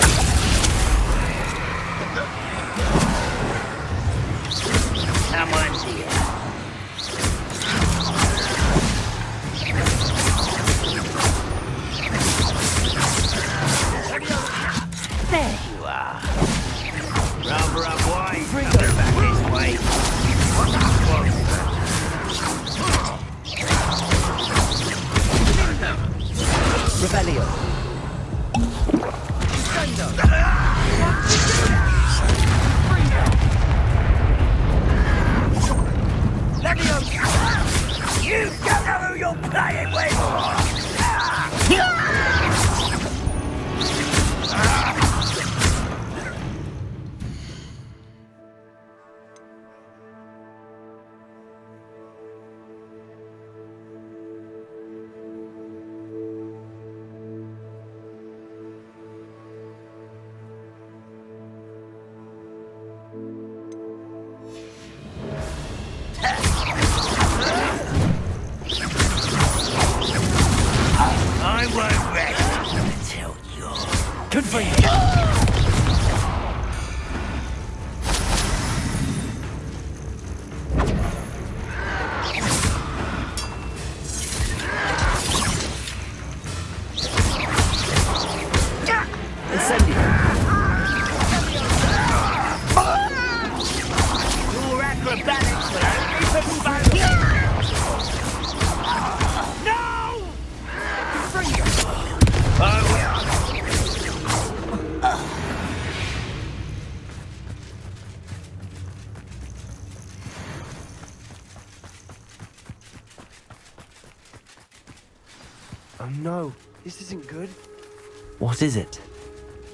Come on, dear. There you are. Rubber up wide. Bring her back this way. Rebellion. You don't know who you're playing with! I won't rest until you're... Good for you! Your acrobatics will only for fun! No! Oh no, this isn't good. What is it?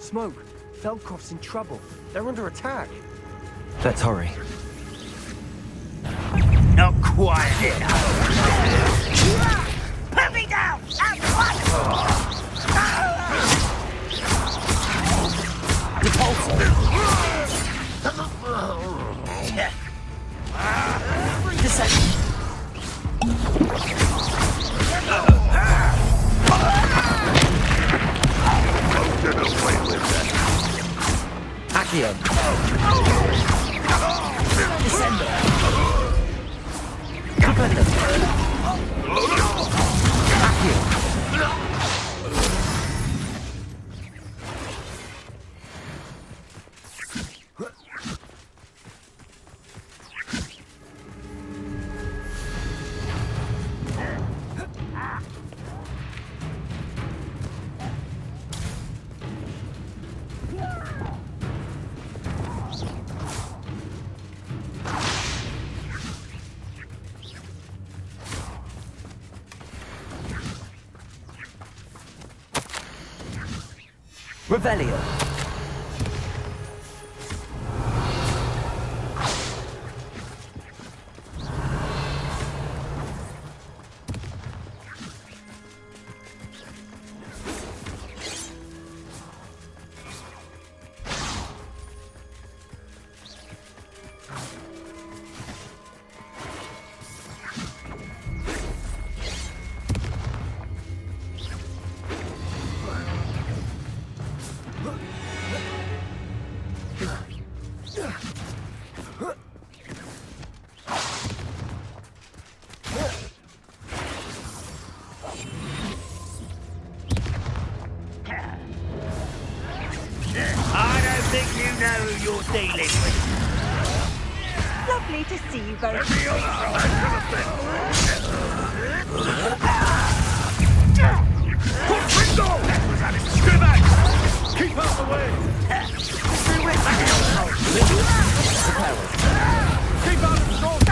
Smoke, Feldcroft's in trouble. They're under attack. Let's hurry. Not quite enough. Put me down! At once! Descend. Accio. Descender. Stupendous. Accio. Revelio. I don't think you know who you're dealing with. Lovely to see you both. Keep out the way! Keep out of the storm!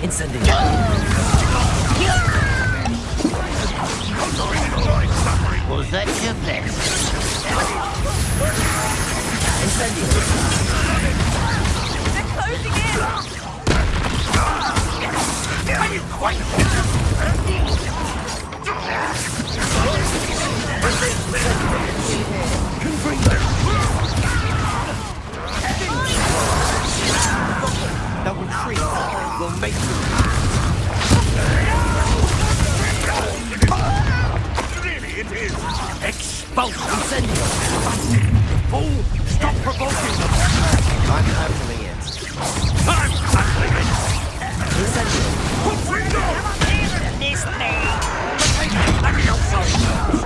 Incendiary. Was that your best? Incendiary. They're closing in! Are you quite... Can bring them. Expulse Incendio! Fool! Stop provoking them! I'm handling it. I'm handling it! Incendio!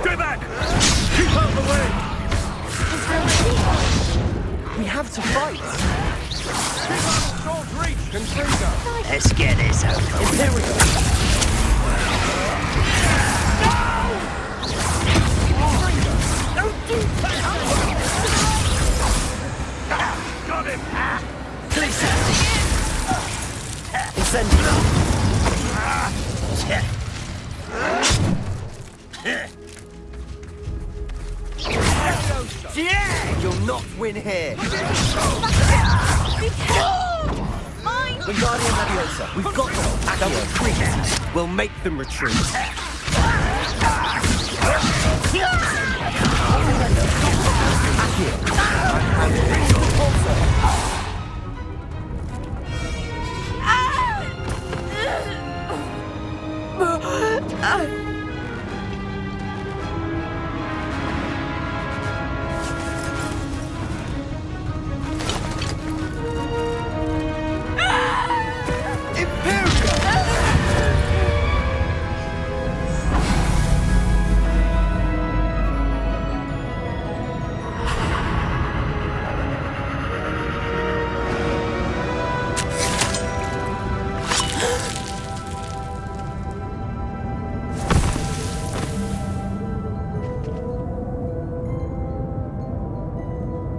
Stay back! Keep out of the way! We have to fight! Let's get this over with. Imperial! Don't do that! Got him! Listen! Incendio! You'll not win here! Wingardium Leviosa, we've got them! They'll retreat! We'll make them retreat!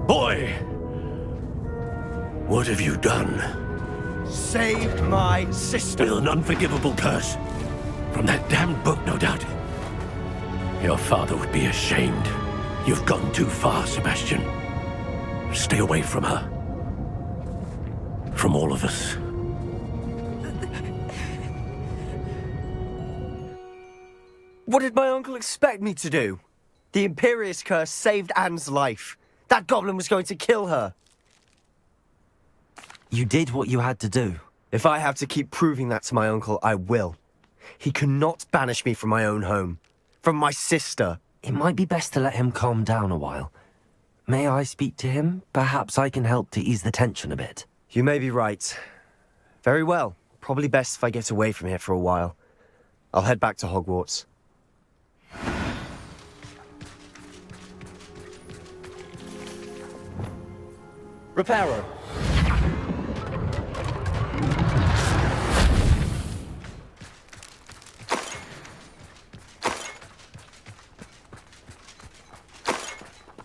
Boy! What have you done? Saved my sister! With an unforgivable curse. From that damned book, no doubt. Your father would be ashamed. You've gone too far, Sebastian. Stay away from her. From all of us. What did my uncle expect me to do? The Imperious curse saved Anne's life. That goblin was going to kill her. You did what you had to do. If I have to keep proving that to my uncle, I will. He cannot banish me from my own home. From my sister. It might be best to let him calm down a while. May I speak to him? Perhaps I can help to ease the tension a bit. You may be right. Very well. Probably best if I get away from here for a while. I'll head back to Hogwarts. Reparo.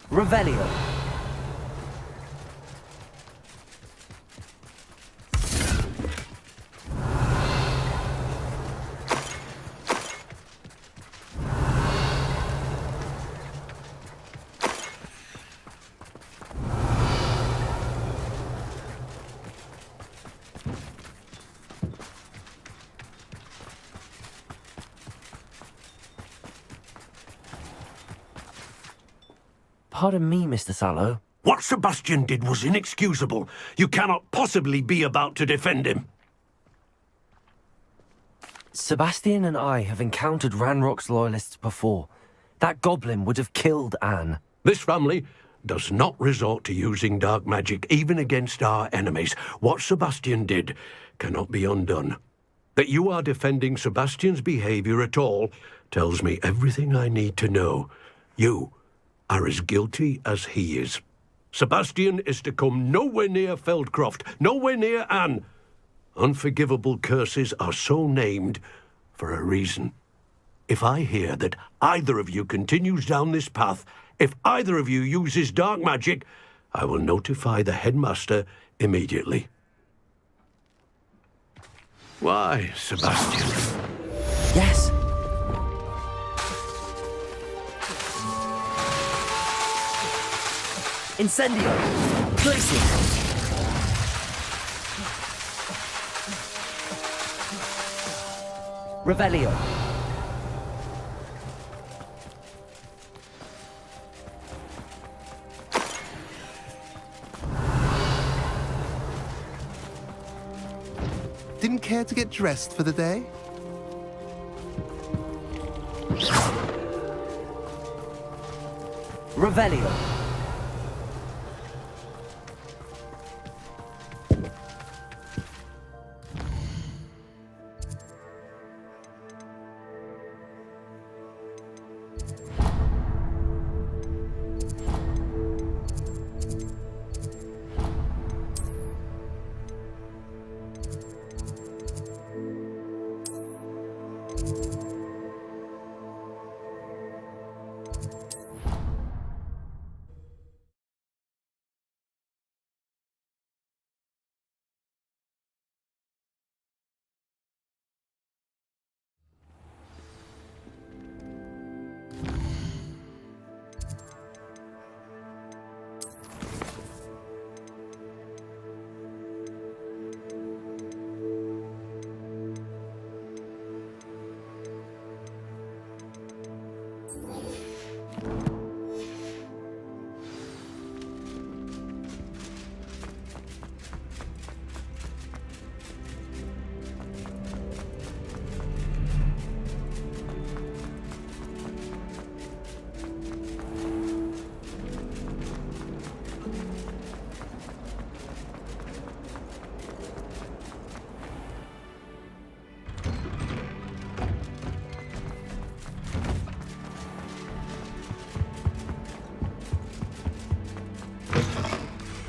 Revelio. Pardon me, Mr. Sallow. What Sebastian did was inexcusable. You cannot possibly be about to defend him. Sebastian and I have encountered Ranrock's loyalists before. That goblin would have killed Anne. This family does not resort to using dark magic even against our enemies. What Sebastian did cannot be undone. That you are defending Sebastian's behavior at all tells me everything I need to know. You are as guilty as he is. Sebastian is to come nowhere near Feldcroft, nowhere near Anne. Unforgivable curses are so named for a reason. If I hear that either of you continues down this path, if either of you uses dark magic, I will notify the headmaster immediately. Why, Sebastian? Yes. Incendio! Glacier! Revelio! Didn't care to get dressed for the day? Revelio.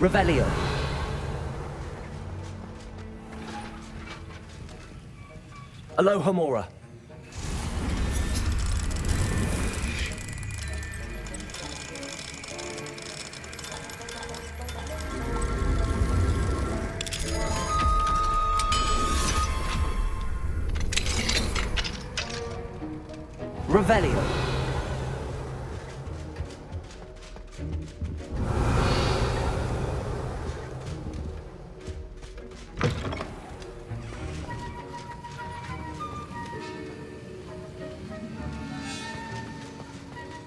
Revelio. Alohomora. Revelio.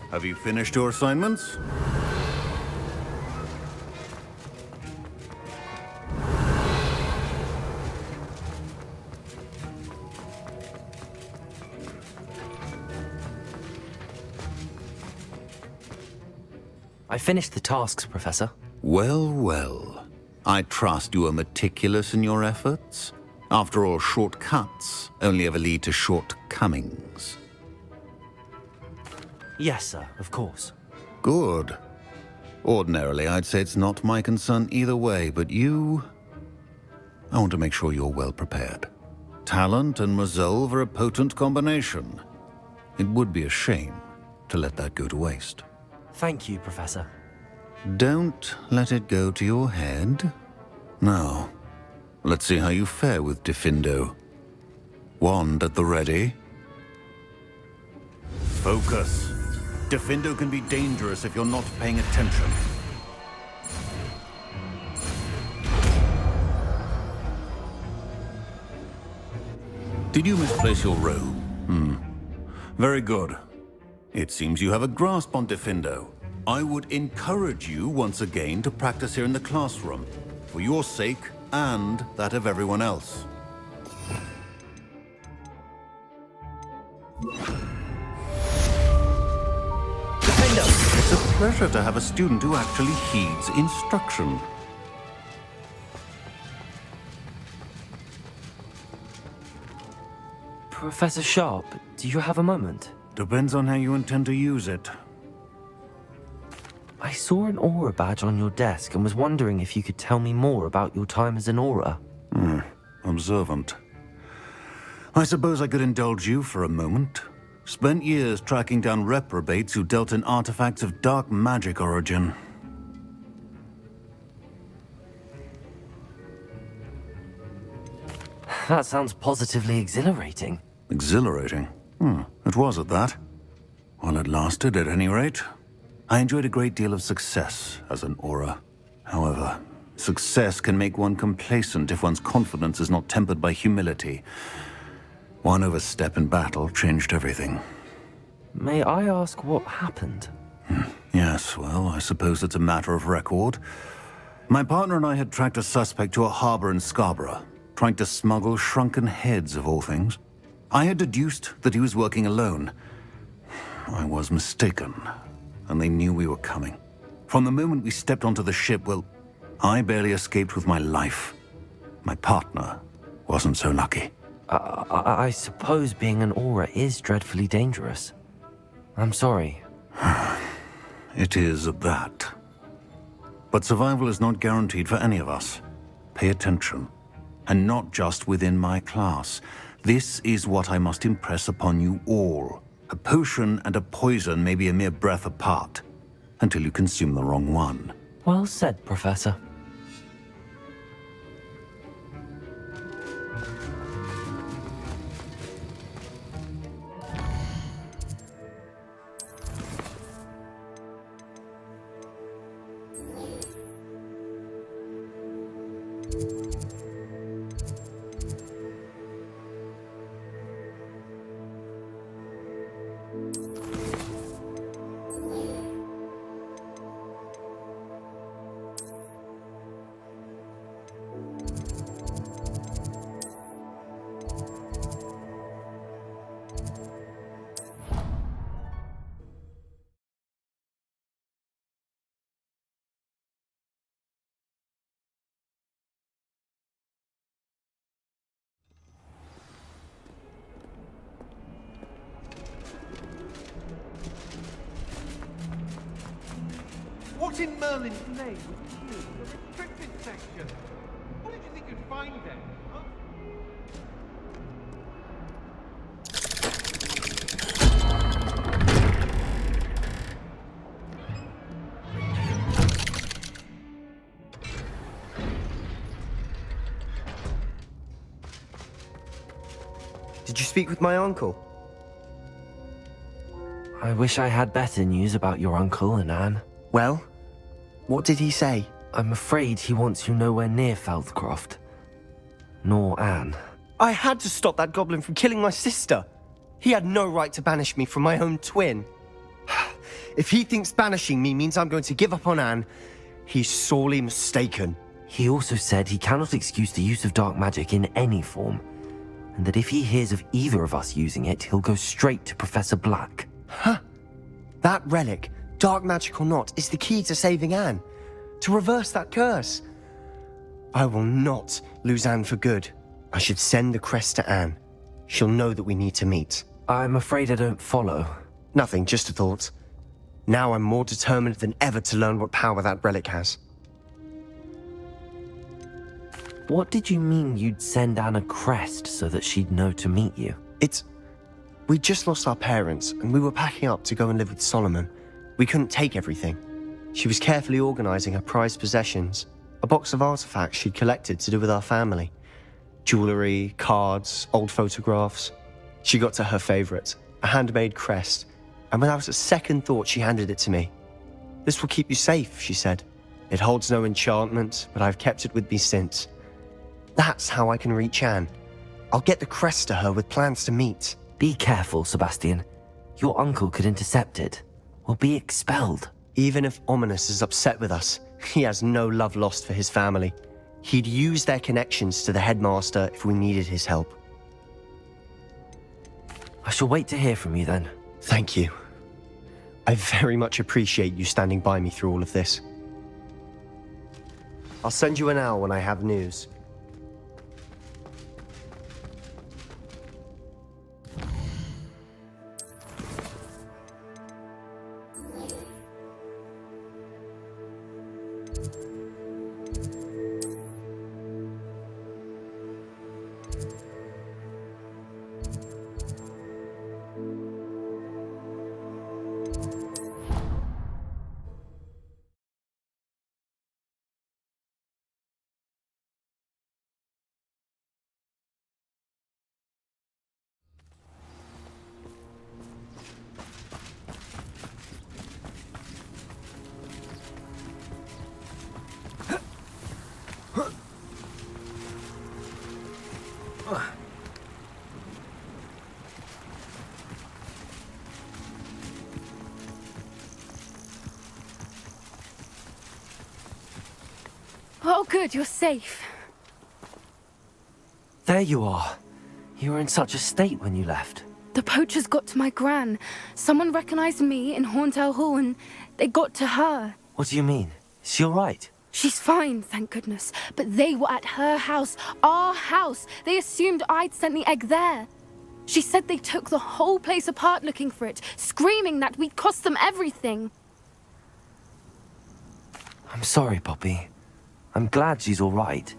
Have you finished your assignments? I finished the tasks, Professor. Well, well. I trust you are meticulous in your efforts. After all, shortcuts only ever lead to shortcomings. Yes, sir, of course. Good. Ordinarily, I'd say it's not my concern either way, but you... I want to make sure you're well prepared. Talent and resolve are a potent combination. It would be a shame to let that go to waste. Thank you, Professor. Don't let it go to your head. Now, let's see how you fare with Diffindo. Wand at the ready. Focus. Diffindo can be dangerous if you're not paying attention. Did you misplace your robe? Very good. It seems you have a grasp on Diffindo. I would encourage you once again to practice here in the classroom, for your sake and that of everyone else. It's a pleasure to have a student who actually heeds instruction. Professor Sharp, do you have a moment? Depends on how you intend to use it. I saw an aura badge on your desk and was wondering if you could tell me more about your time as an aura. Observant. I suppose I could indulge you for a moment. Spent years tracking down reprobates who dealt in artifacts of dark magic origin. That sounds positively exhilarating. Exhilarating? It was at that. While it lasted, at any rate. I enjoyed a great deal of success as an aura. However, success can make one complacent if one's confidence is not tempered by humility. One overstep in battle changed everything. May I ask what happened? Yes, well, I suppose it's a matter of record. My partner and I had tracked a suspect to a harbor in Scarborough, trying to smuggle shrunken heads of all things. I had deduced that he was working alone. I was mistaken. and they knew we were coming. From the moment we stepped onto the ship, well, I barely escaped with my life. My partner wasn't so lucky. I suppose being an Aura is dreadfully dangerous. I'm sorry. It is at that. But survival is not guaranteed for any of us. Pay attention. And not just within my class. This is what I must impress upon you all. A potion and a poison may be a mere breath apart, until you consume the wrong one. Well said, Professor. What in Merlin's name was the restricted section? What did you think you'd find there? Huh? Did you speak with my uncle? I wish I had better news about your uncle and Anne. Well, what did he say? I'm afraid he wants you nowhere near Feldcroft. Nor Anne. I had to stop that goblin from killing my sister. He had no right to banish me from my own twin. If he thinks banishing me means I'm going to give up on Anne, he's sorely mistaken. He also said he cannot excuse the use of dark magic in any form, and that if he hears of either of us using it, he'll go straight to Professor Black. Huh. That relic, dark magic or not, is the key to saving Anne. To reverse that curse. I will not lose Anne for good. I should send the crest to Anne. She'll know that we need to meet. I'm afraid I don't follow. Nothing, just a thought. Now I'm more determined than ever to learn what power that relic has. What did you mean you'd send Anne a crest so that she'd know to meet you? We just lost our parents, and we were packing up to go and live with Solomon. We couldn't take everything. She was carefully organizing her prized possessions, a box of artifacts she'd collected to do with our family. Jewelry, cards, old photographs. She got to her favorite, a handmade crest, and without a second thought she handed it to me. "This will keep you safe," she said. "It holds no enchantment, but I've kept it with me since. That's how I can reach Anne. I'll get the crest to her with plans to meet." Be careful, Sebastian. Your uncle could intercept it. We'll be expelled. Even if Ominous is upset with us, he has no love lost for his family. He'd use their connections to the headmaster if we needed his help. I shall wait to hear from you then. Thank you. I very much appreciate you standing by me through all of this. I'll send you an owl when I have news. Oh, good, you're safe. There you are. You were in such a state when you left. The poachers got to my gran. Someone recognized me in Horntail Hall and they got to her. What do you mean? Is she all right? She's fine, thank goodness. But they were at her house, our house. They assumed I'd sent the egg there. She said they took the whole place apart looking for it, screaming that we'd cost them everything. I'm sorry, Poppy. I'm glad she's all right.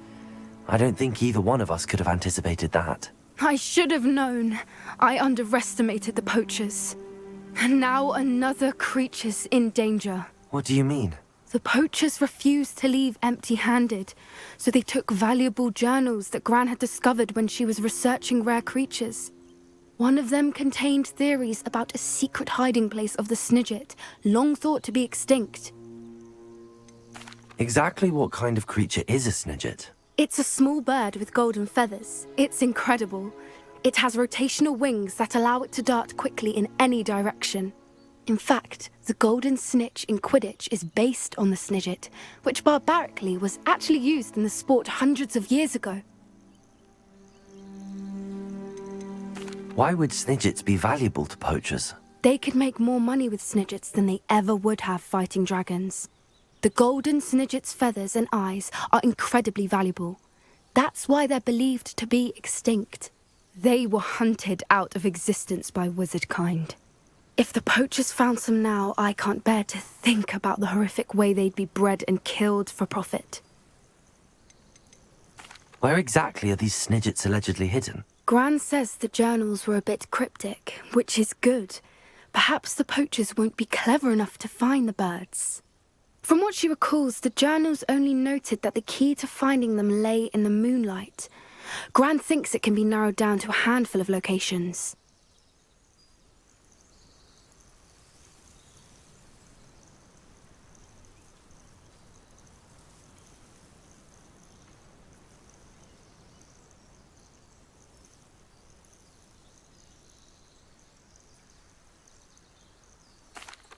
I don't think either one of us could have anticipated that. I should have known. I underestimated the poachers. And now another creature's in danger. What do you mean? The poachers refused to leave empty-handed, so they took valuable journals that Gran had discovered when she was researching rare creatures. One of them contained theories about a secret hiding place of the Snidget, long thought to be extinct. Exactly what kind of creature is a Snidget? It's a small bird with golden feathers. It's incredible. It has rotational wings that allow it to dart quickly in any direction. In fact, the golden snitch in Quidditch is based on the Snidget, which barbarically was actually used in the sport hundreds of years ago. Why would Snidgets be valuable to poachers? They could make more money with Snidgets than they ever would have fighting dragons. The golden Snidget's feathers and eyes are incredibly valuable. That's why they're believed to be extinct. They were hunted out of existence by wizard kind. If the poachers found some now, I can't bear to think about the horrific way they'd be bred and killed for profit. Where exactly are these Snidgets allegedly hidden? Gran says the journals were a bit cryptic, which is good. Perhaps the poachers won't be clever enough to find the birds. From what she recalls, the journals only noted that the key to finding them lay in the moonlight. Gran thinks it can be narrowed down to a handful of locations.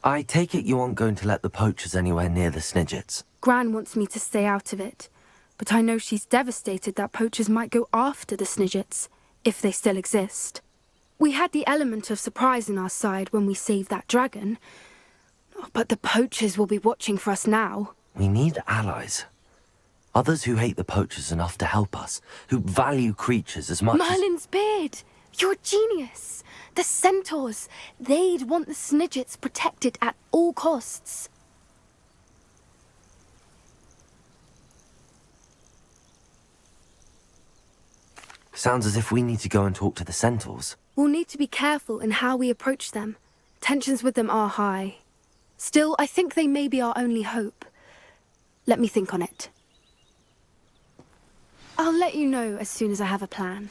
I take it you aren't going to let the poachers anywhere near the Snidgets. Gran wants me to stay out of it, but I know she's devastated that poachers might go after the Snidgets, if they still exist. We had the element of surprise on our side when we saved that dragon, but the poachers will be watching for us now. We need allies. Others who hate the poachers enough to help us, who value creatures as much Merlin's beard! You're a genius! The centaurs! They'd want the Snidgets protected at all costs. Sounds as if we need to go and talk to the centaurs. We'll need to be careful in how we approach them. Tensions with them are high. Still, I think they may be our only hope. Let me think on it. I'll let you know as soon as I have a plan.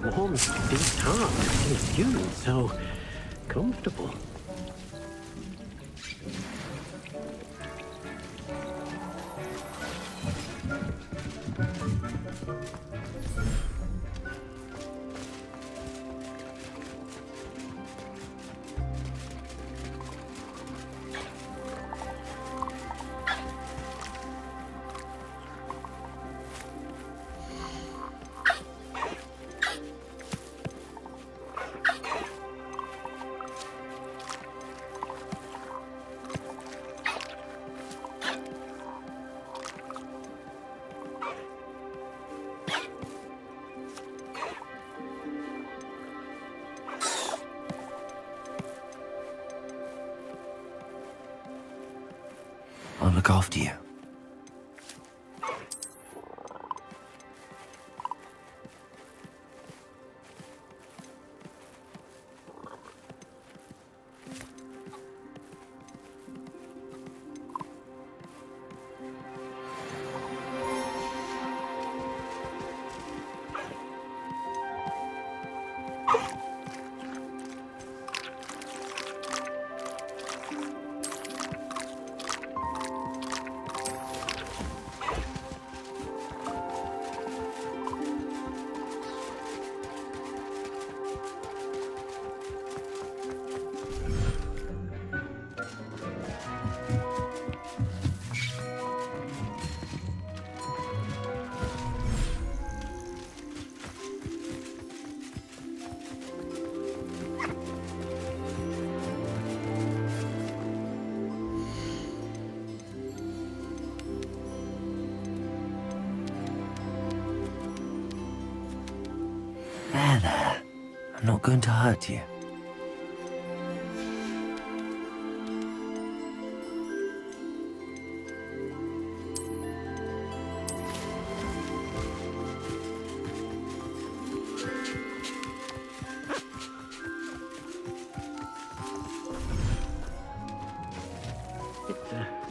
Warm, deep tart, and you so comfortable. I'll look after you. There. I'm not going to hurt you.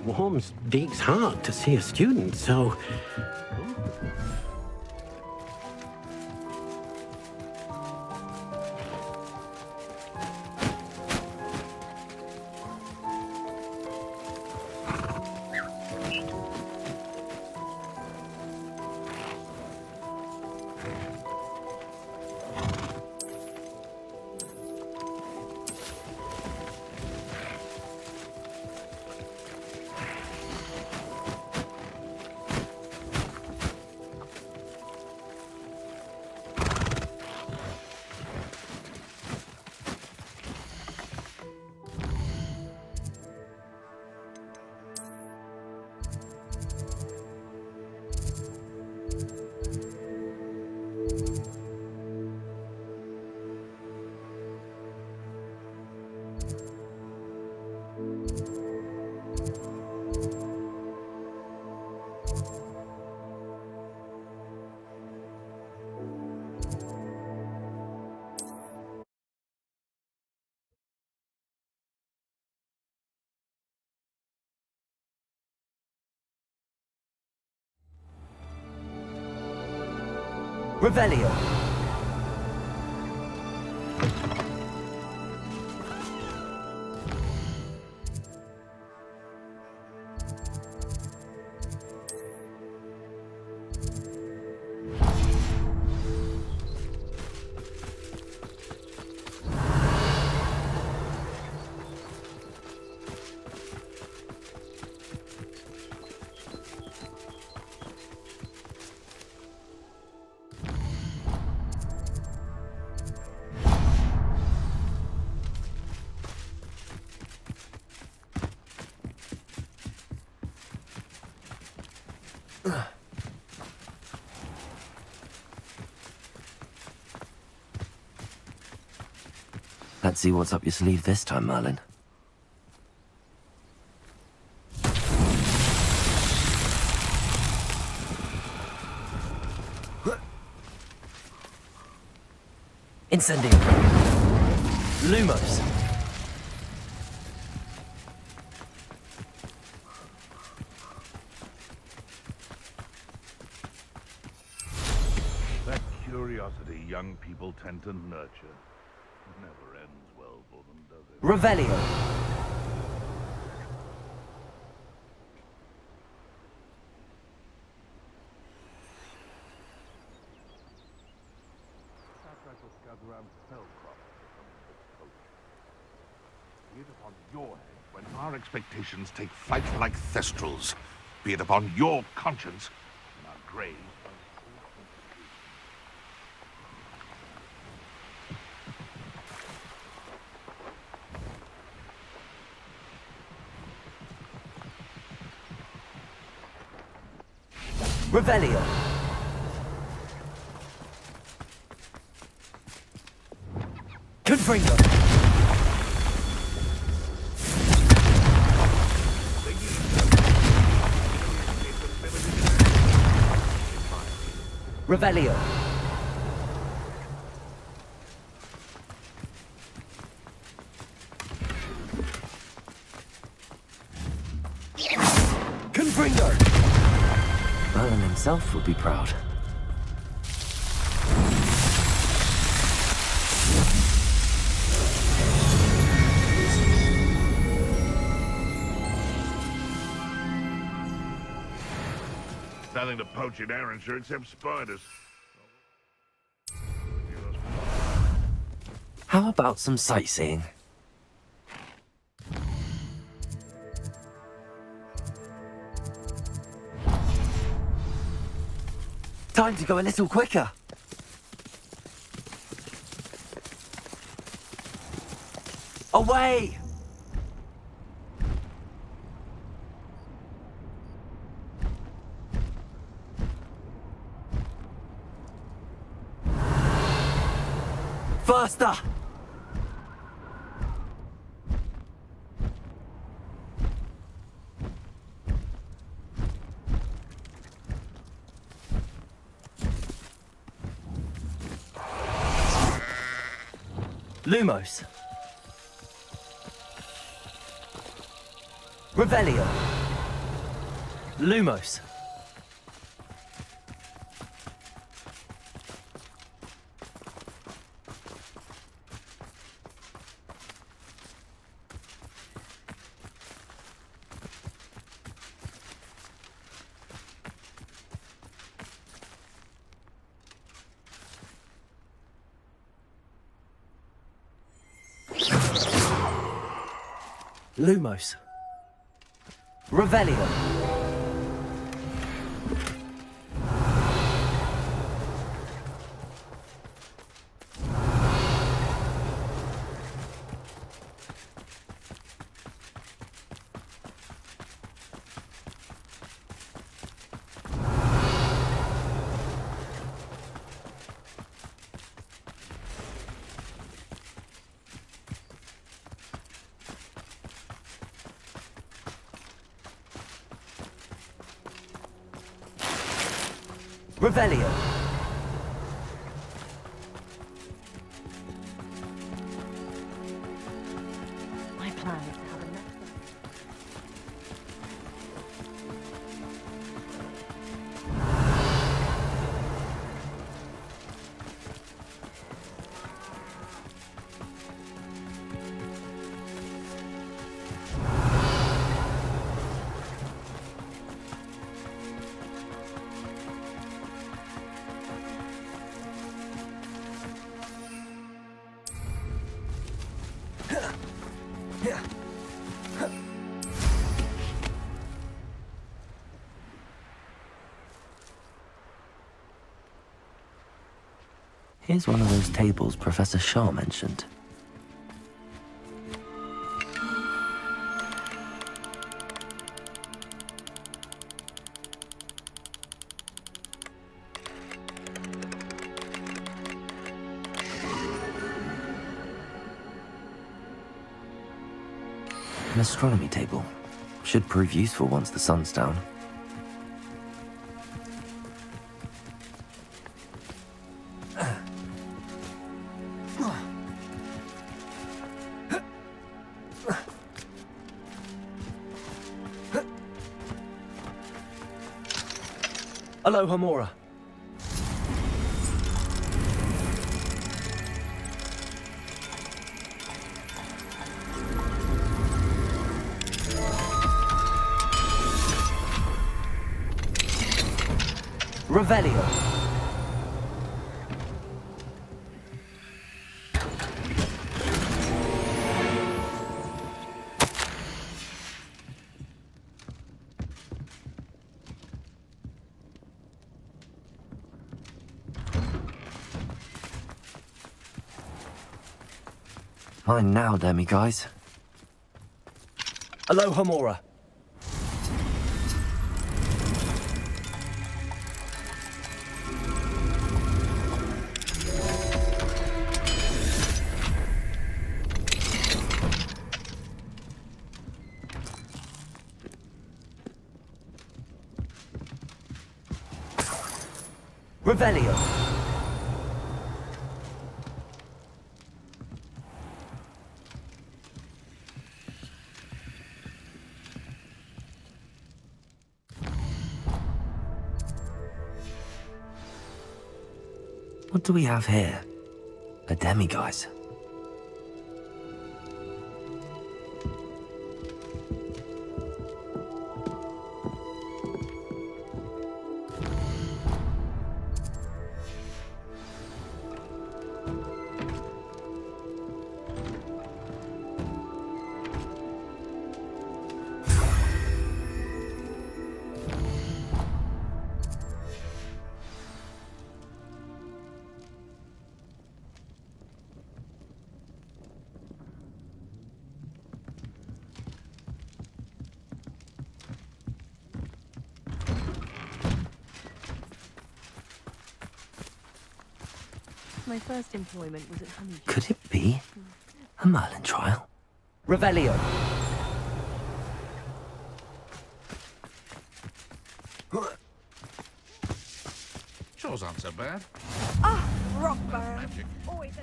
Warms Deke's heart to see a student so... Revelio. Let's see what's up your sleeve this time, Merlin. Incendio. Lumos. That curiosity young people tend to nurture never ends well for them, does it? Revelio. Gather around spellcraft be it upon your head when our expectations take flight like thestrals. Be it upon your conscience when our graves Revelio. Confringo. Revelio. Confringo. Merlin himself would be proud. nothing to poach in Arrowshire except spiders. How about some sightseeing? Time to go a little quicker. Away! Faster! Lumos. Revelio. Lumos. Lumos. Revelio. Revelio. My plan is to have a nest. Here's one of those tables Professor Shaw mentioned. An astronomy table. Should prove useful once the sun's down. Aloha Mora. Revelio. Mine now, demi-guys. Aloha Mora. Revelio. What do we have here? A demi-guise. My first employment was at Honey. Could it be a Merlin trial? Revelio. Chores aren't so bad. Ah, Rockburn. Always a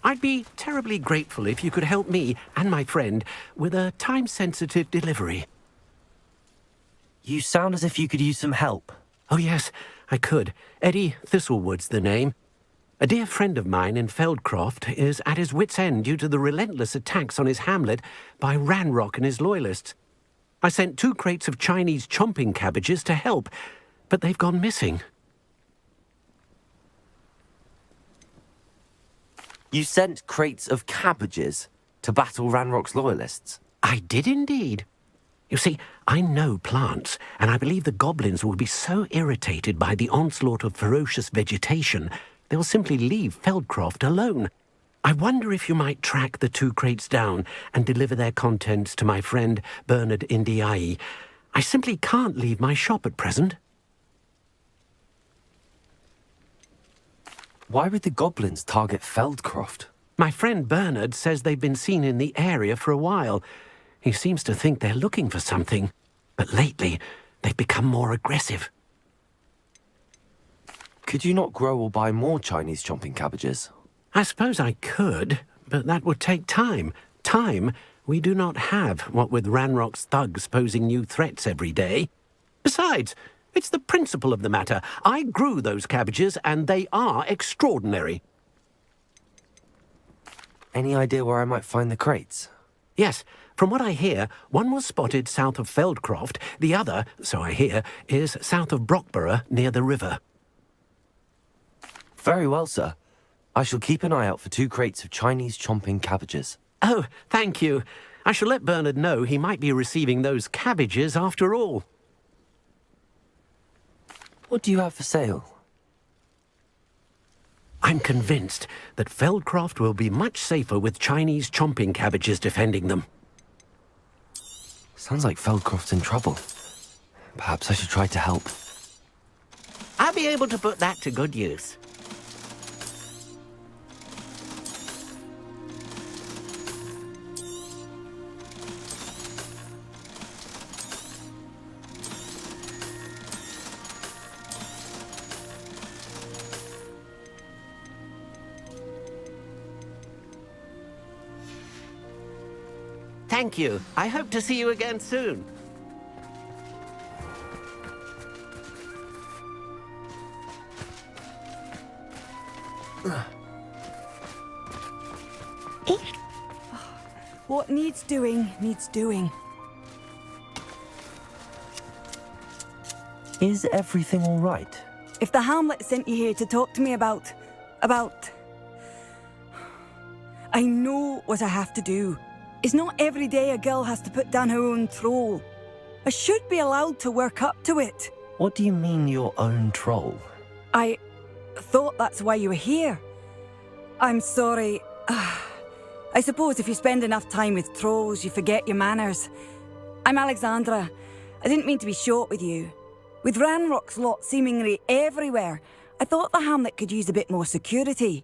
I'd be terribly grateful if you could help me and my friend with a time-sensitive delivery. You sound as if you could use some help. Oh yes, I could. Eddie Thistlewood's the name. A dear friend of mine in Feldcroft is at his wit's end due to the relentless attacks on his hamlet by Ranrock and his loyalists. I sent 2 crates of Chinese chomping cabbages to help, but they've gone missing. You sent crates of cabbages to battle Ranrock's loyalists? I did indeed. You see, I know plants, and I believe the goblins will be so irritated by the onslaught of ferocious vegetation, they'll simply leave Feldcroft alone. I wonder if you might track the 2 crates down and deliver their contents to my friend Bernard Indiai. I simply can't leave my shop at present. Why would the goblins target Feldcroft? My friend Bernard says they've been seen in the area for a while. He seems to think they're looking for something, but lately they've become more aggressive. Could you not grow or buy more Chinese chomping cabbages? I suppose I could, but that would take time. Time we do not have, what with Ranrock's thugs posing new threats every day. Besides, it's the principle of the matter. I grew those cabbages, and they are extraordinary. Any idea where I might find the crates? Yes. From what I hear, one was spotted south of Feldcroft. The other, so I hear, is south of Brockborough, near the river. Very well, sir. I shall keep an eye out for 2 crates of Chinese chomping cabbages. Oh, thank you. I shall let Bernard know he might be receiving those cabbages after all. What do you have for sale? I'm convinced that Feldcroft will be much safer with Chinese chomping cabbages defending them. Sounds like Feldcroft's in trouble. Perhaps I should try to help. I'll be able to put that to good use. Thank you. I hope to see you again soon. What needs doing, needs doing. Is everything all right? If the Hamlet sent you here to talk to me about... I know what I have to do. It's not every day a girl has to put down her own troll. I should be allowed to work up to it. What do you mean, your own troll? I thought that's why you were here. I'm sorry. I suppose if you spend enough time with trolls, you forget your manners. I'm Alexandra. I didn't mean to be short with you. With Ranrock's lot seemingly everywhere, I thought the Hamlet could use a bit more security.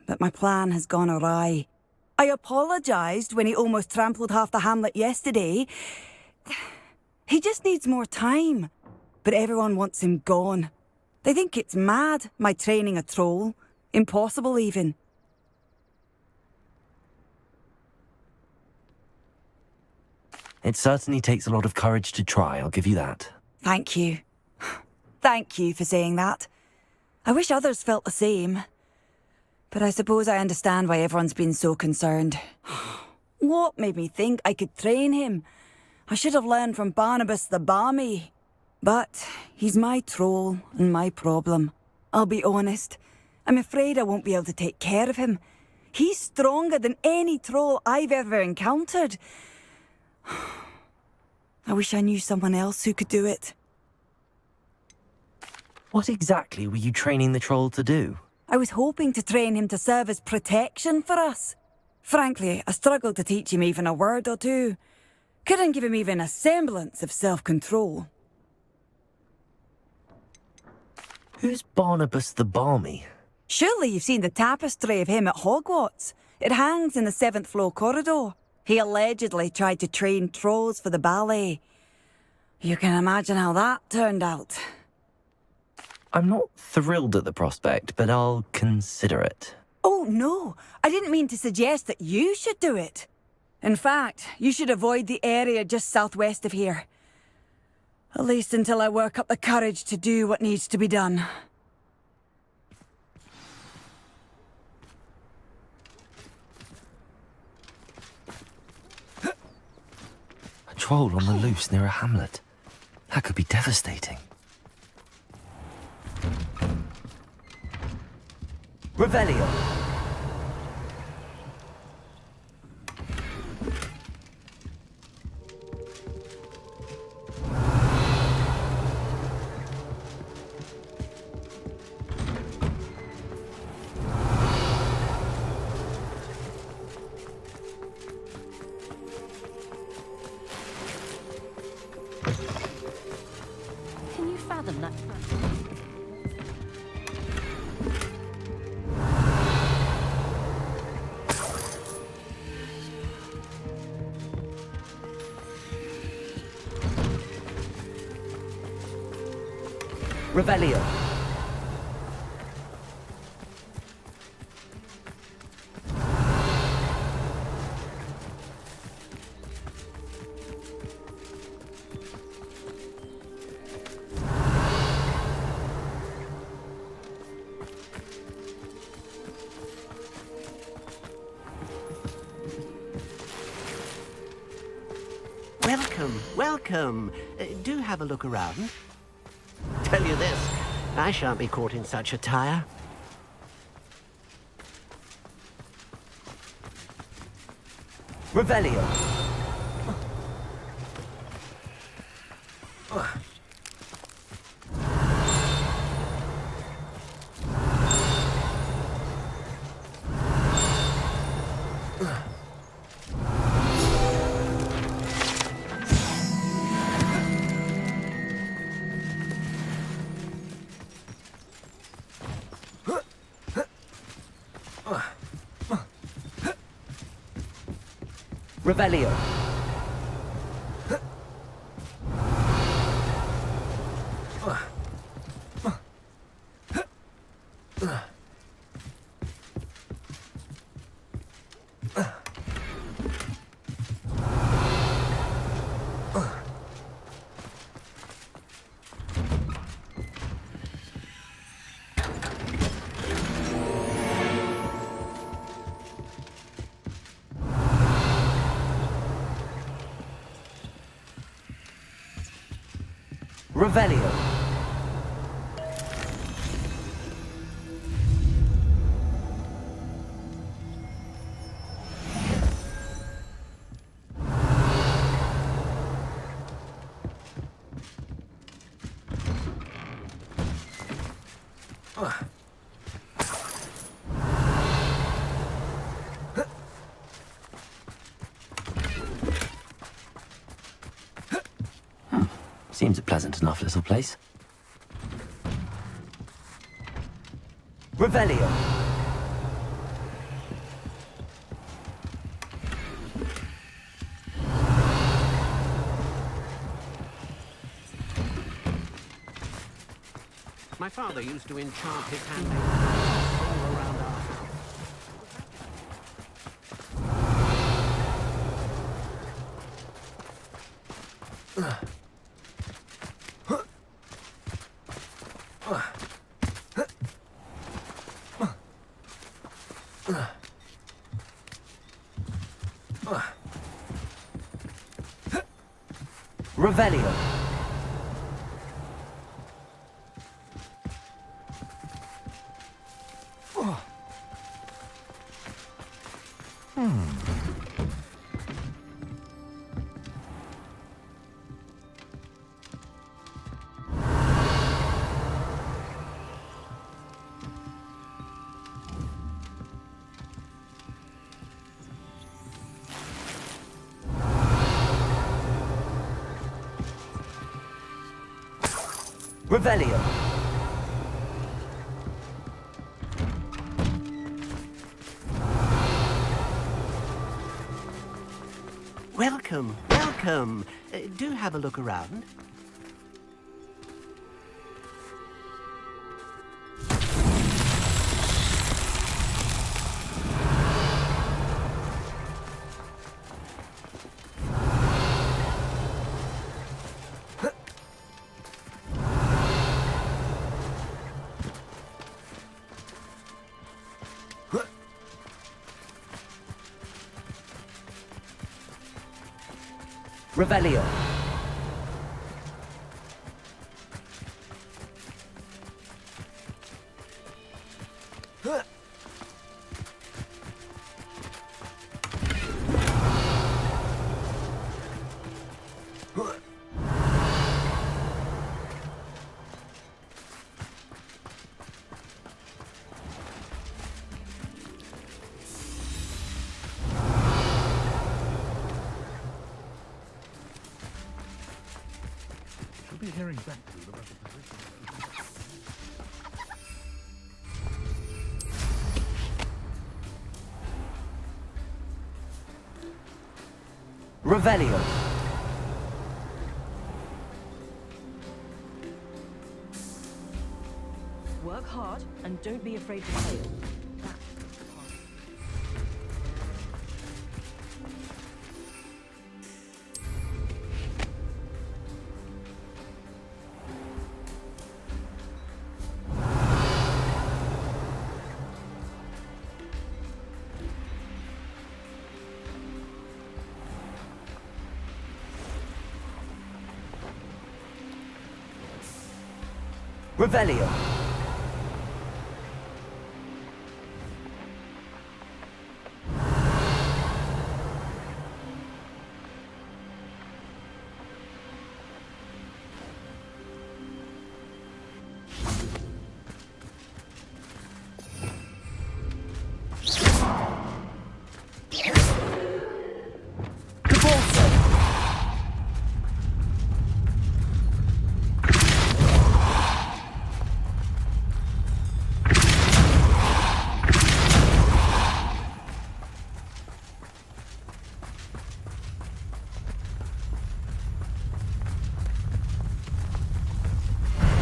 But my plan has gone awry. I apologised when he almost trampled half the Hamlet yesterday. He just needs more time. But everyone wants him gone. They think it's mad, my training a troll. Impossible, even. It certainly takes a lot of courage to try, I'll give you that. Thank you. Thank you for saying that. I wish others felt the same. But I suppose I understand why everyone's been so concerned. What made me think I could train him? I should have learned from Barnabas the Barmy. But he's my troll and my problem. I'll be honest. I'm afraid I won't be able to take care of him. He's stronger than any troll I've ever encountered. I wish I knew someone else who could do it. What exactly were you training the troll to do? I was hoping to train him to serve as protection for us. Frankly, I struggled to teach him even a word or two. Couldn't give him even a semblance of self-control. Who's Barnabas the Balmy? Surely you've seen the tapestry of him at Hogwarts. It hangs in the 7th floor corridor. He allegedly tried to train trolls for the ballet. You can imagine how that turned out. I'm not thrilled at the prospect, but I'll consider it. Oh, no. I didn't mean to suggest that you should do it. In fact, you should avoid the area just southwest of here. At least until I work up the courage to do what needs to be done. A troll on the loose near a hamlet. That could be devastating. Revelio. Can you fathom that? Revelio. Welcome, welcome. Do have a look around. Tell you this, I shan't be caught in such attire. Revelio. Revelio. Revelio. Seems a pleasant enough little place. Revelio. My father used to enchant his handmaid all around our house. Revelio. Revelio. Welcome, welcome. Do have a look around. Revelio. Be hearing back to you about the position. Revelio. Work hard and don't be afraid to fail. Revelio.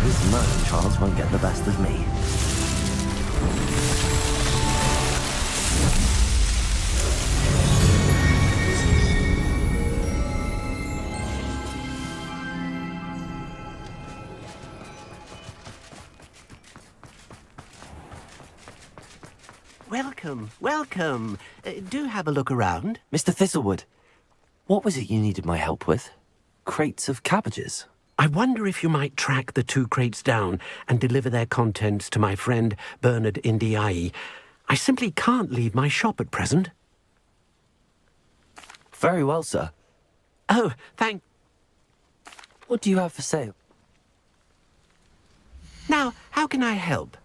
This Merlin Charles won't get the best of me. Welcome, welcome. Do have a look around. Mr. Thistlewood, what was it you needed my help with? Crates of cabbages? I wonder if you might track the 2 crates down and deliver their contents to my friend Bernard Indiai. I simply can't leave my shop at present. Very well, sir. Oh, thank... What do you have for sale? Now, how can I help?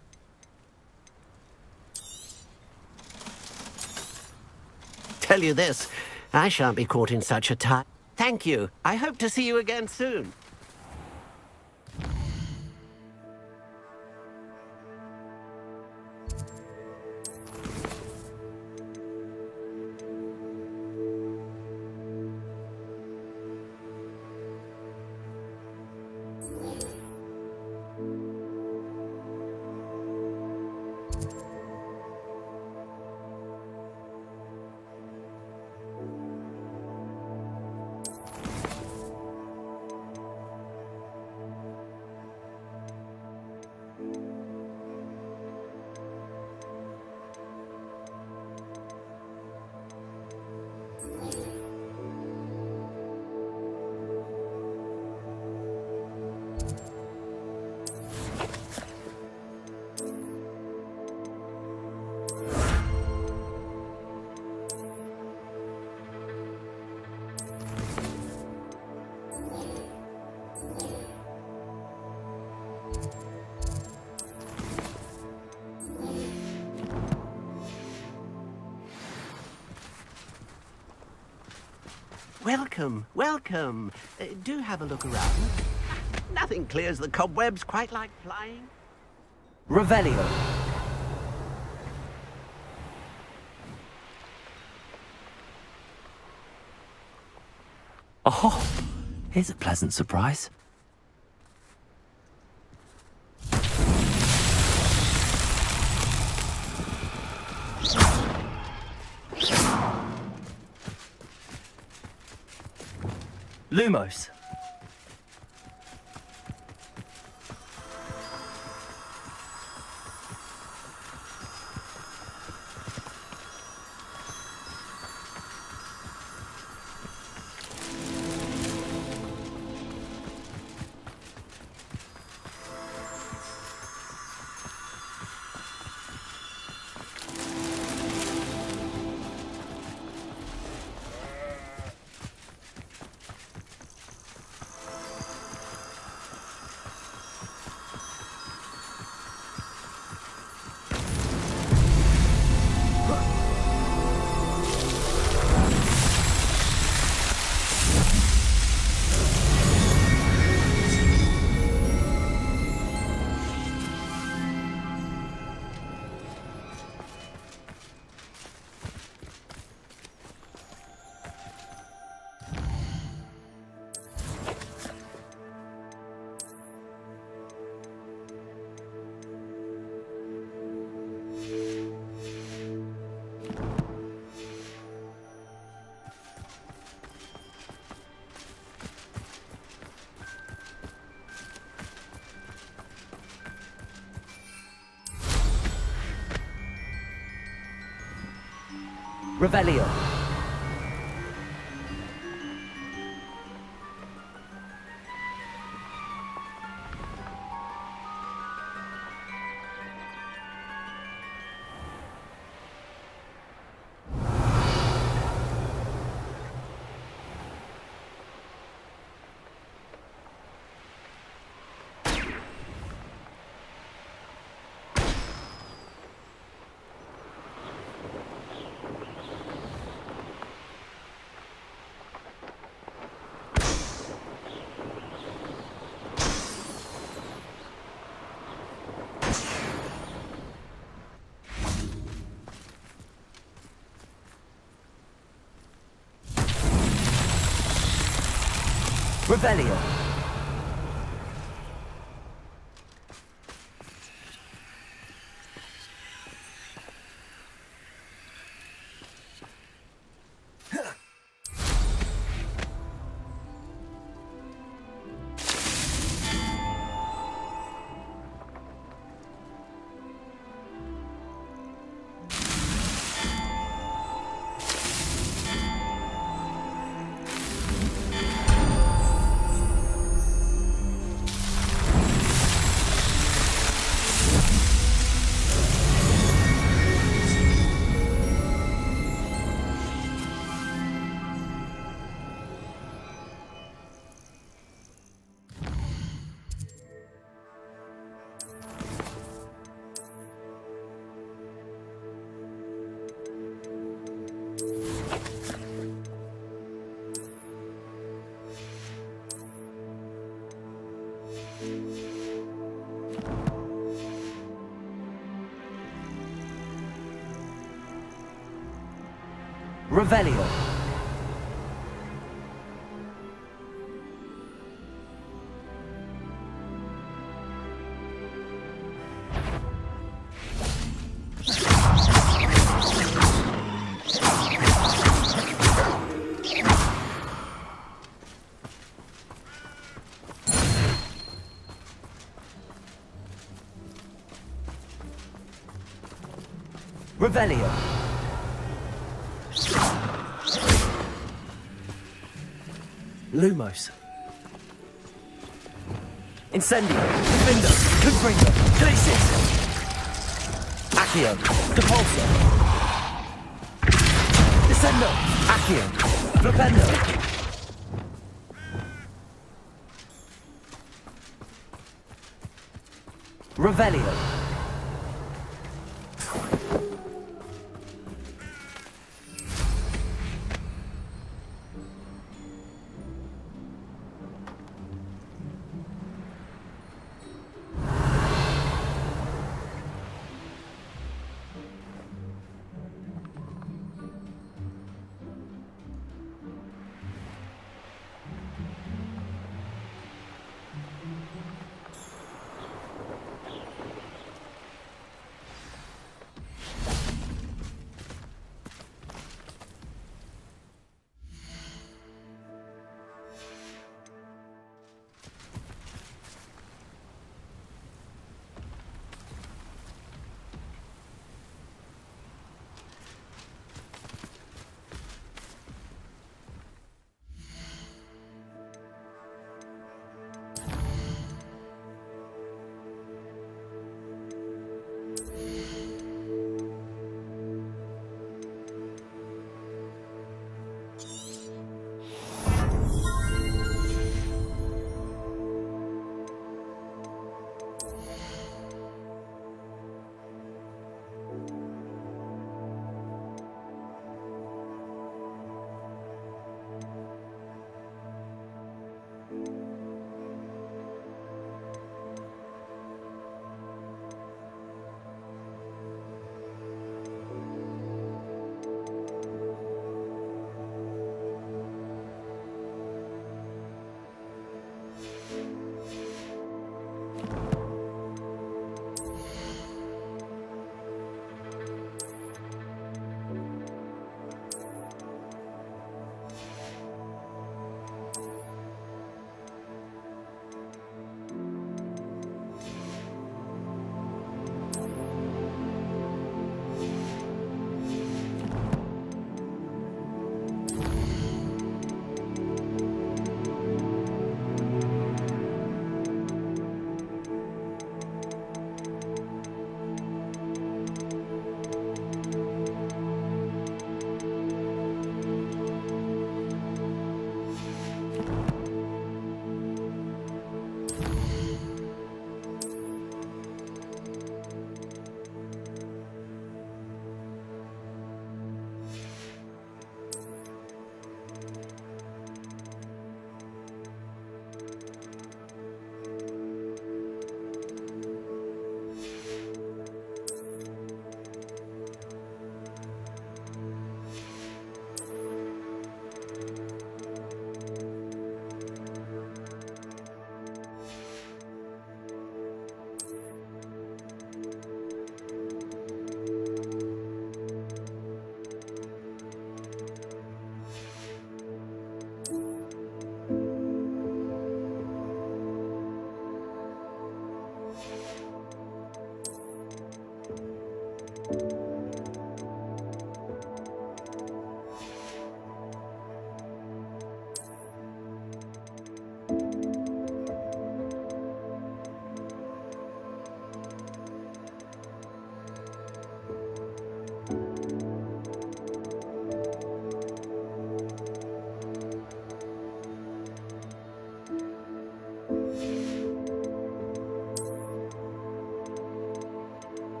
Tell you this, I shan't be caught in such a tie. Thank you. I hope to see you again soon. Welcome, welcome. Do have a look around. No, Nothing clears the cobwebs quite like flying. Revelio. Oh, here's a pleasant surprise. Lumos. Revelio. Revelio. Revelio. Revelio. Lumos. Incendio. Defender. Confringo. Glacis. Accio. Depulso. Descendo. Accio. Flipendo. Revelio.